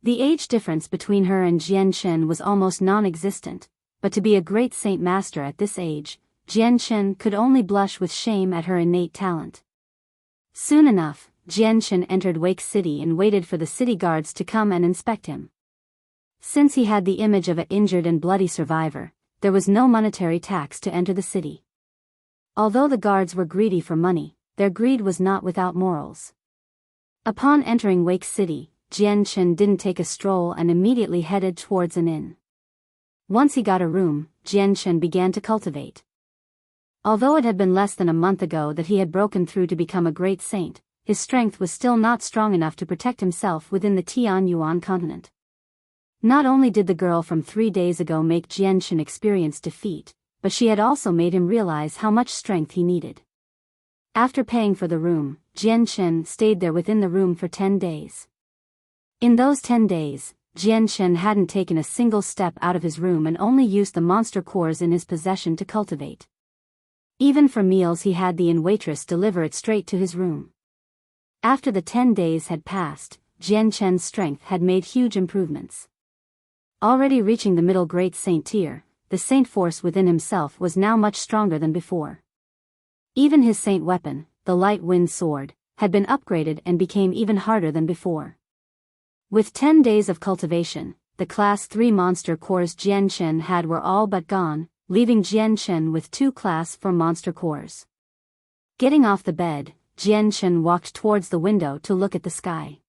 S1: The age difference between her and Jianshan was almost non-existent, but to be a great saint master at this age, Jianshan could only blush with shame at her innate talent. Soon enough, Jianshan entered Wake City and waited for the city guards to come and inspect him. Since he had the image of an injured and bloody survivor, there was no monetary tax to enter the city. Although the guards were greedy for money, their greed was not without morals. Upon entering Wake City, Jianshan didn't take a stroll and immediately headed towards an inn. Once he got a room, Jianshan began to cultivate. Although it had been less than a month ago that he had broken through to become a great saint, his strength was still not strong enough to protect himself within the Tianyuan continent. Not only did the girl from 3 days ago make Jianshan experience defeat, but she had also made him realize how much strength he needed. After paying for the room, Jianshan stayed there within the room for 10 days. In those 10 days, Jianshan hadn't taken a single step out of his room and only used the monster cores in his possession to cultivate. Even for meals he had the inn waitress deliver it straight to his room. After the 10 days had passed, Jianshan's strength had made huge improvements. Already reaching the middle great saint tier, the saint force within himself was now much stronger than before. Even his saint weapon, the light wind sword, had been upgraded and became even harder than before. With 10 days of cultivation, the class 3 monster cores Jianshan had were all but gone, leaving Jianshan with 2 class 4 monster cores. Getting off the bed, Jianshan walked towards the window to look at the sky.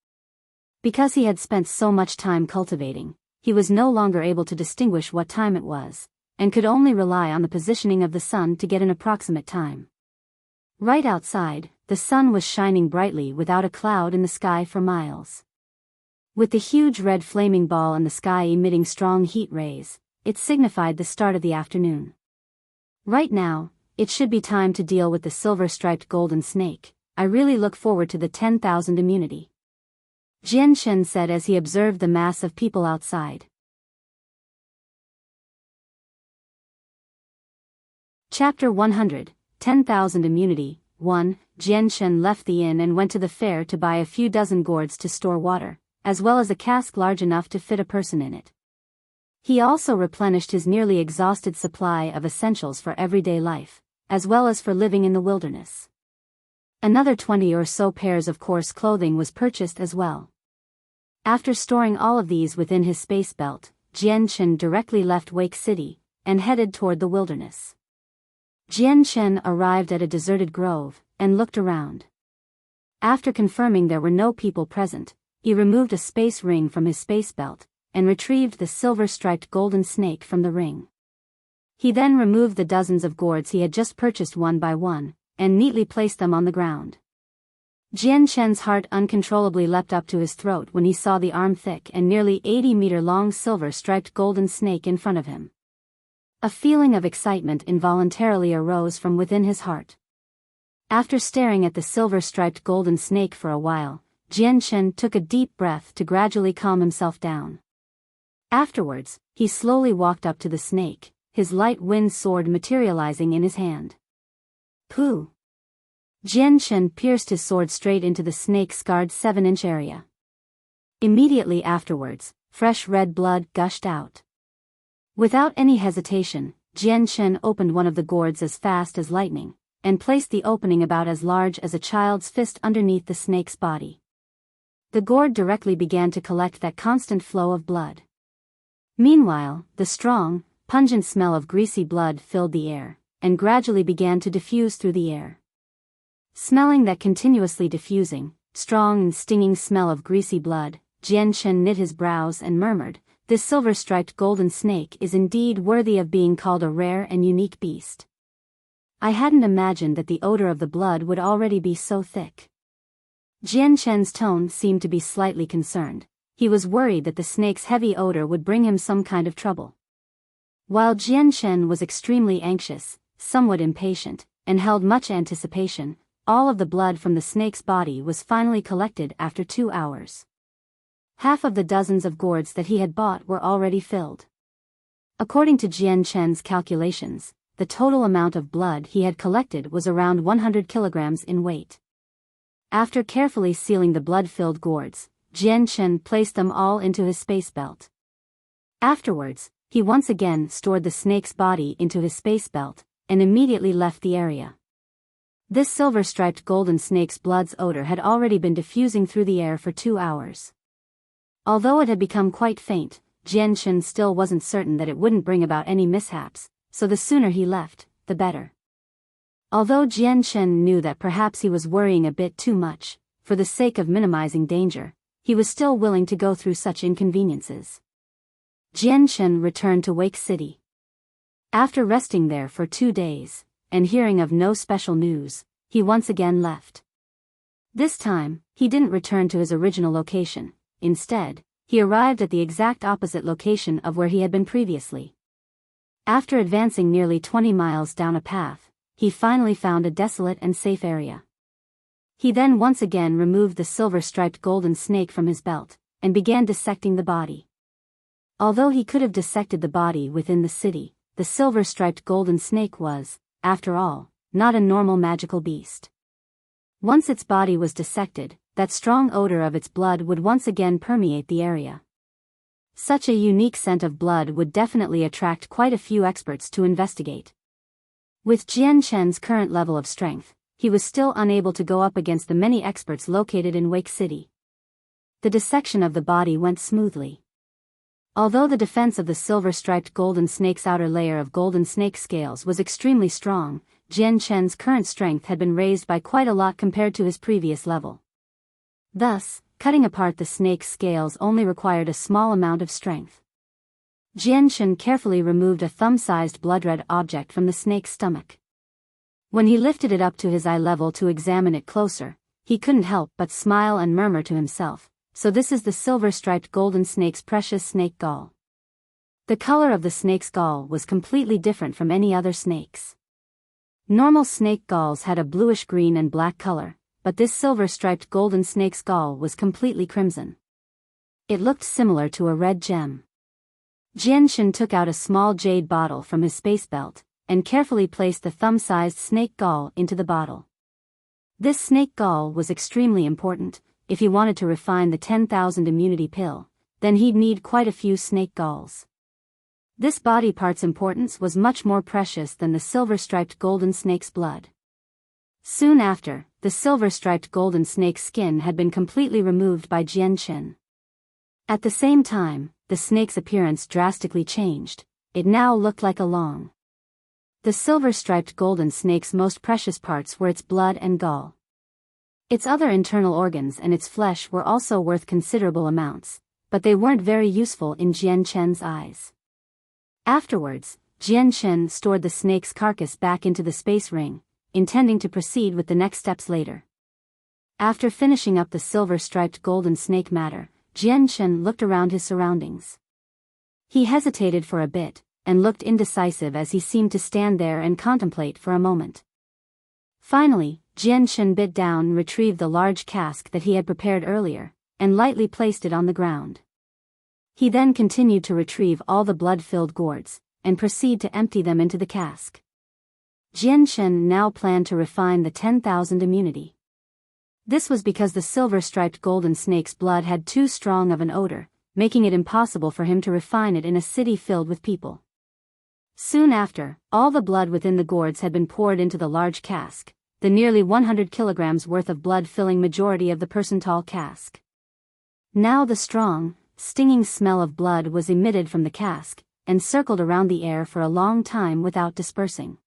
S1: Because he had spent so much time cultivating, he was no longer able to distinguish what time it was, and could only rely on the positioning of the sun to get an approximate time. Right outside, the sun was shining brightly without a cloud in the sky for miles. With the huge red flaming ball in the sky emitting strong heat rays, it signified the start of the afternoon. Right now, it should be time to deal with the silver-striped golden snake. I really look forward to the 10,000 immunity. Jianshan said as he observed the mass of people outside. Chapter 100, 10,000 Immunity. 1. Jianshan left the inn and went to the fair to buy a few dozen gourds to store water, as well as a cask large enough to fit a person in it. He also replenished his nearly exhausted supply of essentials for everyday life, as well as for living in the wilderness. Another 20 or so pairs of coarse clothing was purchased as well. After storing all of these within his space belt, Jianchen directly left Wake City and headed toward the wilderness. Jianchen arrived at a deserted grove and looked around. After confirming there were no people present, he removed a space ring from his space belt and retrieved the silver-striped golden snake from the ring. He then removed the dozens of gourds he had just purchased one by one and neatly placed them on the ground. Jianchen's heart uncontrollably leapt up to his throat when he saw the arm-thick and nearly 80-meter-long silver-striped golden snake in front of him. A feeling of excitement involuntarily arose from within his heart. After staring at the silver-striped golden snake for a while, Jianchen took a deep breath to gradually calm himself down. Afterwards, he slowly walked up to the snake, his light wind sword materializing in his hand. Pooh! Jianchen pierced his sword straight into the snake's scarred 7-inch area. Immediately afterwards, fresh red blood gushed out. Without any hesitation, Jianchen opened one of the gourds as fast as lightning, and placed the opening about as large as a child's fist underneath the snake's body. The gourd directly began to collect that constant flow of blood. Meanwhile, the strong, pungent smell of greasy blood filled the air, and gradually began to diffuse through the air. Smelling that continuously diffusing, strong and stinging smell of greasy blood, Jianchen knit his brows and murmured, "This silver-striped golden snake is indeed worthy of being called a rare and unique beast. I hadn't imagined that the odor of the blood would already be so thick." Jianchen's tone seemed to be slightly concerned. He was worried that the snake's heavy odor would bring him some kind of trouble. While Jianchen was extremely anxious, somewhat impatient, and held much anticipation, all of the blood from the snake's body was finally collected after 2 hours. Half of the dozens of gourds that he had bought were already filled. According to Jianchen's calculations, the total amount of blood he had collected was around 100 kilograms in weight. After carefully sealing the blood-filled gourds, Jianchen placed them all into his space belt. Afterwards, he once again stored the snake's body into his space belt, and immediately left the area. This silver-striped golden snake's blood's odor had already been diffusing through the air for 2 hours. Although it had become quite faint, Jianchen still wasn't certain that it wouldn't bring about any mishaps, so the sooner he left, the better. Although Jianchen knew that perhaps he was worrying a bit too much, for the sake of minimizing danger, he was still willing to go through such inconveniences. Jianchen returned to Wake City. After resting there for 2 days, and hearing of no special news, he once again left. This time, he didn't return to his original location. Instead, he arrived at the exact opposite location of where he had been previously. After advancing nearly 20 miles down a path, he finally found a desolate and safe area. He then once again removed the silver-striped golden snake from his belt, and began dissecting the body. Although he could have dissected the body within the city, the silver-striped golden snake was, after all, not a normal magical beast. Once its body was dissected, that strong odor of its blood would once again permeate the area. Such a unique scent of blood would definitely attract quite a few experts to investigate. With Jianchen's current level of strength, he was still unable to go up against the many experts located in Wake City. The dissection of the body went smoothly. Although the defense of the silver-striped golden snake's outer layer of golden snake scales was extremely strong, Jianchen's current strength had been raised by quite a lot compared to his previous level. Thus, cutting apart the snake's scales only required a small amount of strength. Jianchen carefully removed a thumb-sized blood-red object from the snake's stomach. When he lifted it up to his eye level to examine it closer, he couldn't help but smile and murmur to himself, "So this is the silver-striped golden snake's precious snake gall." The color of the snake's gall was completely different from any other snake's. Normal snake galls had a bluish-green and black color, but this silver-striped golden snake's gall was completely crimson. It looked similar to a red gem. Jianchen took out a small jade bottle from his space belt, and carefully placed the thumb-sized snake gall into the bottle. This snake gall was extremely important. If he wanted to refine the 10,000 immunity pill, then he'd need quite a few snake galls. This body part's importance was much more precious than the silver-striped golden snake's blood. Soon after, the silver-striped golden snake's skin had been completely removed by Jianchen. At the same time, the snake's appearance drastically changed. It now looked like a long. The silver-striped golden snake's most precious parts were its blood and gall. Its other internal organs and its flesh were also worth considerable amounts, but they weren't very useful in Jian Chen's eyes. Afterwards, Jian Chen stored the snake's carcass back into the space ring, intending to proceed with the next steps later. After finishing up the silver-striped golden snake matter, Jian Chen looked around his surroundings. He hesitated for a bit, and looked indecisive as he seemed to stand there and contemplate for a moment. Finally, Jian Chen bit down and retrieved the large cask that he had prepared earlier, and lightly placed it on the ground. He then continued to retrieve all the blood-filled gourds, and proceed to empty them into the cask. Jian Chen now planned to refine the 10,000 immunity. This was because the silver-striped golden snake's blood had too strong of an odor, making it impossible for him to refine it in a city filled with people. Soon after, all the blood within the gourds had been poured into the large cask, the nearly 100 kilograms worth of blood filling majority of the person-tall cask. Now the strong, stinging smell of blood was emitted from the cask, and circled around the air for a long time without dispersing.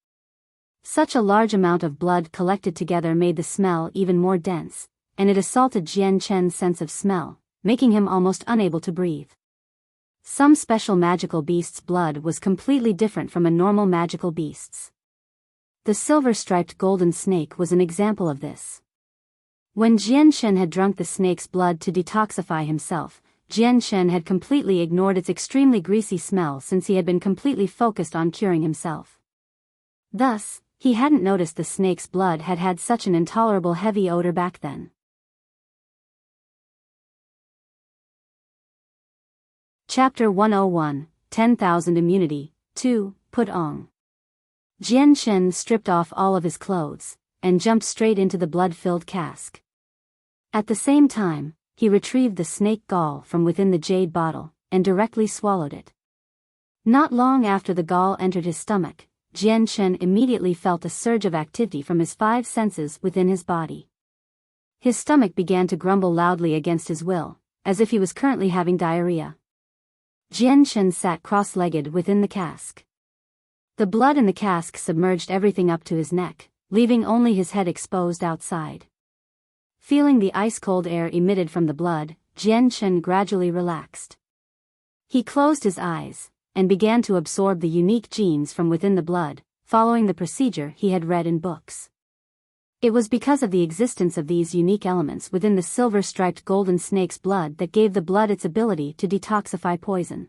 S1: Such a large amount of blood collected together made the smell even more dense, and it assaulted Jian Chen's sense of smell, making him almost unable to breathe. Some special magical beast's blood was completely different from a normal magical beast's. The silver-striped golden snake was an example of this. When Jian Chen had drunk the snake's blood to detoxify himself, Jian Chen had completely ignored its extremely greasy smell since he had been completely focused on curing himself. Thus, he hadn't noticed the snake's blood had had such an intolerable heavy odor back then. Chapter 101, 10,000 Immunity, 2, Put On. Jian Chen stripped off all of his clothes, and jumped straight into the blood-filled cask. At the same time, he retrieved the snake gall from within the jade bottle, and directly swallowed it. Not long after the gall entered his stomach, Jian Chen immediately felt a surge of activity from his 5 senses within his body. His stomach began to grumble loudly against his will, as if he was currently having diarrhea. Jian Chen sat cross-legged within the cask. The blood in the cask submerged everything up to his neck, leaving only his head exposed outside. Feeling the ice-cold air emitted from the blood, Jian Chen gradually relaxed. He closed his eyes, and began to absorb the unique genes from within the blood, following the procedure he had read in books. It was because of the existence of these unique elements within the silver-striped golden snake's blood that gave the blood its ability to detoxify poison.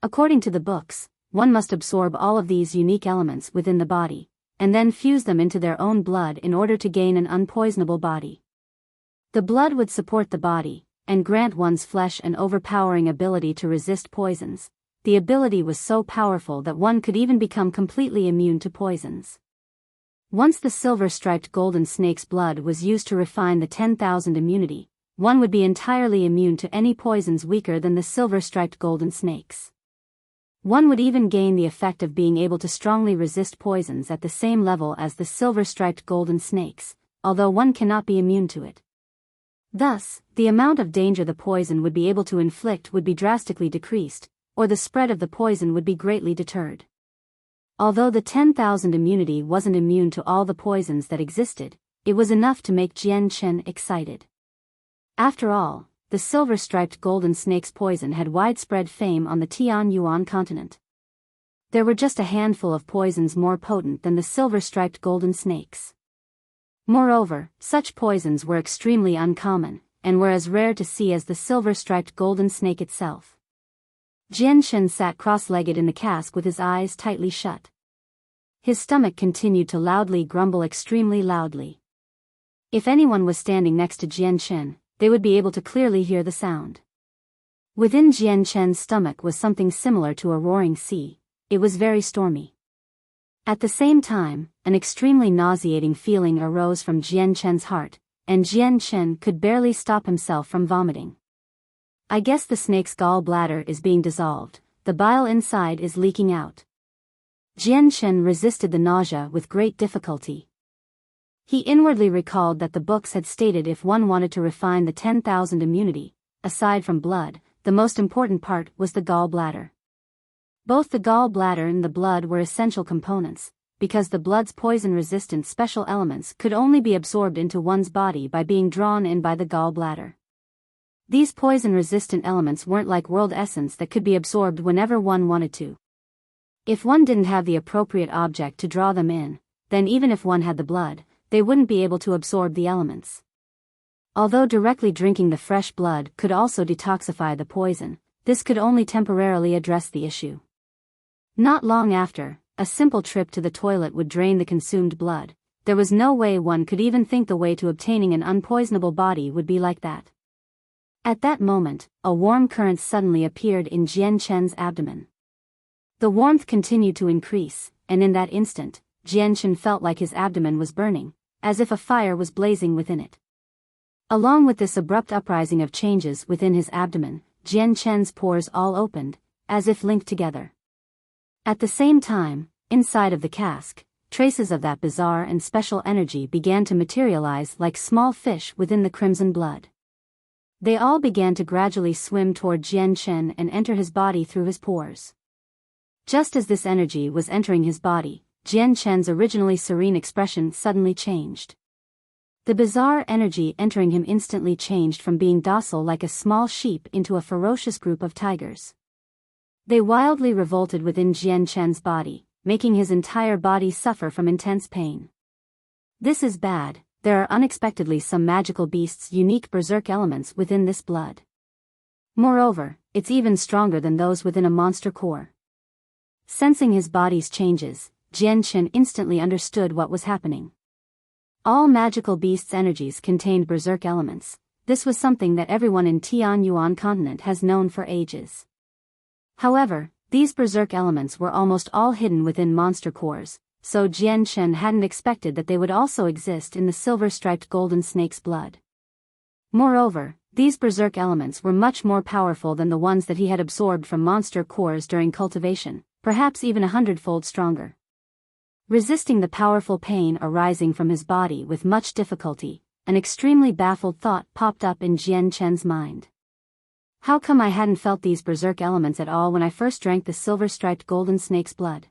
S1: According to the books, one must absorb all of these unique elements within the body, and then fuse them into their own blood in order to gain an unpoisonable body. The blood would support the body, and grant one's flesh an overpowering ability to resist poisons. The ability was so powerful that one could even become completely immune to poisons. Once the silver-striped golden snake's blood was used to refine the 10,000 immunity, one would be entirely immune to any poisons weaker than the silver-striped golden snake's. One would even gain the effect of being able to strongly resist poisons at the same level as the silver-striped golden snakes, although one cannot be immune to it. Thus, the amount of danger the poison would be able to inflict would be drastically decreased, or the spread of the poison would be greatly deterred. Although the 10,000 immunity wasn't immune to all the poisons that existed, it was enough to make Jian Chen excited. After all, the silver-striped golden snake's poison had widespread fame on the Tianyuan continent. There were just a handful of poisons more potent than the silver-striped golden snakes. Moreover, such poisons were extremely uncommon, and were as rare to see as the silver-striped golden snake itself. Jian Chen sat cross-legged in the cask with his eyes tightly shut. His stomach continued to loudly grumble extremely loudly. If anyone was standing next to Jian Chen, they would be able to clearly hear the sound. Within Jian Chen's stomach was something similar to a roaring sea. It was very stormy. At the same time, an extremely nauseating feeling arose from Jian Chen's heart, and Jian Chen could barely stop himself from vomiting. I guess the snake's gall bladder is being dissolved, the bile inside is leaking out. Jian Chen resisted the nausea with great difficulty. He inwardly recalled that the books had stated if one wanted to refine the 10,000 immunity, aside from blood, the most important part was the gallbladder. Both the gallbladder and the blood were essential components, because the blood's poison-resistant special elements could only be absorbed into one's body by being drawn in by the gallbladder. These poison-resistant elements weren't like world essence that could be absorbed whenever one wanted to. If one didn't have the appropriate object to draw them in, then even if one had the blood, they wouldn't be able to absorb the elements. Although directly drinking the fresh blood could also detoxify the poison, this could only temporarily address the issue. Not long after, a simple trip to the toilet would drain the consumed blood. There was no way one could even think the way to obtaining an unpoisonable body would be like that. At that moment, a warm current suddenly appeared in Jian Chen's abdomen. The warmth continued to increase, and in that instant, Jian Chen felt like his abdomen was burning, as if a fire was blazing within it. Along with this abrupt uprising of changes within his abdomen, Jian Chen's pores all opened, as if linked together. At the same time, inside of the cask, traces of that bizarre and special energy began to materialize like small fish within the crimson blood. They all began to gradually swim toward Jian Chen and enter his body through his pores. Just as this energy was entering his body, Jian Chen's originally serene expression suddenly changed. The bizarre energy entering him instantly changed from being docile like a small sheep into a ferocious group of tigers. They wildly revolted within Jian Chen's body, making his entire body suffer from intense pain. This is bad. There are unexpectedly some magical beasts' unique berserk elements within this blood. Moreover, it's even stronger than those within a monster core. Sensing his body's changes, Jian Chen instantly understood what was happening. All magical beasts' energies contained berserk elements. This was something that everyone in Tianyuan continent has known for ages. However, these berserk elements were almost all hidden within monster cores, so Jian Chen hadn't expected that they would also exist in the silver-striped golden snake's blood. Moreover, these berserk elements were much more powerful than the ones that he had absorbed from monster cores during cultivation, perhaps even 100-fold stronger. Resisting the powerful pain arising from his body with much difficulty, an extremely baffled thought popped up in Jian Chen's mind. How come I hadn't felt these berserk elements at all when I first drank the silver-striped golden snake's blood?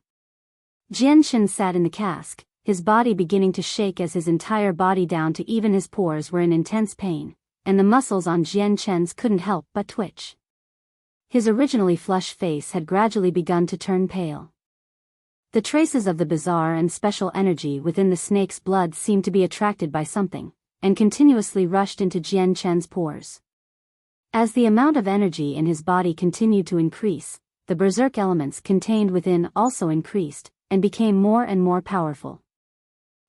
S1: Jian Chen sat in the cask, his body beginning to shake as his entire body down to even his pores were in intense pain, and the muscles on Jian Chen's couldn't help but twitch. His originally flush face had gradually begun to turn pale. The traces of the bizarre and special energy within the snake's blood seemed to be attracted by something, and continuously rushed into Jian Chen's pores. As the amount of energy in his body continued to increase, the berserk elements contained within also increased, and became more and more powerful.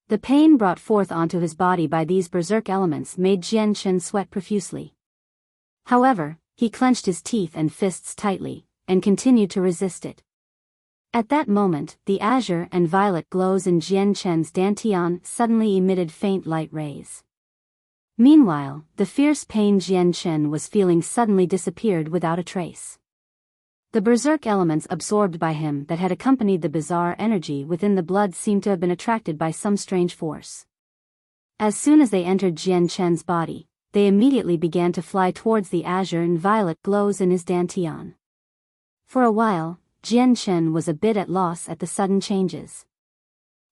S1: The pain brought forth onto his body by these berserk elements made Jian Chen sweat profusely. However, he clenched his teeth and fists tightly, and continued to resist it. At that moment, the azure and violet glows in Jian Chen's dantian suddenly emitted faint light rays. Meanwhile, the fierce pain Jian Chen was feeling suddenly disappeared without a trace. The berserk elements absorbed by him that had accompanied the bizarre energy within the blood seemed to have been attracted by some strange force. As soon as they entered Jian Chen's body, they immediately began to fly towards the azure and violet glows in his dantian. For a while, Jian Chen was a bit at loss at the sudden changes.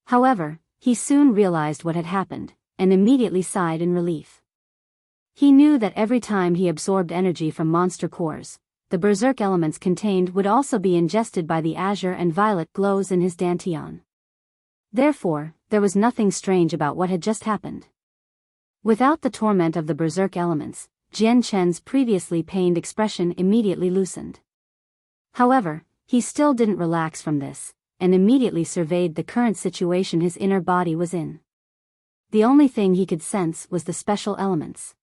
S1: However, he soon realized what had happened, and immediately sighed in relief. He knew that every time he absorbed energy from monster cores, the berserk elements contained would also be ingested by the azure and violet glows in his dantian. Therefore, there was nothing strange about what had just happened. Without the torment of the berserk elements, Jian Chen's previously pained expression immediately loosened. However, he still didn't relax from this, and immediately surveyed the current situation his inner body was in. The only thing he could sense was the special elements.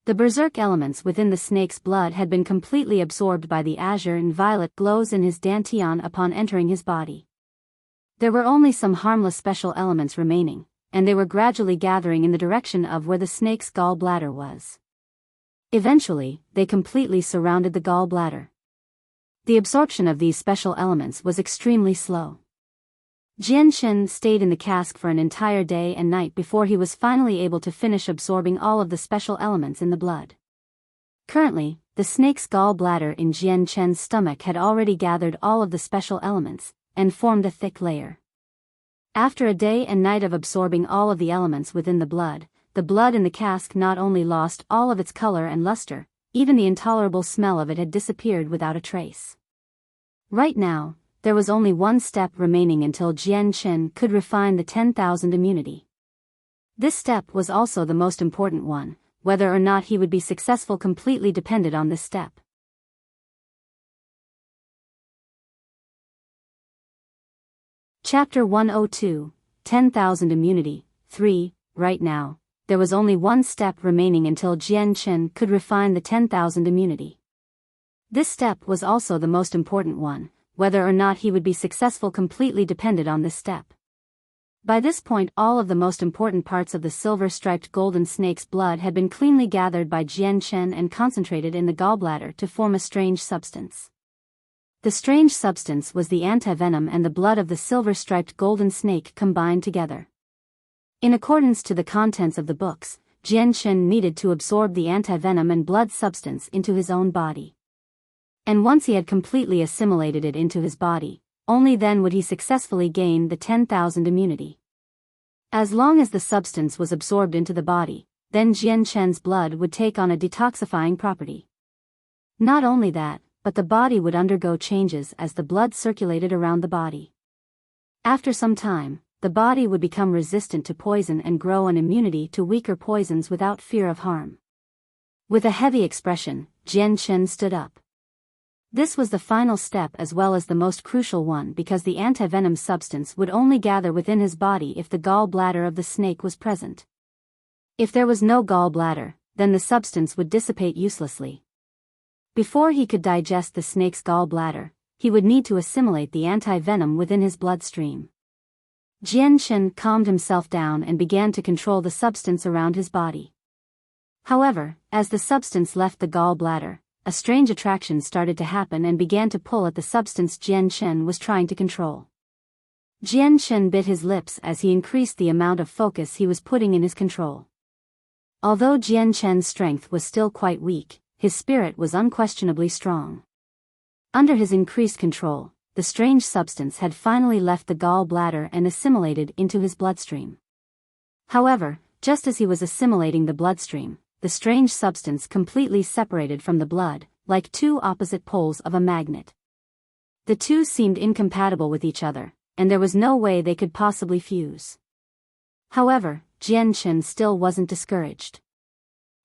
S1: The berserk elements within the snake's blood had been completely absorbed by the azure and violet glows in his dantian upon entering his body. There were only some harmless special elements remaining, and they were gradually gathering in the direction of where the snake's gallbladder was. Eventually, they completely surrounded the gallbladder. The absorption of these special elements was extremely slow. Jian Chen stayed in the cask for an entire day and night before he was finally able to finish absorbing all of the special elements in the blood. Currently, the snake's gallbladder in Jian Chen's stomach had already gathered all of the special elements, and formed a thick layer. After a day and night of absorbing all of the elements within the blood in the cask not only lost all of its color and luster, even the intolerable smell of it had disappeared without a trace. Right now, there was only one step remaining until Jian Chen could refine the 10,000 immunity. This step was also the most important one. Whether or not he would be successful completely depended on this step. Chapter 102, 10,000 Immunity, 3. Right now, there was only one step remaining until Jian Chen could refine the 10,000 immunity. This step was also the most important one. Whether or not he would be successful completely depended on this step. By this point all of the most important parts of the silver-striped golden snake's blood had been cleanly gathered by Jian Chen and concentrated in the gallbladder to form a strange substance. The strange substance was the antivenom and the blood of the silver-striped golden snake combined together. In accordance to the contents of the books, Jian Chen needed to absorb the antivenom and blood substance into his own body. And once he had completely assimilated it into his body, only then would he successfully gain the 10,000 immunity. As long as the substance was absorbed into the body, then Jian Chen's blood would take on a detoxifying property. Not only that, but the body would undergo changes as the blood circulated around the body. After some time, the body would become resistant to poison and grow an immunity to weaker poisons without fear of harm. With a heavy expression, Jian Chen stood up. This was the final step as well as the most crucial one because the antivenom substance would only gather within his body if the gallbladder of the snake was present. If there was no gallbladder, then the substance would dissipate uselessly. Before he could digest the snake's gallbladder, he would need to assimilate the antivenom within his bloodstream. Jian Chen calmed himself down and began to control the substance around his body. However, as the substance left the gallbladder, a strange attraction started to happen and began to pull at the substance Jian Chen was trying to control. Jian Chen bit his lips as he increased the amount of focus he was putting in his control. Although Jian Chen's strength was still quite weak, his spirit was unquestionably strong. Under his increased control, the strange substance had finally left the gallbladder and assimilated into his bloodstream. However, just as he was assimilating the bloodstream, the strange substance completely separated from the blood, like two opposite poles of a magnet. The two seemed incompatible with each other, and there was no way they could possibly fuse. However, Jian Chen still wasn't discouraged.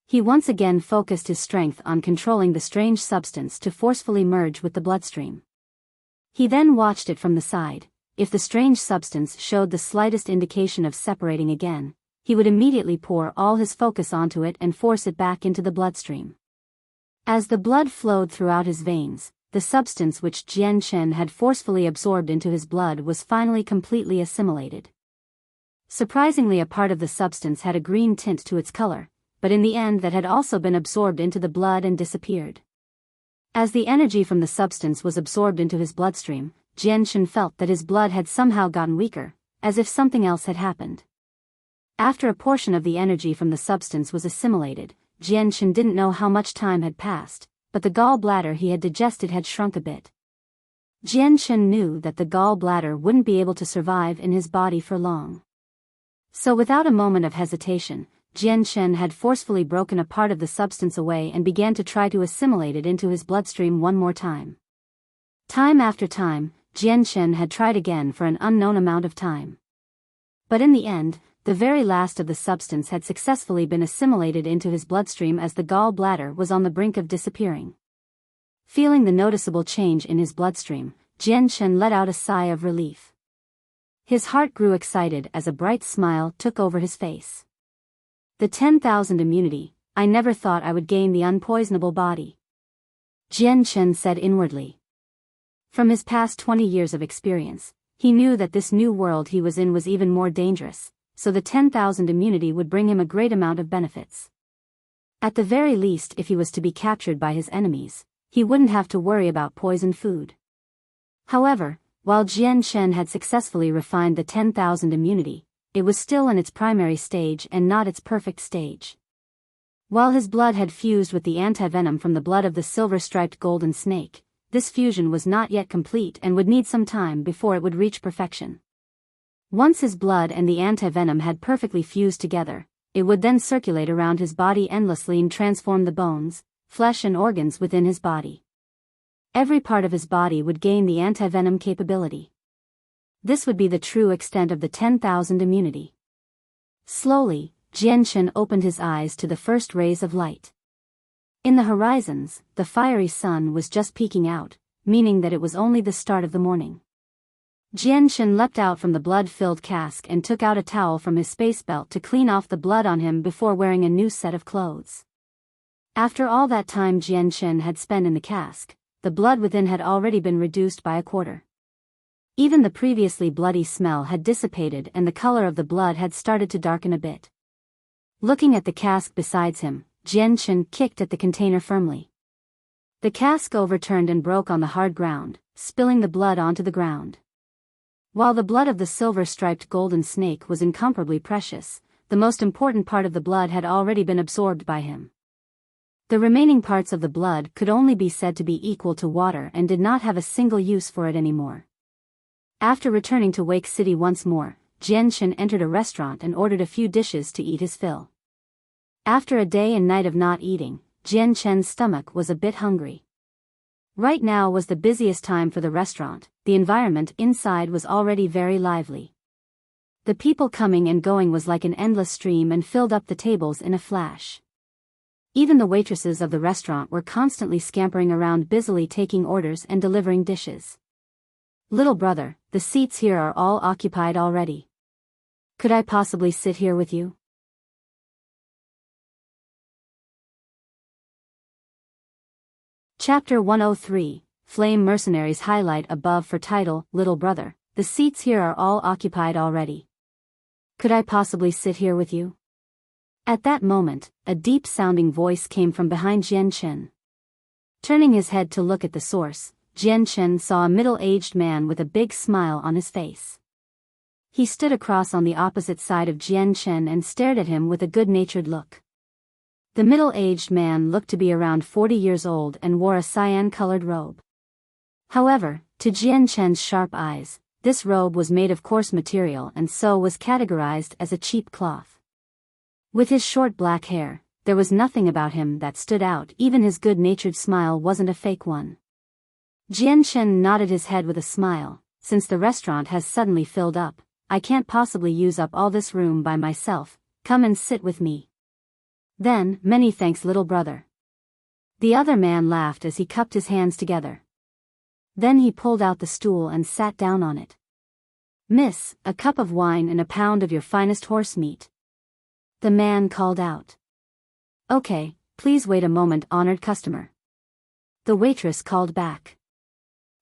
S1: He once again focused his strength on controlling the strange substance to forcefully merge with the bloodstream. He then watched it from the side. If the strange substance showed the slightest indication of separating again, he would immediately pour all his focus onto it and force it back into the bloodstream. As the blood flowed throughout his veins, the substance which Jian Chen had forcefully absorbed into his blood was finally completely assimilated. Surprisingly, a part of the substance had a green tint to its color, but in the end that had also been absorbed into the blood and disappeared. As the energy from the substance was absorbed into his bloodstream, Jian Chen felt that his blood had somehow gotten weaker, as if something else had happened. After a portion of the energy from the substance was assimilated, Jian Chen didn't know how much time had passed, but the gallbladder he had digested had shrunk a bit. Jian Chen knew that the gallbladder wouldn't be able to survive in his body for long. So without a moment of hesitation, Jian Chen had forcefully broken a part of the substance away and began to try to assimilate it into his bloodstream one more time. Time after time, Jian Chen had tried again for an unknown amount of time. But in the end, the very last of the substance had successfully been assimilated into his bloodstream as the gallbladder was on the brink of disappearing. Feeling the noticeable change in his bloodstream, Jian Chen let out a sigh of relief. His heart grew excited as a bright smile took over his face. The 10,000 immunity, I never thought I would gain the unpoisonable body. Jian Chen said inwardly. From his past 20 years of experience, he knew that this new world he was in was even more dangerous, so the 10,000 immunity would bring him a great amount of benefits. At the very least, if he was to be captured by his enemies, he wouldn't have to worry about poisoned food. However, while Jian Chen had successfully refined the 10,000 immunity, it was still in its primary stage and not its perfect stage. While his blood had fused with the anti-venom from the blood of the silver-striped golden snake, this fusion was not yet complete and would need some time before it would reach perfection. Once his blood and the anti-venom had perfectly fused together, it would then circulate around his body endlessly and transform the bones, flesh and organs within his body. Every part of his body would gain the anti-venom capability. This would be the true extent of the 10,000 immunity. Slowly, Jianshen opened his eyes to the first rays of light. In the horizons, the fiery sun was just peeking out, meaning that it was only the start of the morning. Jianshen leapt out from the blood-filled cask and took out a towel from his space belt to clean off the blood on him before wearing a new set of clothes. After all that time Jianshen had spent in the cask, the blood within had already been reduced by a quarter. Even the previously bloody smell had dissipated and the color of the blood had started to darken a bit. Looking at the cask beside him, Jianshen kicked at the container firmly. The cask overturned and broke on the hard ground, spilling the blood onto the ground. While the blood of the silver-striped golden snake was incomparably precious, the most important part of the blood had already been absorbed by him. The remaining parts of the blood could only be said to be equal to water and did not have a single use for it anymore. After returning to Wake City once more, Jianshen entered a restaurant and ordered a few dishes to eat his fill. After a day and night of not eating, Jianshen's stomach was a bit hungry. Right now was the busiest time for the restaurant. The environment inside was already very lively. The people coming and going was like an endless stream and filled up the tables in a flash. Even the waitresses of the restaurant were constantly scampering around busily taking orders and delivering dishes. "Little brother, the seats here are all occupied already. Could I possibly sit here with you?" Chapter 103, Flame Mercenaries. Highlight above for title, Little Brother, the seats here are all occupied already. Could I possibly sit here with you? At that moment, a deep-sounding voice came from behind Jianshen. Turning his head to look at the source, Jianshen saw a middle-aged man with a big smile on his face. He stood across on the opposite side of Jianshen and stared at him with a good-natured look. The middle-aged man looked to be around 40 years old and wore a cyan-colored robe. However, to Jianshen's sharp eyes, this robe was made of coarse material and so was categorized as a cheap cloth. With his short black hair, there was nothing about him that stood out. Even his good-natured smile wasn't a fake one. Jianshen nodded his head with a smile. "Since the restaurant has suddenly filled up, I can't possibly use up all this room by myself. Come and sit with me." "Then, many thanks, little brother." The other man laughed as he cupped his hands together. Then he pulled out the stool and sat down on it. "Miss, a cup of wine and a pound of your finest horse meat," the man called out. "Okay, please wait a moment, honored customer," the waitress called back.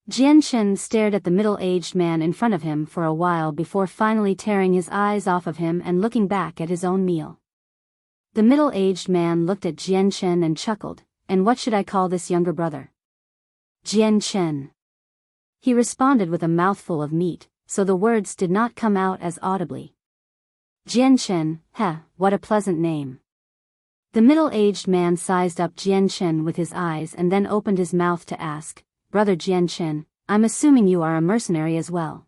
S1: Jianshen stared at the middle-aged man in front of him for a while before finally tearing his eyes off of him and looking back at his own meal. The middle-aged man looked at Jianshen and chuckled. "And what should I call this younger brother?" "Jianshen," he responded with a mouthful of meat, so the words did not come out as audibly. "Jianshen, what a pleasant name." The middle-aged man sized up Jianshen with his eyes and then opened his mouth to ask, "Brother Jianshen, I'm assuming you are a mercenary as well?"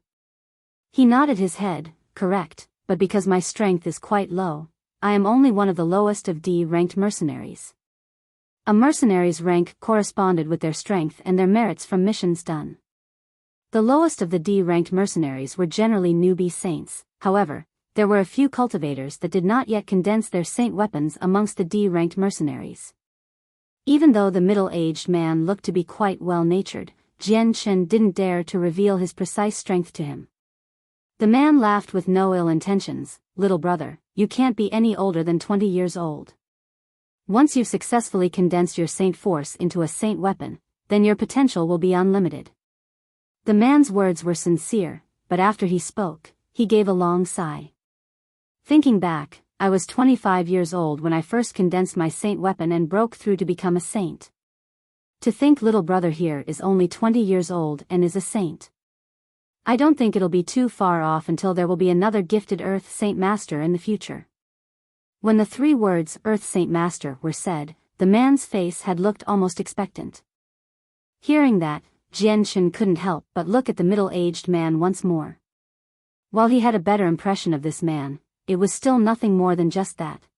S1: He nodded his head. "Correct, but because my strength is quite low, I am only one of the lowest of D-ranked mercenaries." A mercenary's rank corresponded with their strength and their merits from missions done. The lowest of the D-ranked mercenaries were generally newbie saints. However, there were a few cultivators that did not yet condense their saint weapons amongst the D-ranked mercenaries. Even though the middle-aged man looked to be quite well-natured, Jianshen didn't dare to reveal his precise strength to him. The man laughed with no ill intentions. "Little brother, you can't be any older than 20 years old. Once you've successfully condensed your saint force into a saint weapon, then your potential will be unlimited." The man's words were sincere, but after he spoke, he gave a long sigh. Thinking back, I was 25 years old when I first condensed my saint weapon and broke through to become a saint. To think little brother here is only 20 years old and is a saint. I don't think it'll be too far off until there will be another gifted Earth Saint Master in the future. When the 3 words Earth Saint Master were said, the man's face had looked almost expectant. Hearing that, Jianshan couldn't help but look at the middle-aged man once more. While he had a better impression of this man, it was still nothing more than just that.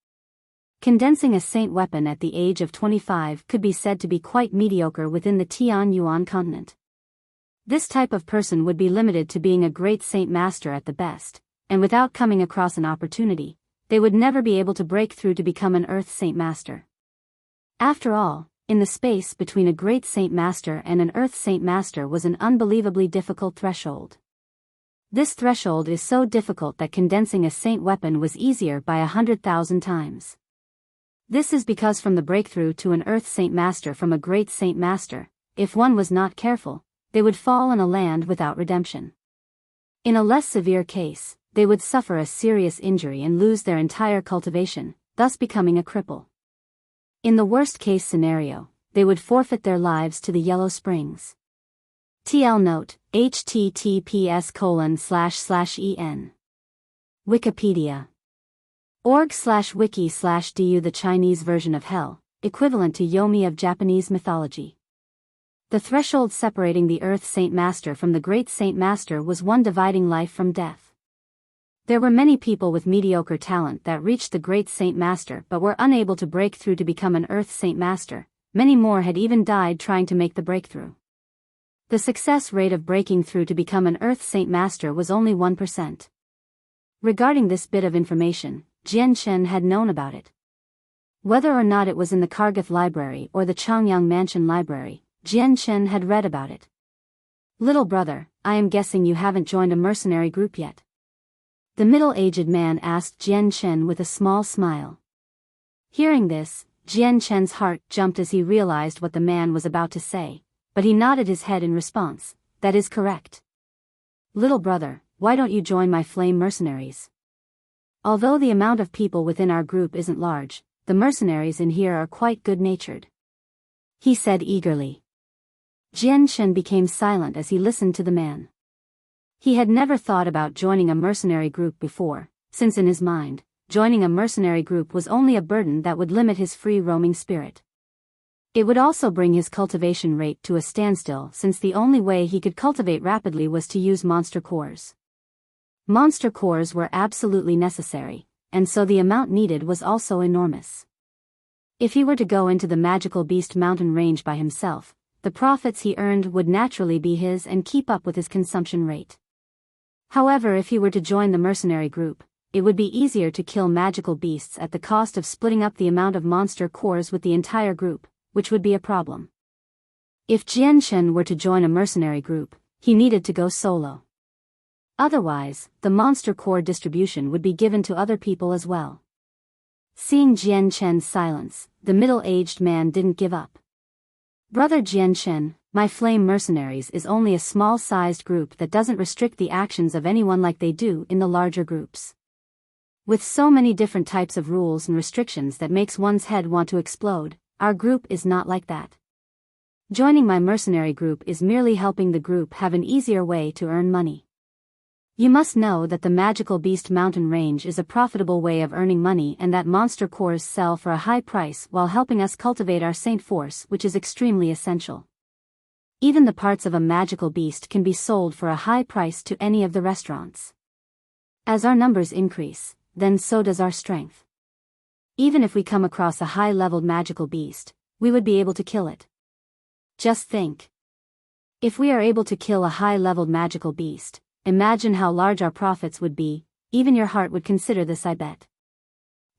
S1: Condensing a saint weapon at the age of 25 could be said to be quite mediocre within the Tianyuan continent. This type of person would be limited to being a great saint master at the best, and without coming across an opportunity, they would never be able to break through to become an Earth Saint Master. After all, in the space between a great Saint Master and an Earth Saint Master was an unbelievably difficult threshold. This threshold is so difficult that condensing a saint weapon was easier by 100,000 times. This is because from the breakthrough to an Earth Saint Master from a great Saint Master, if one was not careful, they would fall on a land without redemption. In a less severe case, they would suffer a serious injury and lose their entire cultivation, thus becoming a cripple. In the worst-case scenario, they would forfeit their lives to the Yellow Springs. TL note, https://en. Wikipedia. org/wiki/du The Chinese version of hell, equivalent to Yomi of Japanese mythology. The threshold separating the Earth Saint Master from the Great Saint Master was one dividing life from death. There were many people with mediocre talent that reached the Great Saint Master but were unable to break through to become an Earth Saint Master. Many more had even died trying to make the breakthrough. The success rate of breaking through to become an Earth Saint Master was only 1%. Regarding this bit of information, Jianshan had known about it. Whether or not it was in the Kargath Library or the Changyang Mansion Library, Jianshan had read about it. Little brother, I am guessing you haven't joined a mercenary group yet. The middle-aged man asked Jianshan with a small smile. Hearing this, Jianshan's heart jumped as he realized what the man was about to say, but he nodded his head in response. That is correct. Little brother, why don't you join my flame mercenaries? Although the amount of people within our group isn't large, the mercenaries in here are quite good-natured. He said eagerly. Jianshan became silent as he listened to the man. He had never thought about joining a mercenary group before, since in his mind, joining a mercenary group was only a burden that would limit his free-roaming spirit. It would also bring his cultivation rate to a standstill since the only way he could cultivate rapidly was to use monster cores. Monster cores were absolutely necessary, and so the amount needed was also enormous. If he were to go into the magical beast mountain range by himself, the profits he earned would naturally be his and keep up with his consumption rate. However, if he were to join the mercenary group, it would be easier to kill magical beasts at the cost of splitting up the amount of monster cores with the entire group, which would be a problem. If Jianshan were to join a mercenary group, he needed to go solo. Otherwise, the monster core distribution would be given to other people as well. Seeing Jianshan's silence, the middle-aged man didn't give up. Brother Jianshan, my flame mercenaries is only a small-sized group that doesn't restrict the actions of anyone like they do in the larger groups. With so many different types of rules and restrictions that makes one's head want to explode, our group is not like that. Joining my mercenary group is merely helping the group have an easier way to earn money. You must know that the magical beast mountain range is a profitable way of earning money and that monster cores sell for a high price while helping us cultivate our saint force, which is extremely essential. Even the parts of a magical beast can be sold for a high price to any of the restaurants. As our numbers increase, then so does our strength. Even if we come across a high-leveled magical beast, we would be able to kill it. Just think. If we are able to kill a high-leveled magical beast, imagine how large our profits would be. Even your heart would consider this, I bet.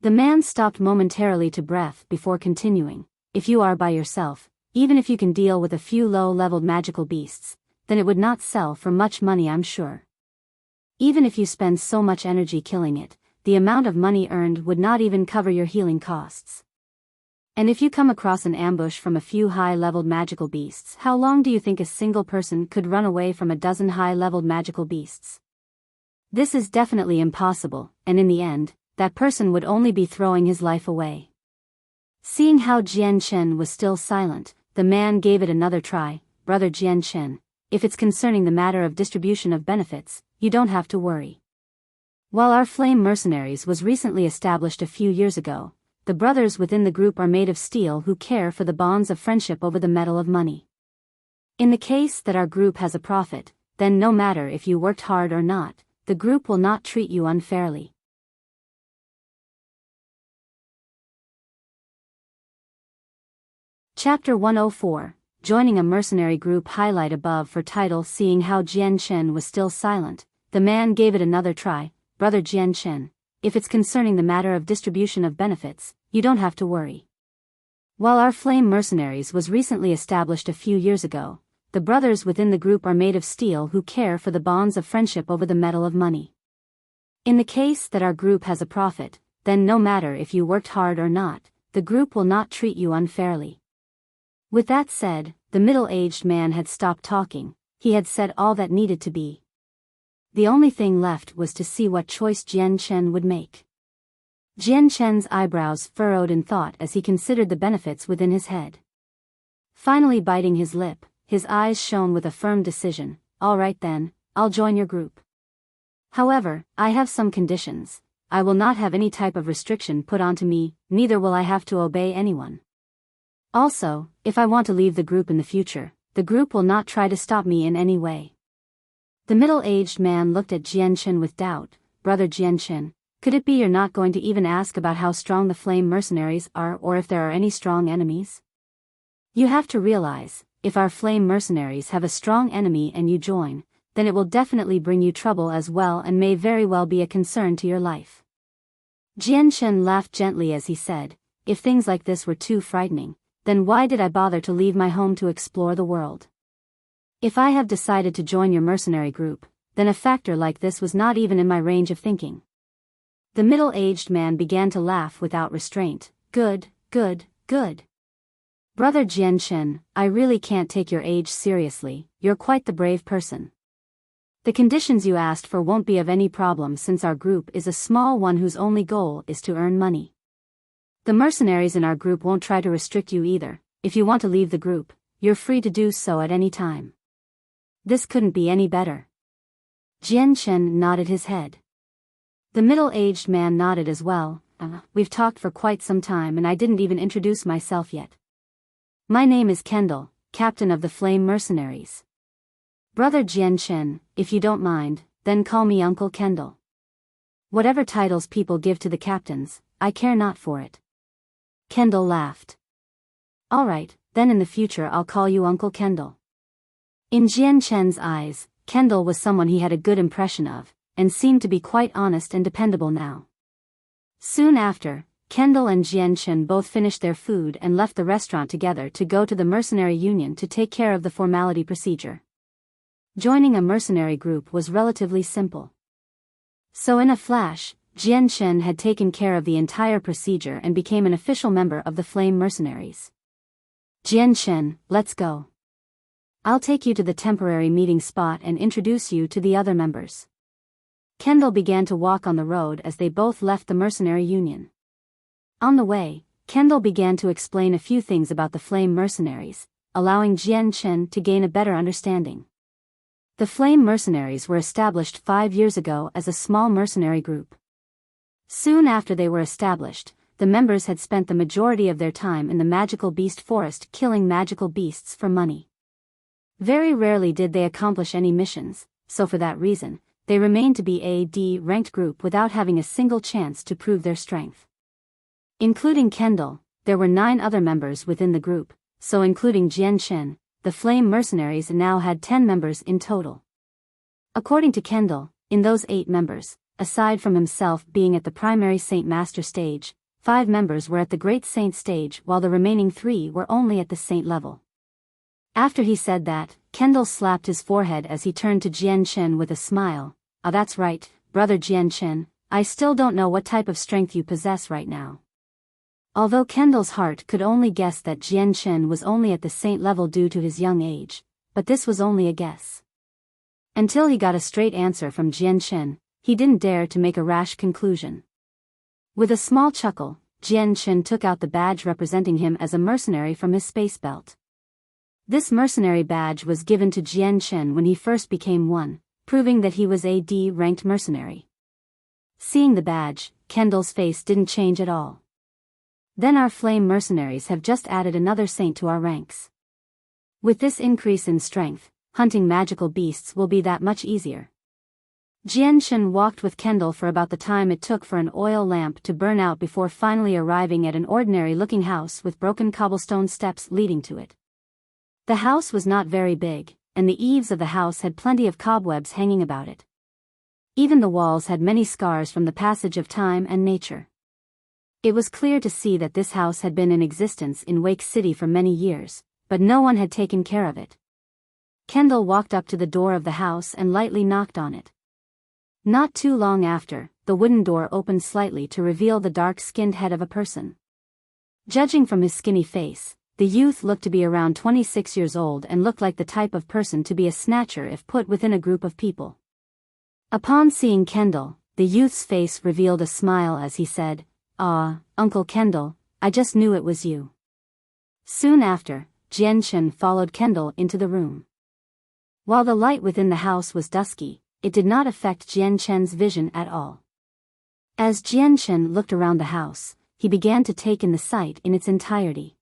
S1: The man stopped momentarily to breath before continuing. If you are by yourself, even if you can deal with a few low-leveled magical beasts, then it would not sell for much money, I'm sure. Even if you spend so much energy killing it, the amount of money earned would not even cover your healing costs. And if you come across an ambush from a few high-leveled magical beasts, how long do you think a single person could run away from a dozen high-leveled magical beasts? This is definitely impossible, and in the end, that person would only be throwing his life away. Seeing how Jianshan was still silent, the man gave it another try. Brother Jianshan, if it's concerning the matter of distribution of benefits, you don't have to worry. While our flame mercenaries was recently established a few years ago, the brothers within the group are made of steel who care for the bonds of friendship over the metal of money. In the case that our group has a profit, then no matter if you worked hard or not, the group will not treat you unfairly. Chapter 104, Joining a Mercenary Group. Highlight above for title. Seeing how Jian Chen was still silent, the man gave it another try. Brother Jian Chen, if it's concerning the matter of distribution of benefits, you don't have to worry. While our flame mercenaries was recently established a few years ago, the brothers within the group are made of steel who care for the bonds of friendship over the metal of money. In the case that our group has a profit, then no matter if you worked hard or not, the group will not treat you unfairly. With that said, the middle-aged man had stopped talking. He had said all that needed to be. The only thing left was to see what choice Jian Chen would make. Jian Chen's eyebrows furrowed in thought as he considered the benefits within his head. Finally biting his lip, his eyes shone with a firm decision. All right then, I'll join your group. However, I have some conditions. I will not have any type of restriction put onto me, neither will I have to obey anyone. Also, if I want to leave the group in the future, the group will not try to stop me in any way. The middle-aged man looked at Jian Chen with doubt. Brother Jian Chen, could it be you're not going to even ask about how strong the flame mercenaries are or if there are any strong enemies? You have to realize, if our flame mercenaries have a strong enemy and you join, then it will definitely bring you trouble as well and may very well be a concern to your life. Jian Chen laughed gently as he said, if things like this were too frightening, then why did I bother to leave my home to explore the world? If I have decided to join your mercenary group, then a factor like this was not even in my range of thinking. The middle-aged man began to laugh without restraint. Good, good, good. Brother Jian Chen, I really can't take your age seriously. You're quite the brave person. The conditions you asked for won't be of any problem since our group is a small one whose only goal is to earn money. The mercenaries in our group won't try to restrict you either. If you want to leave the group, you're free to do so at any time. This couldn't be any better. Jian Chen nodded his head. The middle-aged man nodded as well. We've talked for quite some time and I didn't even introduce myself yet. My name is Kendall, captain of the Flame Mercenaries. Brother Jian Chen, if you don't mind, then call me Uncle Kendall. Whatever titles people give to the captains, I care not for it. Kendall laughed. All right, then in the future I'll call you Uncle Kendall. In Jian Chen's eyes, Kendall was someone he had a good impression of, and seemed to be quite honest and dependable now. Soon after, Kendall and Jian Chen both finished their food and left the restaurant together to go to the mercenary union to take care of the formality procedure. Joining a mercenary group was relatively simple. So in a flash, Jian Chen had taken care of the entire procedure and became an official member of the Flame Mercenaries. Jian Chen, let's go. I'll take you to the temporary meeting spot and introduce you to the other members. Kendall began to walk on the road as they both left the mercenary union. On the way, Kendall began to explain a few things about the Flame Mercenaries, allowing Jian Chen to gain a better understanding. The Flame Mercenaries were established 5 years ago as a small mercenary group. Soon after they were established, the members had spent the majority of their time in the magical beast forest killing magical beasts for money. Very rarely did they accomplish any missions, so for that reason, they remained to be a D-ranked group without having a single chance to prove their strength. Including Kendall, there were 9 other members within the group, so including Jian Chen, the Flame Mercenaries now had 10 members in total. According to Kendall, in those 8 members, aside from himself being at the primary Saint Master stage, 5 members were at the Great Saint stage while the remaining 3 were only at the Saint level. After he said that, Kendall slapped his forehead as he turned to Jian Chen with a smile. That's right, brother Jian Chen, I still don't know what type of strength you possess right now. Although Kendall's heart could only guess that Jian Chen was only at the Saint level due to his young age, but this was only a guess. Until he got a straight answer from Jian Chen, he didn't dare to make a rash conclusion. With a small chuckle, Jian Chen took out the badge representing him as a mercenary from his space belt. This mercenary badge was given to Jian Chen when he first became one, proving that he was a D-ranked mercenary. Seeing the badge, Kendall's face didn't change at all. Then our flame mercenaries have just added another saint to our ranks. With this increase in strength, hunting magical beasts will be that much easier. Jianshen walked with Kendall for about the time it took for an oil lamp to burn out before finally arriving at an ordinary-looking house with broken cobblestone steps leading to it. The house was not very big, and the eaves of the house had plenty of cobwebs hanging about it. Even the walls had many scars from the passage of time and nature. It was clear to see that this house had been in existence in Wake City for many years, but no one had taken care of it. Kendall walked up to the door of the house and lightly knocked on it. Not too long after, the wooden door opened slightly to reveal the dark-skinned head of a person. Judging from his skinny face, the youth looked to be around 26 years old and looked like the type of person to be a snatcher if put within a group of people. Upon seeing Kendall, the youth's face revealed a smile as he said, "Ah, Uncle Kendall, I just knew it was you." Soon after, Jianshen followed Kendall into the room. While the light within the house was dusky, it did not affect Jianshen's vision at all. As Jianshen looked around the house, he began to take in the sight in its entirety.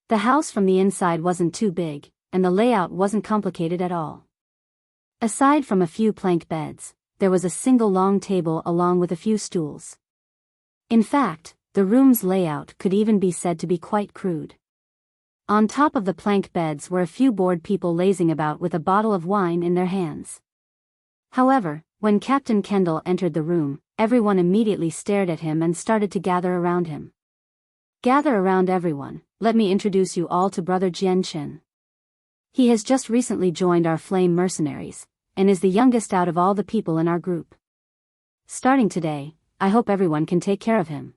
S1: The house from the inside wasn't too big, and the layout wasn't complicated at all. Aside from a few plank beds, there was a single long table along with a few stools. In fact, the room's layout could even be said to be quite crude. On top of the plank beds were a few bored people lazing about with a bottle of wine in their hands. However, when Captain Kendall entered the room, everyone immediately stared at him and started to gather around him. "Gather around everyone, let me introduce you all to Brother Jianshen. He has just recently joined our flame mercenaries, and is the youngest out of all the people in our group. Starting today, I hope everyone can take care of him."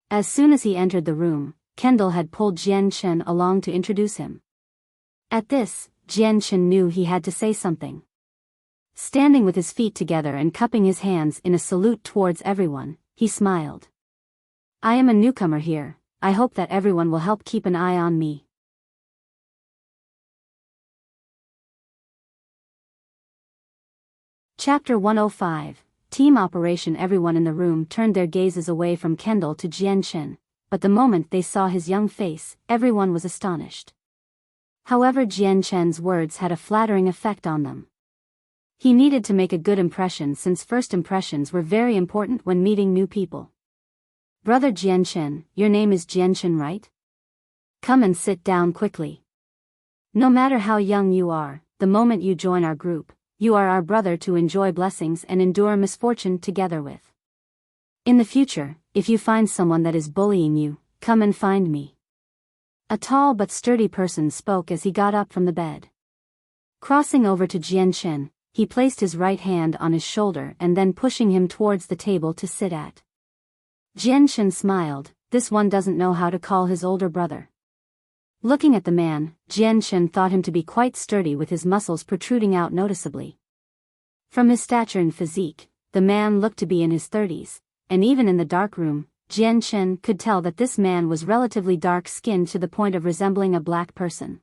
S1: As soon as he entered the room, Kendall had pulled Jianshen along to introduce him. At this, Jianshen knew he had to say something. Standing with his feet together and cupping his hands in a salute towards everyone, he smiled. "I am a newcomer here, I hope that everyone will help keep an eye on me." Chapter 105, Team Operation. Everyone in the room turned their gazes away from Kendall to Jianshen, but the moment they saw his young face, everyone was astonished. However, Jianshen's words had a flattering effect on them. He needed to make a good impression since first impressions were very important when meeting new people. "Brother Jianshen, your name is Jianshen, right? Come and sit down quickly. No matter how young you are, the moment you join our group, you are our brother to enjoy blessings and endure misfortune together with. In the future, if you find someone that is bullying you, come and find me." A tall but sturdy person spoke as he got up from the bed. Crossing over to Jianshen, he placed his right hand on his shoulder and then pushing him towards the table to sit at. Jianshen smiled, this one doesn't know how to call his older brother. Looking at the man, Jianshen thought him to be quite sturdy with his muscles protruding out noticeably. From his stature and physique, the man looked to be in his 30s, and even in the dark room, Jianshen could tell that this man was relatively dark-skinned to the point of resembling a black person.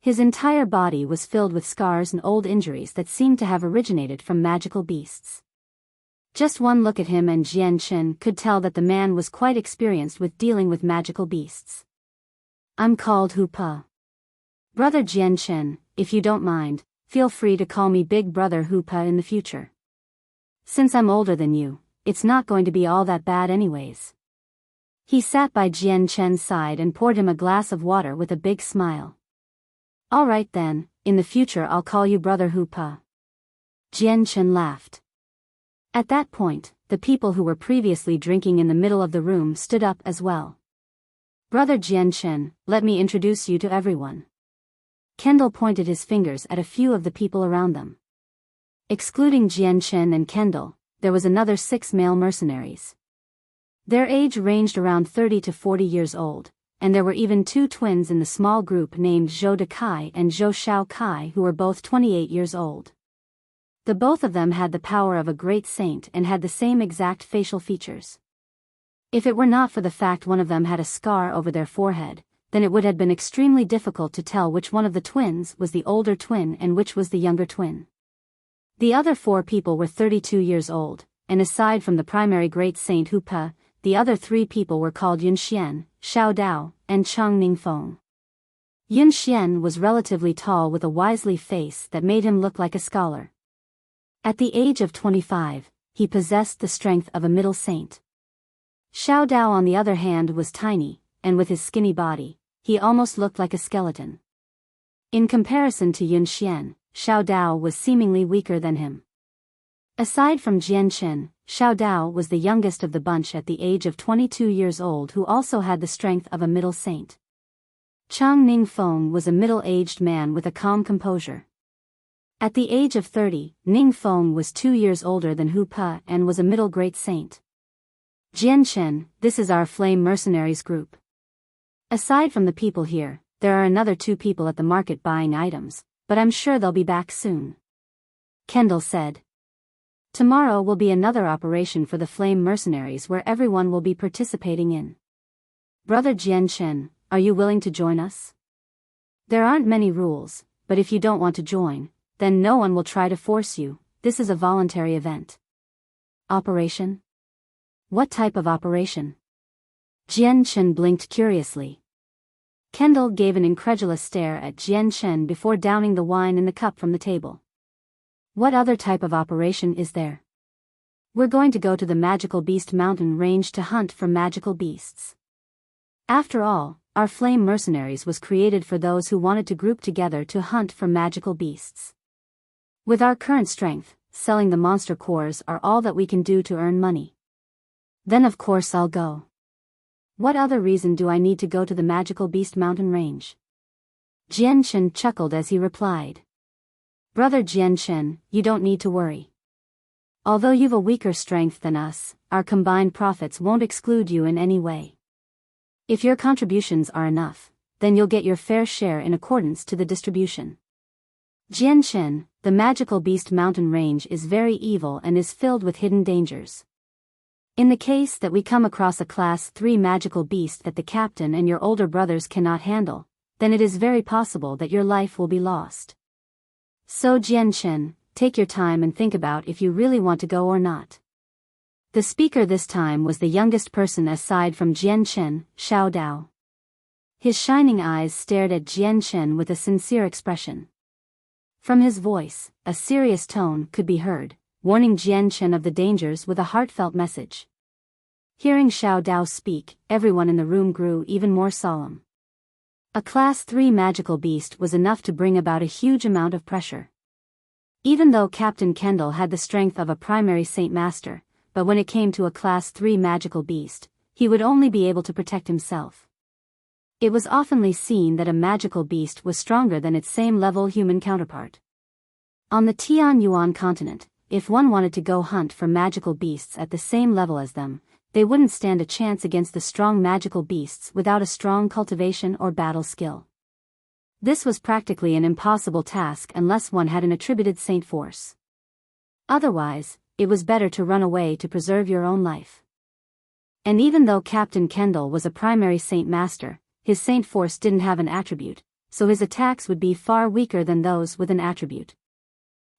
S1: His entire body was filled with scars and old injuries that seemed to have originated from magical beasts. Just one look at him and Jianshen could tell that the man was quite experienced with dealing with magical beasts. "I'm called Hupa. Brother Jianshen, if you don't mind, feel free to call me Big Brother Hupa in the future. Since I'm older than you, it's not going to be all that bad anyways." He sat by Jianshen's side and poured him a glass of water with a big smile. "All right then, in the future I'll call you Brother Hupa." Jianshen laughed. At that point, the people who were previously drinking in the middle of the room stood up as well. "Brother Jianshen, let me introduce you to everyone." Kendall pointed his fingers at a few of the people around them. Excluding Jianshen and Kendall, there was another 6 male mercenaries. Their age ranged around 30 to 40 years old, and there were even 2 twins in the small group named Zhou Dekai and Zhou Shao Kai who were both 28 years old. The both of them had the power of a great saint and had the same exact facial features. If it were not for the fact one of them had a scar over their forehead, then it would have been extremely difficult to tell which one of the twins was the older twin and which was the younger twin. The other 4 people were 32 years old, and aside from the primary great saint Hu Pe, the other three people were called Yun Xian, Xiao Dao, and Cheng Ningfeng. Yun Xian was relatively tall with a wisely face that made him look like a scholar. At the age of 25, he possessed the strength of a middle saint. Xiao Dao on the other hand was tiny, and with his skinny body, he almost looked like a skeleton. In comparison to Yun Xian, Xiao Dao was seemingly weaker than him. Aside from Jian Chen, Xiao Dao was the youngest of the bunch at the age of 22 years old who also had the strength of a middle saint. Cheng Ningfeng was a middle-aged man with a calm composure. At the age of 30, Ningfeng was 2 years older than Hu Pe and was a middle great saint. Jian Chen, this is our flame mercenaries group. Aside from the people here, there are another 2 people at the market buying items, but I'm sure they'll be back soon. Kendall said. Tomorrow will be another operation for the flame mercenaries where everyone will be participating in. Brother Jian Chen, are you willing to join us? There aren't many rules, but if you don't want to join, then no one will try to force you. This is a voluntary event. Operation? What type of operation? Jian Chen blinked curiously. Kendall gave an incredulous stare at Jian Chen before downing the wine in the cup from the table. What other type of operation is there? We're going to go to the Magical Beast Mountain range to hunt for magical beasts. After all, our flame mercenaries was created for those who wanted to group together to hunt for magical beasts. With our current strength, selling the monster cores are all that we can do to earn money. Then of course I'll go. What other reason do I need to go to the Magical Beast Mountain range? Jian Chen chuckled as he replied. Brother Jian Chen, you don't need to worry. Although you've a weaker strength than us, our combined profits won't exclude you in any way. If your contributions are enough, then you'll get your fair share in accordance to the distribution. Jian Chen, the Magical Beast Mountain range is very evil and is filled with hidden dangers. In the case that we come across a Class 3 magical beast that the captain and your older brothers cannot handle, then it is very possible that your life will be lost. So Jian Chen, take your time and think about if you really want to go or not. The speaker this time was the youngest person aside from Jian Chen, Xiao Dao. His shining eyes stared at Jian Chen with a sincere expression. From his voice, a serious tone could be heard, warning Jian Chen of the dangers with a heartfelt message. Hearing Xiao Dao speak, everyone in the room grew even more solemn. A Class 3 magical beast was enough to bring about a huge amount of pressure. Even though Captain Kendall had the strength of a primary Saint Master, but when it came to a Class 3 magical beast, he would only be able to protect himself. It was oftenly seen that a magical beast was stronger than its same-level human counterpart. On the Tianyuan continent, if one wanted to go hunt for magical beasts at the same level as them, they wouldn't stand a chance against the strong magical beasts without a strong cultivation or battle skill. This was practically an impossible task unless one had an attributed saint force. Otherwise, it was better to run away to preserve your own life. And even though Captain Kendall was a primary Saint Master, his Saint Force didn't have an attribute, so his attacks would be far weaker than those with an attribute.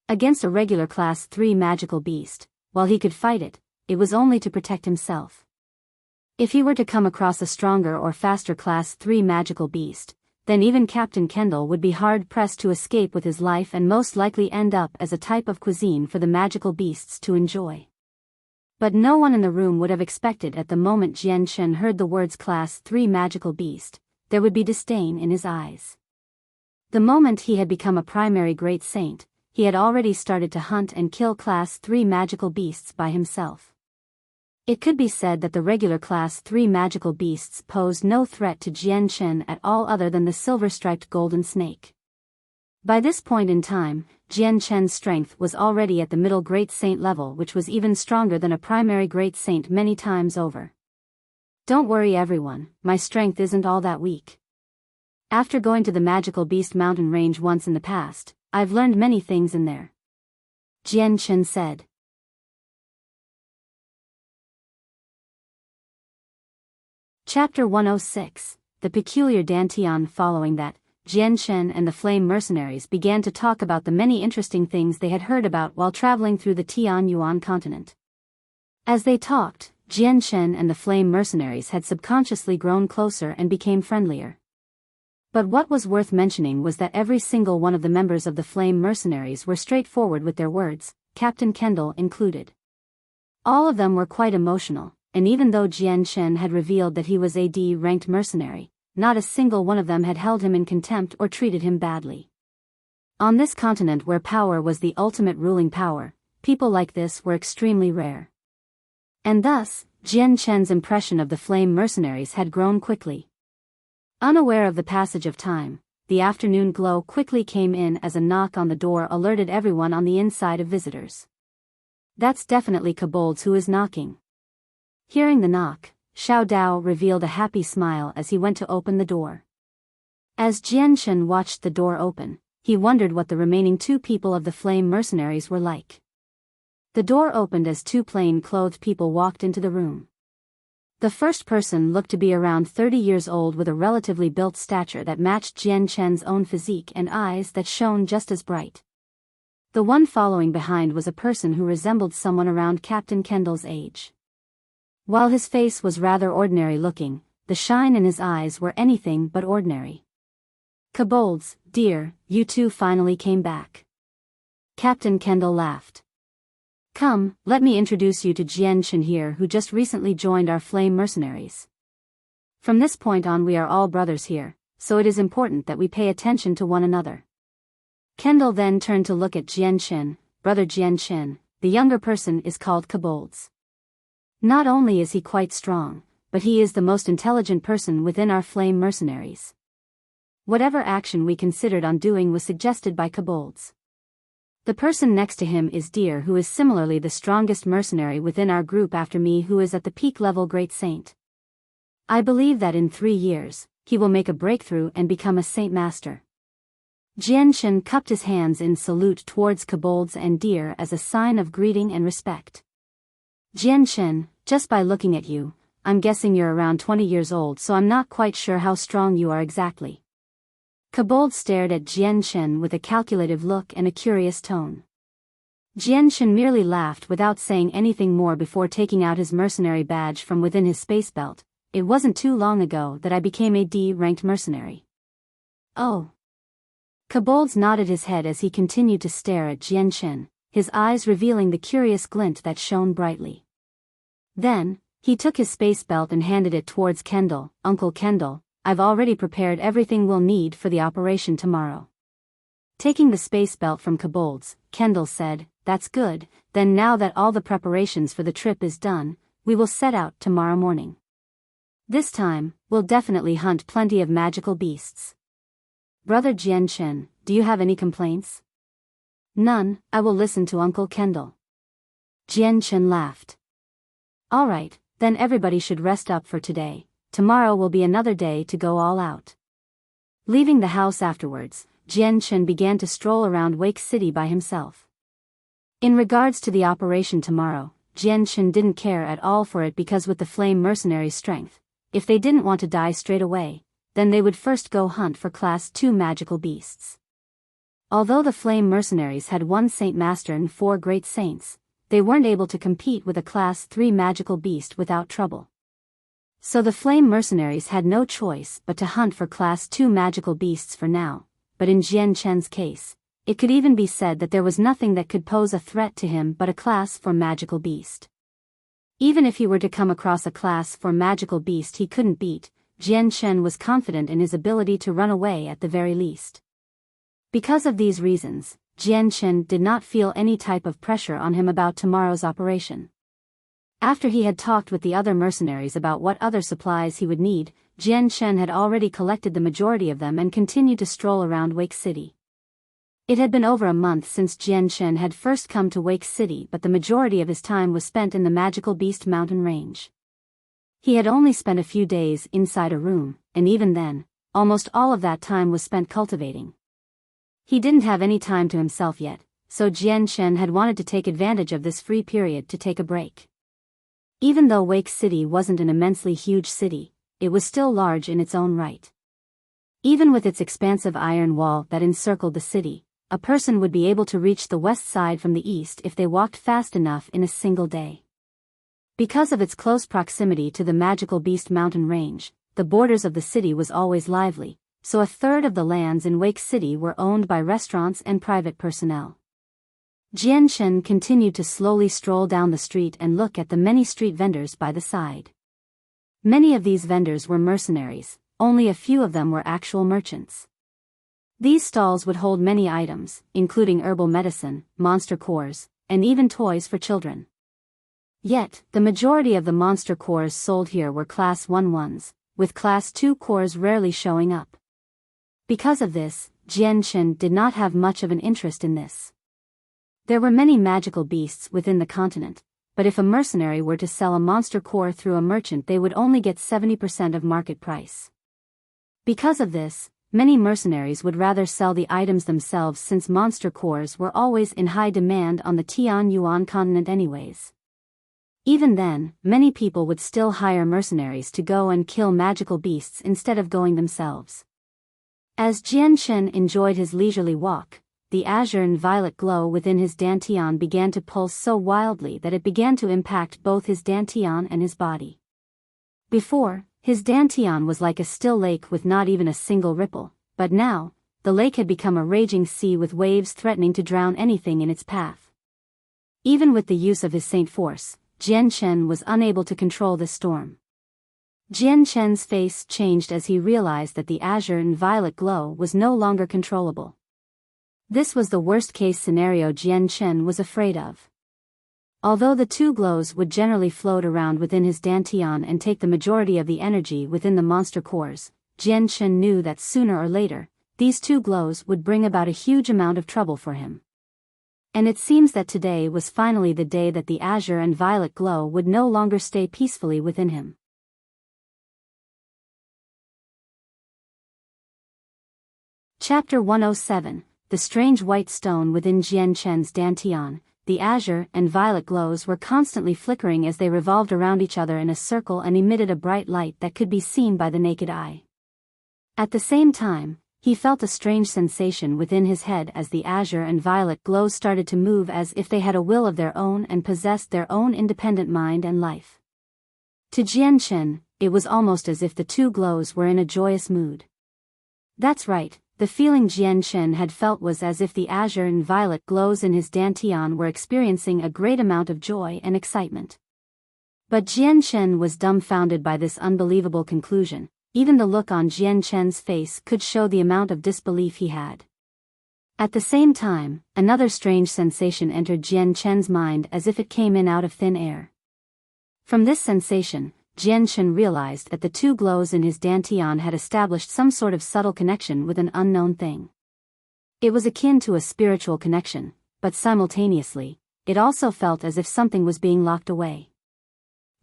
S1: Against a regular Class 3 magical beast, while he could fight it, it was only to protect himself. If he were to come across a stronger or faster Class 3 magical beast, then even Captain Kendall would be hard-pressed to escape with his life and most likely end up as a type of cuisine for the magical beasts to enjoy. But no one in the room would have expected at the moment Jian Chen heard the words Class 3 magical beast, there would be disdain in his eyes. The moment he had become a primary great saint, he had already started to hunt and kill Class 3 magical beasts by himself. It could be said that the regular Class 3 magical beasts posed no threat to Jian Chen at all other than the silver-striped golden snake. By this point in time, Jian Chen's strength was already at the middle great saint level, which was even stronger than a primary great saint many times over. Don't worry everyone, my strength isn't all that weak. After going to the Magical Beast Mountain range once in the past, I've learned many things in there. Jian Chen said. Chapter 106, The Peculiar Dantian. Following that, Jian Chen and the Flame Mercenaries began to talk about the many interesting things they had heard about while traveling through the Tianyuan continent. As they talked, Jian Shen and the flame mercenaries had subconsciously grown closer and became friendlier. But what was worth mentioning was that every single one of the members of the flame mercenaries were straightforward with their words, Captain Kendall included. All of them were quite emotional, and even though Jian Shen had revealed that he was a D-ranked mercenary, not a single one of them had held him in contempt or treated him badly. On this continent where power was the ultimate ruling power, people like this were extremely rare. And thus, Jian Shen's impression of the flame mercenaries had grown quickly. Unaware of the passage of time, the afternoon glow quickly came in as a knock on the door alerted everyone on the inside of visitors. That's definitely Kobolds who is knocking. Hearing the knock, Xiao Dao revealed a happy smile as he went to open the door. As Jian Shen watched the door open, he wondered what the remaining two people of the flame mercenaries were like. The door opened as two plain-clothed people walked into the room. The first person looked to be around 30 years old with a relatively built stature that matched Jian Shen's own physique and eyes that shone just as bright. The one following behind was a person who resembled someone around Captain Kendall's age. While his face was rather ordinary looking, the shine in his eyes were anything but ordinary. Kobolds, dear, you two finally came back. Captain Kendall laughed. Come, let me introduce you to Jian Shen here who just recently joined our flame mercenaries. From this point on we are all brothers here, so it is important that we pay attention to one another. Kendall then turned to look at Jian Shen. Brother Jian Shen, the younger person is called Kobolds. Not only is he quite strong, but he is the most intelligent person within our flame mercenaries. Whatever action we considered on doing was suggested by Kobolds. The person next to him is Deer, who is similarly the strongest mercenary within our group after me, who is at the peak level Great Saint. I believe that in 3 years, he will make a breakthrough and become a Saint Master. Jian Shen cupped his hands in salute towards Kobolds and Deer as a sign of greeting and respect. Jian Shen, just by looking at you, I'm guessing you're around 20 years old, so I'm not quite sure how strong you are exactly. Kobold stared at Jian Shen with a calculative look and a curious tone. Jian Shen merely laughed without saying anything more before taking out his mercenary badge from within his space belt. It wasn't too long ago that I became a D-ranked mercenary. Oh. Kobold nodded his head as he continued to stare at Jian Shen, his eyes revealing the curious glint that shone brightly. Then, he took his space belt and handed it towards Kendall. Uncle Kendall, I've already prepared everything we'll need for the operation tomorrow. Taking the space belt from Kobolds, Kendall said, That's good, then now that all the preparations for the trip is done, we will set out tomorrow morning. This time, we'll definitely hunt plenty of magical beasts. Brother Jian Shen, do you have any complaints? None, I will listen to Uncle Kendall. Jian Shen laughed. Alright, then everybody should rest up for today. Tomorrow will be another day to go all out. Leaving the house afterwards, Jian Shen began to stroll around Wake City by himself. In regards to the operation tomorrow, Jian Shen didn't care at all for it because with the flame mercenaries' strength, if they didn't want to die straight away, then they would first go hunt for Class 2 magical beasts. Although the flame mercenaries had 1 Saint Master and 4 Great Saints, they weren't able to compete with a Class 3 magical beast without trouble. So the flame mercenaries had no choice but to hunt for Class 2 magical beasts for now, but in Jian Shen's case, it could even be said that there was nothing that could pose a threat to him but a Class 4 magical beast. Even if he were to come across a Class 4 magical beast he couldn't beat, Jian Shen was confident in his ability to run away at the very least. Because of these reasons, Jian Shen did not feel any type of pressure on him about tomorrow's operation. After he had talked with the other mercenaries about what other supplies he would need, Jian Shen had already collected the majority of them and continued to stroll around Wake City. It had been over a month since Jian Shen had first come to Wake City, but the majority of his time was spent in the Magical Beast Mountain Range. He had only spent a few days inside a room, and even then, almost all of that time was spent cultivating. He didn't have any time to himself yet, so Jian Shen had wanted to take advantage of this free period to take a break. Even though Wake City wasn't an immensely huge city, it was still large in its own right. Even with its expansive iron wall that encircled the city, a person would be able to reach the west side from the east if they walked fast enough in a single day. Because of its close proximity to the magical Beast Mountain range, the borders of the city was always lively, so a third of the lands in Wake City were owned by restaurants and private personnel. Jianchen continued to slowly stroll down the street and look at the many street vendors by the side. Many of these vendors were mercenaries, only a few of them were actual merchants. These stalls would hold many items, including herbal medicine, monster cores, and even toys for children. Yet, the majority of the monster cores sold here were Class 1 ones, with Class 2 cores rarely showing up. Because of this, Jianchen did not have much of an interest in this. There were many magical beasts within the continent, but if a mercenary were to sell a monster core through a merchant, they would only get 70% of market price. Because of this, many mercenaries would rather sell the items themselves, since monster cores were always in high demand on the Tianyuan continent anyways. Even then, many people would still hire mercenaries to go and kill magical beasts instead of going themselves. As Jianchen enjoyed his leisurely walk, the azure and violet glow within his dantian began to pulse so wildly that it began to impact both his dantian and his body. Before, his dantian was like a still lake with not even a single ripple, but now, the lake had become a raging sea with waves threatening to drown anything in its path. Even with the use of his Saint Force, Jianchen was unable to control this storm. Jianchen's face changed as he realized that the azure and violet glow was no longer controllable. This was the worst-case scenario Jianchen was afraid of. Although the two glows would generally float around within his dantian and take the majority of the energy within the monster cores, Jianchen knew that sooner or later, these two glows would bring about a huge amount of trouble for him. And it seems that today was finally the day that the azure and violet glow would no longer stay peacefully within him. Chapter 107, The Strange White Stone Within Jianchen's Dantian. The azure and violet glows were constantly flickering as they revolved around each other in a circle and emitted a bright light that could be seen by the naked eye. At the same time, he felt a strange sensation within his head as the azure and violet glows started to move as if they had a will of their own and possessed their own independent mind and life. To Jianchen, it was almost as if the two glows were in a joyous mood. That's right, the feeling Jianchen had felt was as if the azure and violet glows in his dantian were experiencing a great amount of joy and excitement. But Jianchen was dumbfounded by this unbelievable conclusion. Even the look on Jianchen's face could show the amount of disbelief he had. At the same time, another strange sensation entered Jianchen's mind as if it came in out of thin air. From this sensation, Jianchen realized that the two glows in his dantian had established some sort of subtle connection with an unknown thing. It was akin to a spiritual connection, but simultaneously, it also felt as if something was being locked away.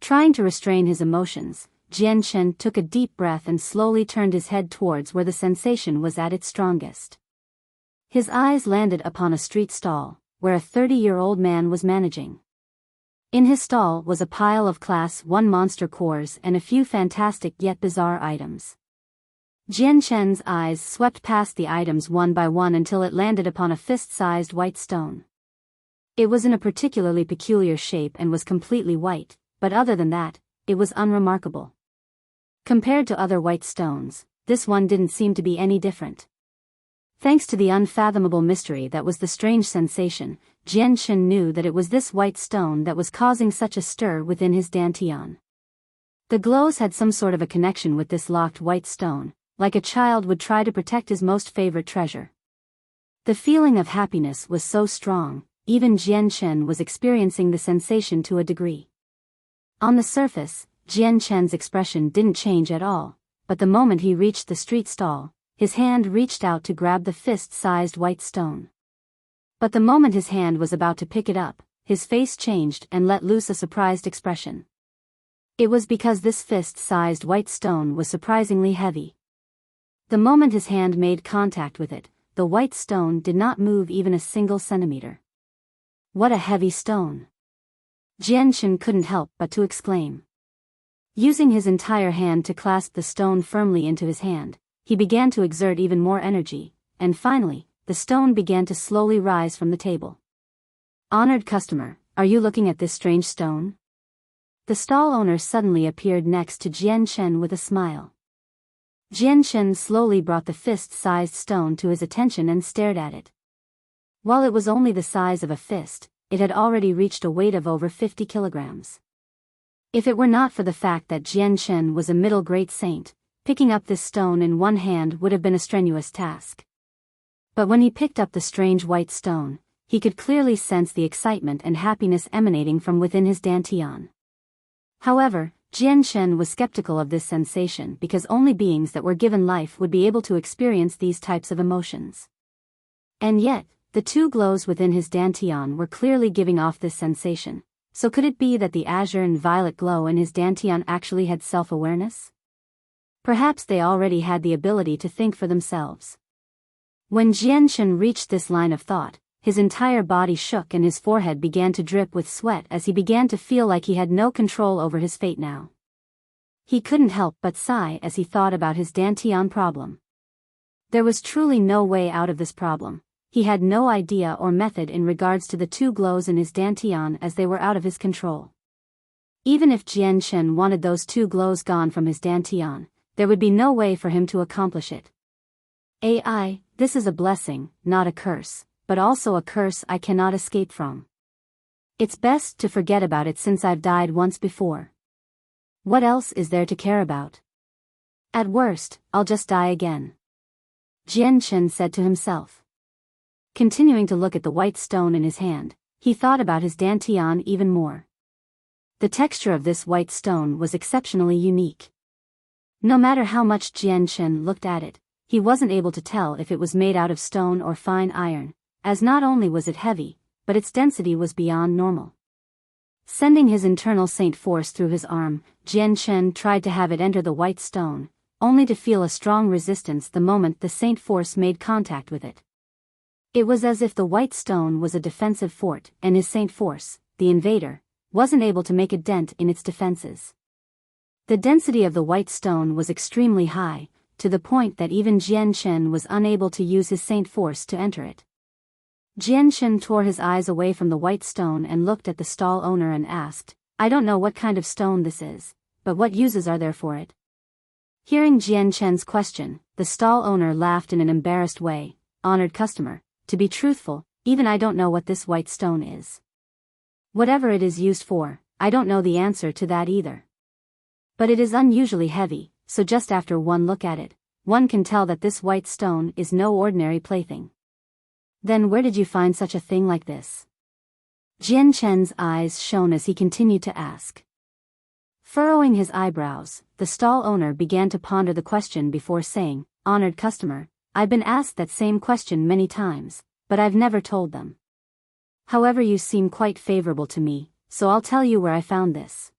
S1: Trying to restrain his emotions, Jianchen took a deep breath and slowly turned his head towards where the sensation was at its strongest. His eyes landed upon a street stall, where a 30-year-old man was managing. In his stall was a pile of Class 1 monster cores and a few fantastic yet bizarre items. Jianchen's eyes swept past the items one by one until it landed upon a fist-sized white stone. It was in a particularly peculiar shape and was completely white, but other than that, it was unremarkable. Compared to other white stones, this one didn't seem to be any different. Thanks to the unfathomable mystery that was the strange sensation, Jianchen knew that it was this white stone that was causing such a stir within his dantian. The glows had some sort of a connection with this locked white stone, like a child would try to protect his most favorite treasure. The feeling of happiness was so strong, even Jianchen was experiencing the sensation to a degree. On the surface, Jianchen's expression didn't change at all, but the moment he reached the street stall, his hand reached out to grab the fist-sized white stone. But the moment his hand was about to pick it up, his face changed and let loose a surprised expression. It was because this fist-sized white stone was surprisingly heavy. The moment his hand made contact with it, the white stone did not move even a single centimeter. What a heavy stone! Jianchen couldn't help but to exclaim. Using his entire hand to clasp the stone firmly into his hand, he began to exert even more energy, and finally, the stone began to slowly rise from the table. "Honored customer, are you looking at this strange stone?" The stall owner suddenly appeared next to Jian Chen with a smile. Jian Chen slowly brought the fist-sized stone to his attention and stared at it. While it was only the size of a fist, it had already reached a weight of over 50 kilograms. If it were not for the fact that Jian Chen was a middle great saint, picking up this stone in one hand would have been a strenuous task. But when he picked up the strange white stone, he could clearly sense the excitement and happiness emanating from within his dantian. However, Jian Chen was skeptical of this sensation because only beings that were given life would be able to experience these types of emotions. And yet, the two glows within his dantian were clearly giving off this sensation, so could it be that the azure and violet glow in his dantian actually had self-awareness? Perhaps they already had the ability to think for themselves. When Jian Chen reached this line of thought, his entire body shook and his forehead began to drip with sweat as he began to feel like he had no control over his fate now. He couldn't help but sigh as he thought about his dantian problem. There was truly no way out of this problem. He had no idea or method in regards to the two glows in his dantian as they were out of his control. Even if Jian Chen wanted those two glows gone from his dantian, there would be no way for him to accomplish it. AI, this is a blessing, not a curse, but also a curse I cannot escape from. It's best to forget about it since I've died once before. What else is there to care about? At worst, I'll just die again. Jian Chen said to himself. Continuing to look at the white stone in his hand, he thought about his dantian even more. The texture of this white stone was exceptionally unique. No matter how much Jian Chen looked at it, he wasn't able to tell if it was made out of stone or fine iron, as not only was it heavy, but its density was beyond normal. Sending his internal saint force through his arm, Jian Chen tried to have it enter the white stone, only to feel a strong resistance the moment the saint force made contact with it. It was as if the white stone was a defensive fort and his saint force, the invader, wasn't able to make a dent in its defenses. The density of the white stone was extremely high, to the point that even Jian Chen was unable to use his saint force to enter it. Jian Chen tore his eyes away from the white stone and looked at the stall owner and asked, I don't know what kind of stone this is, but what uses are there for it? Hearing Jian Chen's question, the stall owner laughed in an embarrassed way. Honored customer, to be truthful, even I don't know what this white stone is. Whatever it is used for, I don't know the answer to that either. But it is unusually heavy, so just after one look at it, one can tell that this white stone is no ordinary plaything. Then where did you find such a thing like this? Jian Chen's eyes shone as he continued to ask. Furrowing his eyebrows, the stall owner began to ponder the question before saying, Honored customer, I've been asked that same question many times, but I've never told them. However, you seem quite favorable to me, so I'll tell you where I found this.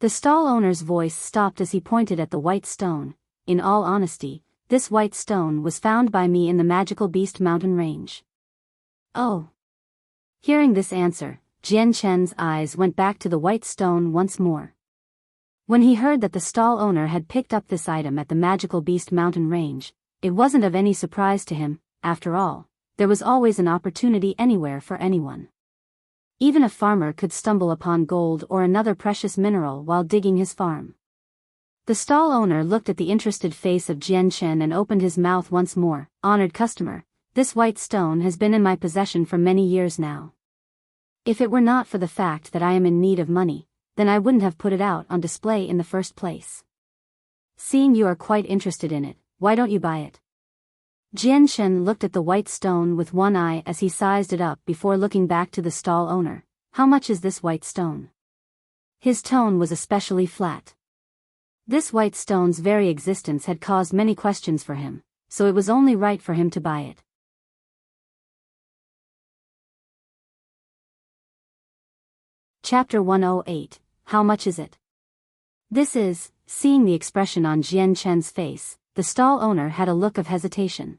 S1: The stall owner's voice stopped as he pointed at the white stone. In all honesty, this white stone was found by me in the magical beast mountain range. Oh. Hearing this answer, Jian Chen's eyes went back to the white stone once more. When he heard that the stall owner had picked up this item at the magical beast mountain range, it wasn't of any surprise to him. After all, there was always an opportunity anywhere for anyone. Even a farmer could stumble upon gold or another precious mineral while digging his farm. The stall owner looked at the interested face of Jian Chen and opened his mouth once more. Honored customer, this white stone has been in my possession for many years now. If it were not for the fact that I am in need of money, then I wouldn't have put it out on display in the first place. Seeing you are quite interested in it, why don't you buy it? Jian Chen looked at the white stone with one eye as he sized it up before looking back to the stall owner. How much is this white stone? His tone was especially flat. This white stone's very existence had caused many questions for him, so it was only right for him to buy it. Chapter 108, How much is it? This is, seeing the expression on Jian Chen's face, the stall owner had a look of hesitation.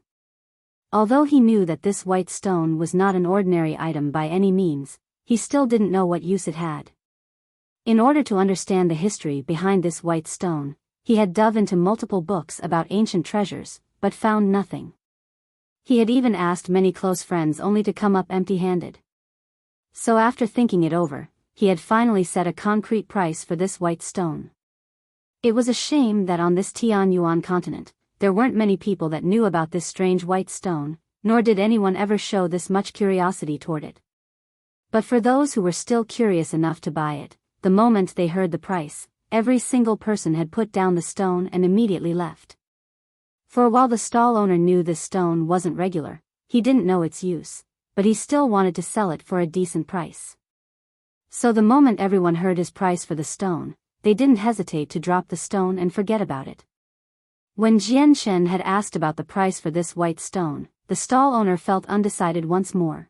S1: Although he knew that this white stone was not an ordinary item by any means, he still didn't know what use it had. In order to understand the history behind this white stone, he had dove into multiple books about ancient treasures, but found nothing. He had even asked many close friends only to come up empty-handed. So after thinking it over, he had finally set a concrete price for this white stone. It was a shame that on this Tianyuan continent, there weren't many people that knew about this strange white stone, nor did anyone ever show this much curiosity toward it. But for those who were still curious enough to buy it, the moment they heard the price, every single person had put down the stone and immediately left. For while the stall owner knew this stone wasn't regular, he didn't know its use, but he still wanted to sell it for a decent price. So the moment everyone heard his price for the stone, they didn't hesitate to drop the stone and forget about it. When Jian Shen had asked about the price for this white stone, the stall owner felt undecided once more.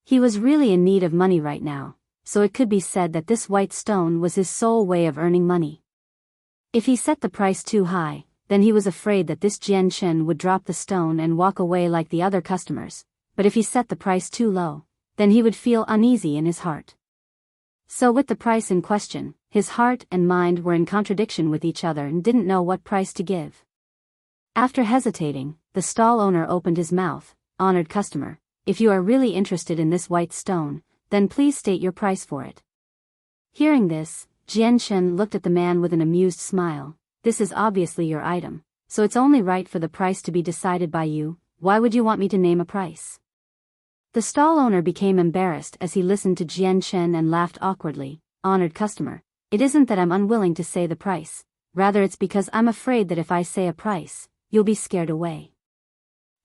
S1: He was really in need of money right now, so it could be said that this white stone was his sole way of earning money. If he set the price too high, then he was afraid that this Jian Shen would drop the stone and walk away like the other customers, but if he set the price too low, then he would feel uneasy in his heart. So with the price in question, his heart and mind were in contradiction with each other and didn't know what price to give. After hesitating, the stall owner opened his mouth. "Honored customer, if you are really interested in this white stone, then please state your price for it." Hearing this, Jian Shen looked at the man with an amused smile. "This is obviously your item, so it's only right for the price to be decided by you. Why would you want me to name a price?" The stall owner became embarrassed as he listened to Jian Shen and laughed awkwardly. "Honored customer, it isn't that I'm unwilling to say the price, rather it's because I'm afraid that if I say a price, you'll be scared away.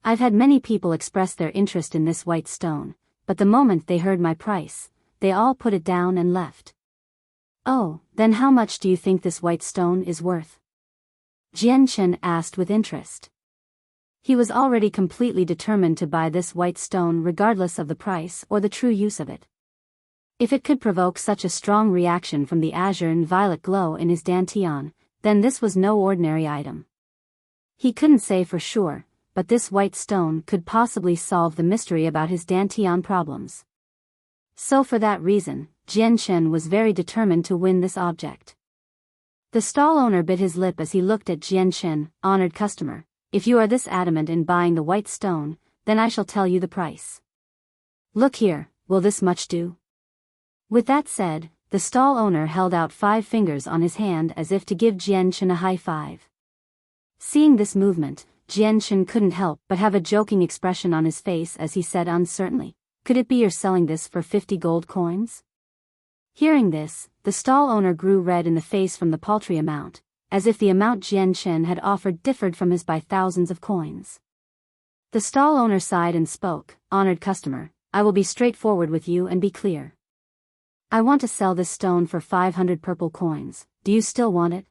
S1: I've had many people express their interest in this white stone, but the moment they heard my price, they all put it down and left." "Oh, then how much do you think this white stone is worth?" Jian Shen asked with interest. He was already completely determined to buy this white stone regardless of the price or the true use of it. If it could provoke such a strong reaction from the azure and violet glow in his dantian, then this was no ordinary item. He couldn't say for sure, but this white stone could possibly solve the mystery about his dantian problems. So for that reason, Jian Shen was very determined to win this object. The stall owner bit his lip as he looked at Jian Shen. "Honored customer, if you are this adamant in buying the white stone, then I shall tell you the price. Look here, will this much do?" With that said, the stall owner held out 5 fingers on his hand as if to give Jian Shen a high five. Seeing this movement, Jian Shen couldn't help but have a joking expression on his face as he said uncertainly, "Could it be you're selling this for 50 gold coins?" Hearing this, the stall owner grew red in the face from the paltry amount, as if the amount Jian Shen had offered differed from his by thousands of coins. The stall owner sighed and spoke. "Honored customer, I will be straightforward with you and be clear. I want to sell this stone for 500 purple coins. Do you still want it?"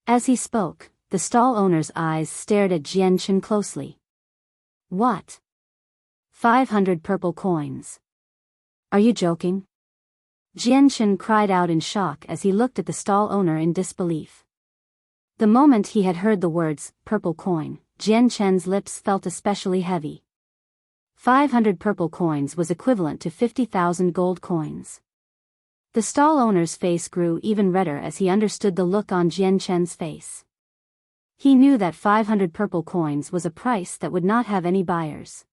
S1: As he spoke, the stall owner's eyes stared at Jian Shen closely. "What? 500 purple coins? Are you joking?" Jian Shen cried out in shock as he looked at the stall owner in disbelief. The moment he had heard the words, "purple coin," Jian Shen's lips felt especially heavy. 500 purple coins was equivalent to 50,000 gold coins. The stall owner's face grew even redder as he understood the look on Jian Shen's face. He knew that 500 purple coins was a price that would not have any buyers.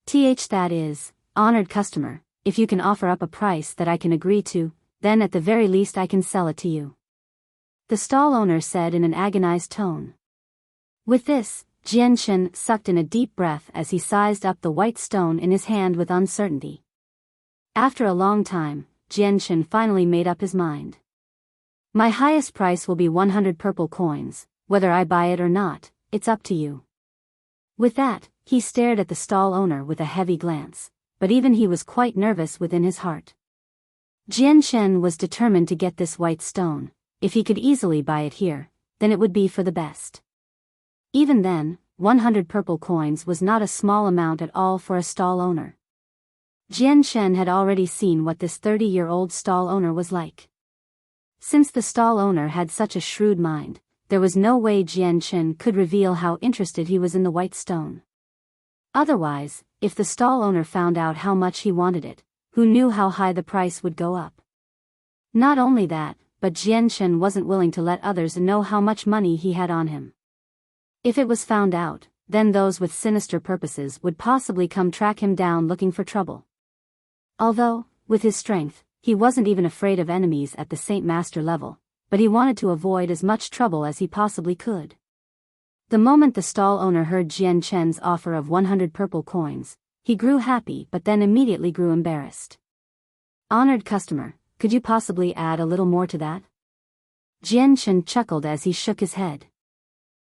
S1: That is, honored customer, if you can offer up a price that I can agree to, then at the very least I can sell it to you," the stall owner said in an agonized tone. With this, Jian Shen sucked in a deep breath as he sized up the white stone in his hand with uncertainty. After a long time, Jian Shen finally made up his mind. "My highest price will be 100 purple coins, whether I buy it or not, it's up to you." With that, he stared at the stall owner with a heavy glance, but even he was quite nervous within his heart. Jian Shen was determined to get this white stone. If he could easily buy it here, then it would be for the best. Even then, 100 purple coins was not a small amount at all for a stall owner. Jian Shen had already seen what this 30-year-old stall owner was like. Since the stall owner had such a shrewd mind, there was no way Jian Shen could reveal how interested he was in the white stone. Otherwise, if the stall owner found out how much he wanted it, who knew how high the price would go up? Not only that, but Jian Shen wasn't willing to let others know how much money he had on him. If it was found out, then those with sinister purposes would possibly come track him down looking for trouble. Although, with his strength, he wasn't even afraid of enemies at the Saint Master level, but he wanted to avoid as much trouble as he possibly could. The moment the stall owner heard Jian Chen's offer of 100 purple coins, he grew happy but then immediately grew embarrassed. "Honored customer, could you possibly add a little more to that?" Jian Chen chuckled as he shook his head.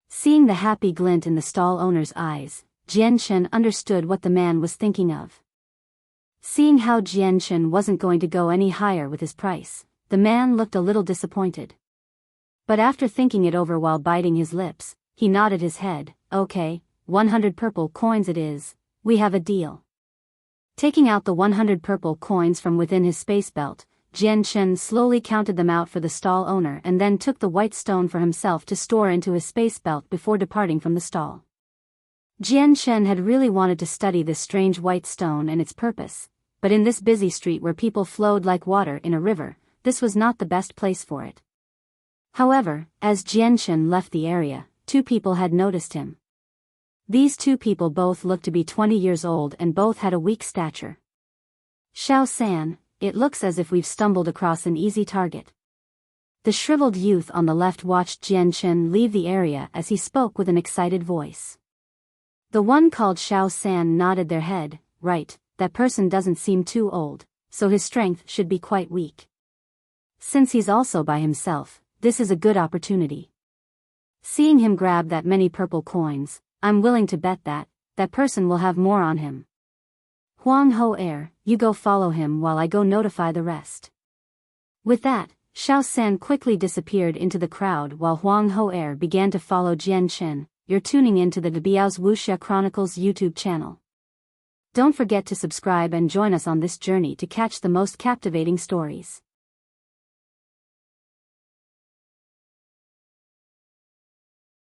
S1: Seeing the happy glint in the stall owner's eyes, Jian Chen understood what the man was thinking of. Seeing how Jian Chen wasn't going to go any higher with his price, the man looked a little disappointed. But after thinking it over while biting his lips, he nodded his head. "Okay, 100 purple coins it is, we have a deal." Taking out the 100 purple coins from within his space belt, Jian Chen slowly counted them out for the stall owner and then took the white stone for himself to store into his space belt before departing from the stall. Jian Chen had really wanted to study this strange white stone and its purpose, but in this busy street where people flowed like water in a river, this was not the best place for it. However, as Jian Chen left the area, two people had noticed him. These two people both looked to be 20 years old and both had a weak stature. "Xiao San, it looks as if we've stumbled across an easy target." The shriveled youth on the left watched Jian Chen leave the area as he spoke with an excited voice. The one called Xiao San nodded their head. "Right, that person doesn't seem too old, so his strength should be quite weak. Since he's also by himself, this is a good opportunity. Seeing him grab that many purple coins, I'm willing to bet that person will have more on him. Huang Ho Er, you go follow him while I go notify the rest." With that, Xiao San quickly disappeared into the crowd while Huang Ho Er began to follow Jian Chen. You're tuning into the Biyao's Wuxia Chronicles YouTube channel. Don't forget to subscribe and join us on this journey to catch the most captivating stories.